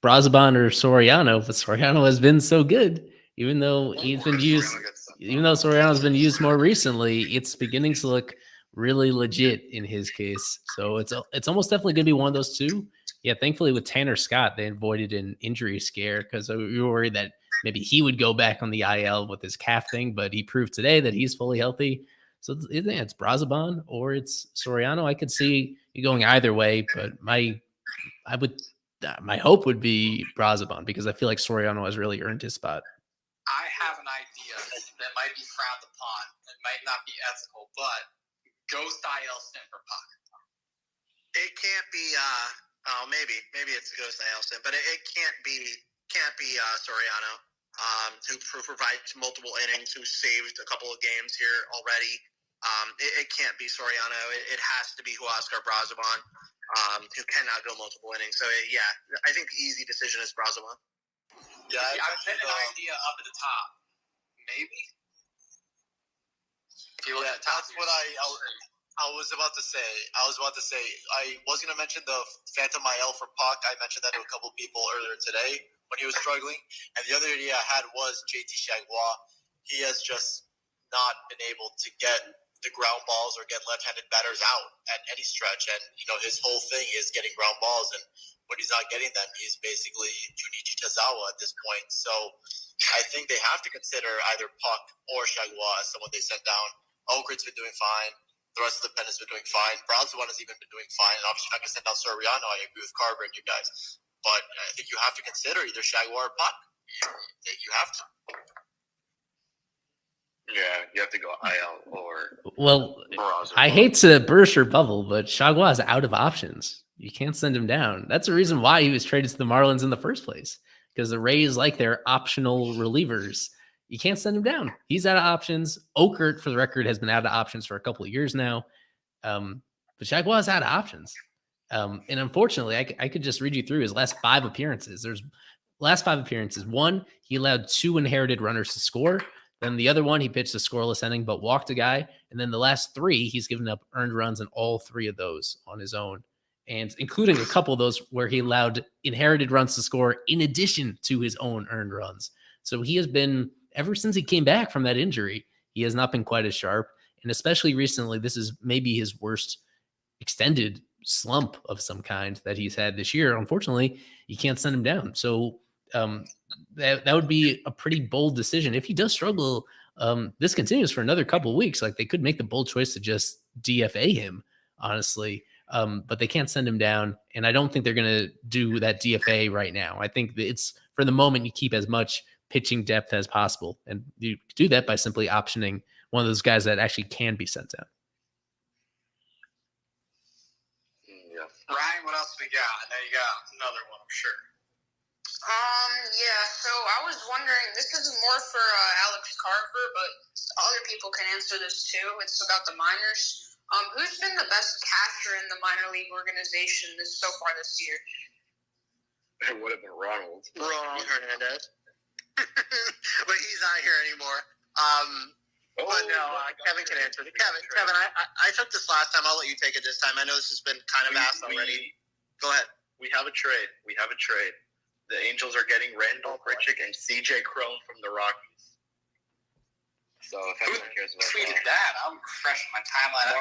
Brazoban or Soriano, but Soriano has been so good, even though he's been used. Even though Soriano's been used more recently, it's beginning to look really legit in his case. So it's almost definitely going to be one of those two. Yeah, thankfully with Tanner Scott, they avoided an injury scare because we were worried that maybe he would go back on the IL with his calf thing, but he proved today that he's fully healthy. So it's Brazoban or it's Soriano. I could see you going either way, but my hope would be Brazoban because I feel like Soriano has really earned his spot. I have an idea that might be frowned upon. It might not be ethical, but ghost IL stint for Puck. It can't be. Maybe it's a ghost IL stint, but it can't be Soriano, who provides multiple innings, who saved a couple of games here already. It can't be Soriano. It has to be Huascar Brazoban, who cannot go multiple innings. So I think the easy decision is Brazoban. Yeah, I've been an idea up at the top. Maybe. That's what I was about to say. I was going to mention the Phantom IL for Puck. I mentioned that to a couple people earlier today when he was struggling. And the other idea I had was JT Chagua. He has just not been able to get the ground balls or get left-handed batters out at any stretch. And, his whole thing is getting ground balls. And when he's not getting them, he's basically Junichi Tazawa at this point. So I think they have to consider either Puck or Chagua as someone they sent down. Okrit's been doing fine. The rest of the pen has been doing fine. Brazoban has even been doing fine. And obviously, not going to send down Soriano. I agree with Carver and you guys. But I think you have to consider either Chagua or Puck. You have to. Yeah, you have to go IL or. Well, Brazoban. I hate to burst your bubble, but Chagua is out of options. You can't send him down. That's the reason why he was traded to the Marlins in the first place, because the Rays like their optional relievers. You can't send him down. He's out of options. Okert, for the record, has been out of options for a couple of years now. But Chagua is out of options. And unfortunately, I could just read you through his last 5 appearances. One, he allowed 2 inherited runners to score. Then the other one, he pitched a scoreless inning but walked a guy. And then the last 3, he's given up earned runs in all 3 of those on his own. And including a couple of those where he allowed inherited runs to score in addition to his own earned runs. So he has been, ever since he came back from that injury, he has not been quite as sharp. And especially recently, this is maybe his worst extended slump of some kind that he's had this year. Unfortunately, you can't send him down. So that would be a pretty bold decision. If he does struggle, this continues for another couple of weeks. Like, they could make the bold choice to just DFA him, honestly. But they can't send him down. And I don't think they're going to do that DFA right now. I think that it's, for the moment, you keep as much pitching depth as possible. And you do that by simply optioning one of those guys that actually can be sent down. Yeah. Ryan, what else we got? I know you got another one, I'm sure. So I was wondering, this is more for Alex Carver, but other people can answer this too. It's about the minors. Who's been the best catcher in the minor league organization so far this year? It would have been Ronald Hernandez. But he's not here anymore. Kevin can answer. Kevin, I took this last time. I'll let you take it this time. I know this has been kind of asked already. Go ahead. We have a trade. The Angels are getting Randall Grichuk and CJ Crone from the Rockies. So if anyone cares about tweeted that, I'm refreshing my timeline.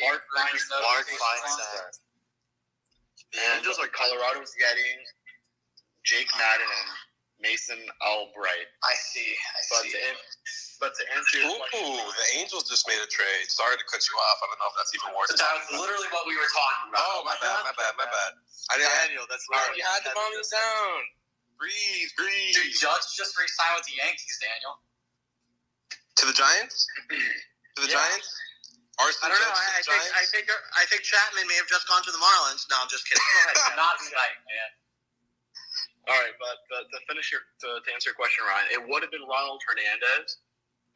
Mark Feinstein. The Angels are Colorado's getting Jake Madden and Mason Albright. I see. But to answer your question, the Angels just made a trade. Sorry to cut you off. I don't know if that's even more. That was literally what we were talking about. Oh, my bad. Daniel, that's right. You had to calm this down. Breathe. Dude, Judge just re-signed with the Yankees, Daniel. To the Giants? Giants? I don't know. I think Chapman may have just gone to the Marlins. No, I'm just kidding. Go ahead. Not tonight, man. All right, but to answer your question, Ryan, it would have been Ronald Hernandez,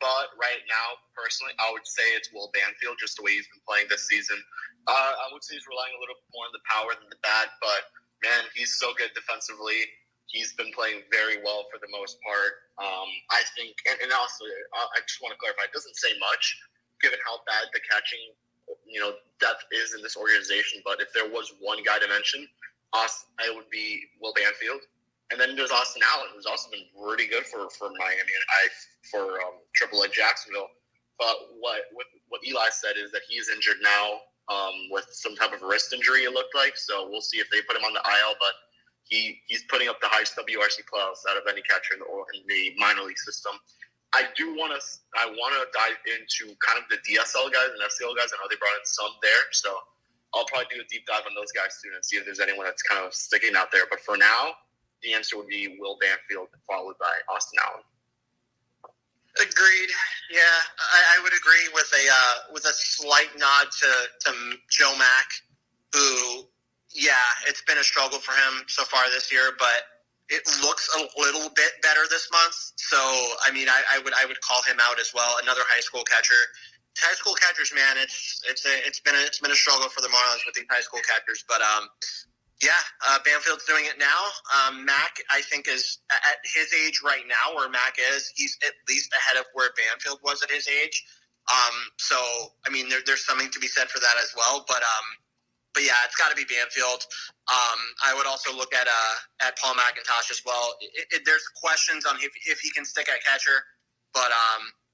but right now, personally, I would say it's Will Banfield, just the way he's been playing this season. I would say he's relying a little more on the power than the bat, but man, he's so good defensively. He's been playing very well for the most part. I think, and also, I just want to clarify, it doesn't say much, given how bad the catching, depth is in this organization. But if there was one guy to mention, it would be Will Banfield. And then there's Austin Allen, who's also been pretty good for Miami and for AAA Jacksonville. But what Eli said is that he's injured now with some type of wrist injury, it looked like. So we'll see if they put him on the IL. But he's putting up the highest WRC plus out of any catcher in the minor league system. I want to dive into kind of the DSL guys and FCL guys. I know they brought in some there, so I'll probably do a deep dive on those guys soon and see if there's anyone that's kind of sticking out there. But for now, the answer would be Will Banfield, followed by Austin Allen. Agreed. Yeah, I would agree with a slight nod to Joe Mack, who, it's been a struggle for him so far this year, but it looks a little bit better this month. So, I mean, I would call him out as well. Another high school catcher. High school catchers, man, it's been a struggle for the Marlins with these high school catchers, but Banfield's doing it now. Mack, I think, is at his age right now, where Mack is, he's at least ahead of where Banfield was at his age. So, I mean, there's something to be said for that as well. But yeah, it's got to be Banfield. I would also look at Paul McIntosh as well. There's questions on if he can stick at catcher, but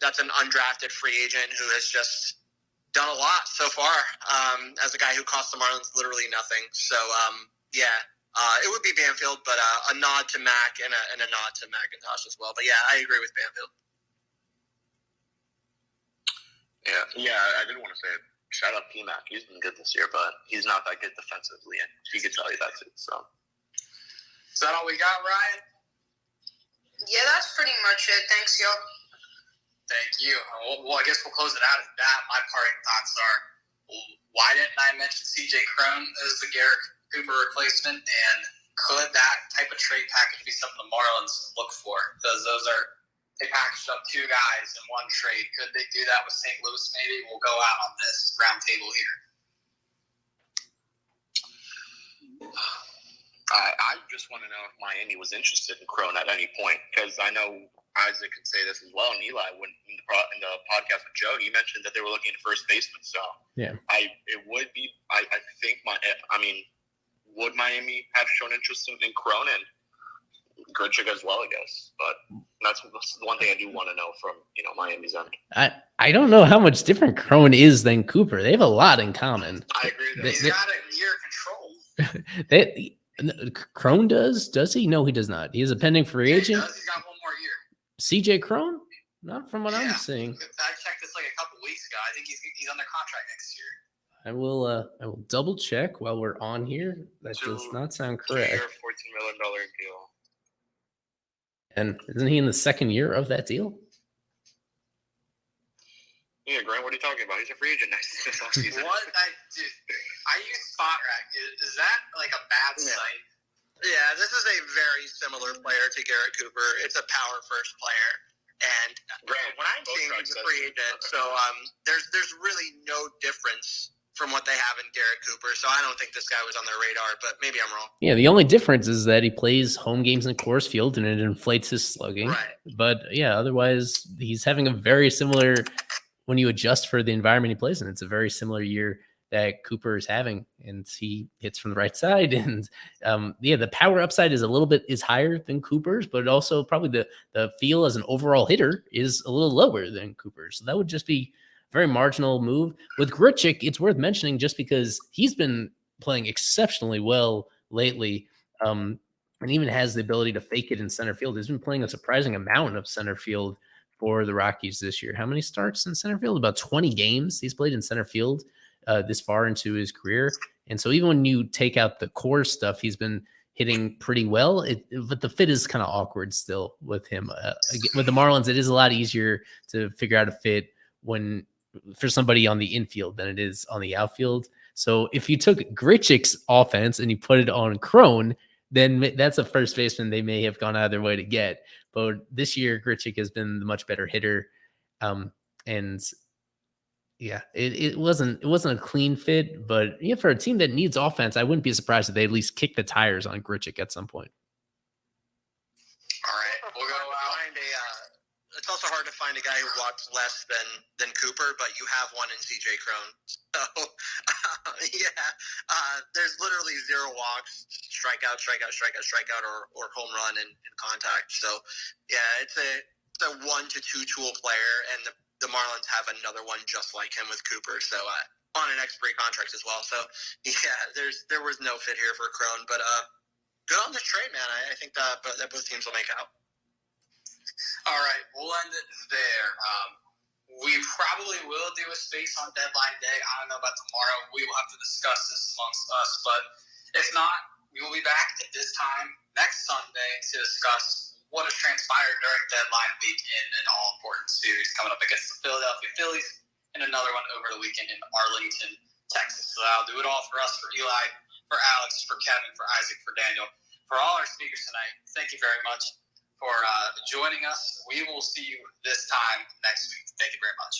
that's an undrafted free agent who has just done a lot so far as a guy who cost the Marlins literally nothing. So, it would be Banfield, but a nod to Mack and a nod to McIntosh as well. But, yeah, I agree with Banfield. Yeah, I did want to say shout out P-Mac. He's been good this year, but he's not that good defensively, and he could tell you that too. So, is that all we got, Ryan? Yeah, that's pretty much it. Thanks, y'all. Thank you. Well, I guess we'll close it out at that. My parting thoughts are, why didn't I mention C.J. Cron as the Garrett Cooper replacement, and could that type of trade package be something the Marlins look for? Because they packaged up two guys in one trade. Could they do that with St. Louis maybe? We'll go out on this round table here. I just want to know if Miami was interested in Cron at any point, because I know Isaac could say this as well, and Eli, when in the podcast with Joe, he mentioned that they were looking at first baseman. So yeah, I think would Miami have shown interest in Cron and Grichuk as well, I guess. But that's the one thing I do want to know from Miami's end. I don't know how much different Cron is than Cooper. They have a lot in common. I agree. He's got a year control. Cron does he? No, he does not. He is a pending free agent. He's got one more year. C.J. Cron? Not from what I'm seeing. I checked this like a couple weeks ago. I think he's under contract next year. I will double check while we're on here. That does not sound correct. $14 million deal. And isn't he in the second year of that deal? Yeah, Grant, what are you talking about? He's a free agent next season. What? I use SpotRack. Is that like a bad site? Yeah, this is a very similar player to Garrett Cooper. It's a power first player. And when I'm seeing he's a free agent, so there's really no difference from what they have in Garrett Cooper. So I don't think this guy was on their radar, but maybe I'm wrong. Yeah, the only difference is that he plays home games in Coors Field and it inflates his slugging. Right. But yeah, otherwise he's having a very similar, when you adjust for the environment he plays in, it's a very similar year that Cooper is having, and he hits from the right side. And the power upside is higher than Cooper's, but also probably the feel as an overall hitter is a little lower than Cooper's. So that would just be a very marginal move. With Grichuk, it's worth mentioning just because he's been playing exceptionally well lately, and even has the ability to fake it in center field. He's been playing a surprising amount of center field for the Rockies this year. How many starts in center field? About 20 games he's played in center field this far into his career. And so even when you take out the core stuff, he's been hitting pretty well. But the fit is kind of awkward still with him. With the Marlins, it is a lot easier to figure out a fit for somebody on the infield than it is on the outfield. So if you took Grichuk's offense and you put it on Cron, then that's a first baseman they may have gone out of their way to get. But this year, Grichuk has been the much better hitter. And yeah, it wasn't a clean fit, but yeah, for a team that needs offense, I wouldn't be surprised if they at least kick the tires on Grichuk at some point. All right, we'll go out. It's also hard to find a guy who walks less than Cooper, but you have one in C.J. Cron. So there's literally 0 walks, strikeout, or home run in contact. So yeah, it's a 1 to 2 tool player, and the Marlins have another one just like him with Cooper. So on an expiry contract as well. So yeah, there was no fit here for Cron, but good on this trade, man. I think that both teams will make out. All right, we'll end it there. We probably will do a space on deadline day. I don't know about tomorrow. We will have to discuss this amongst us. But if not, we will be back at this time next Sunday to discuss what has transpired during deadline week in an all-important series coming up against the Philadelphia Phillies and another one over the weekend in Arlington, Texas. So that'll do it all for us, for Eli, for Alex, for Kevin, for Isaac, for Daniel, for all our speakers tonight. Thank you very much for joining us. We will see you this time next week. Thank you very much.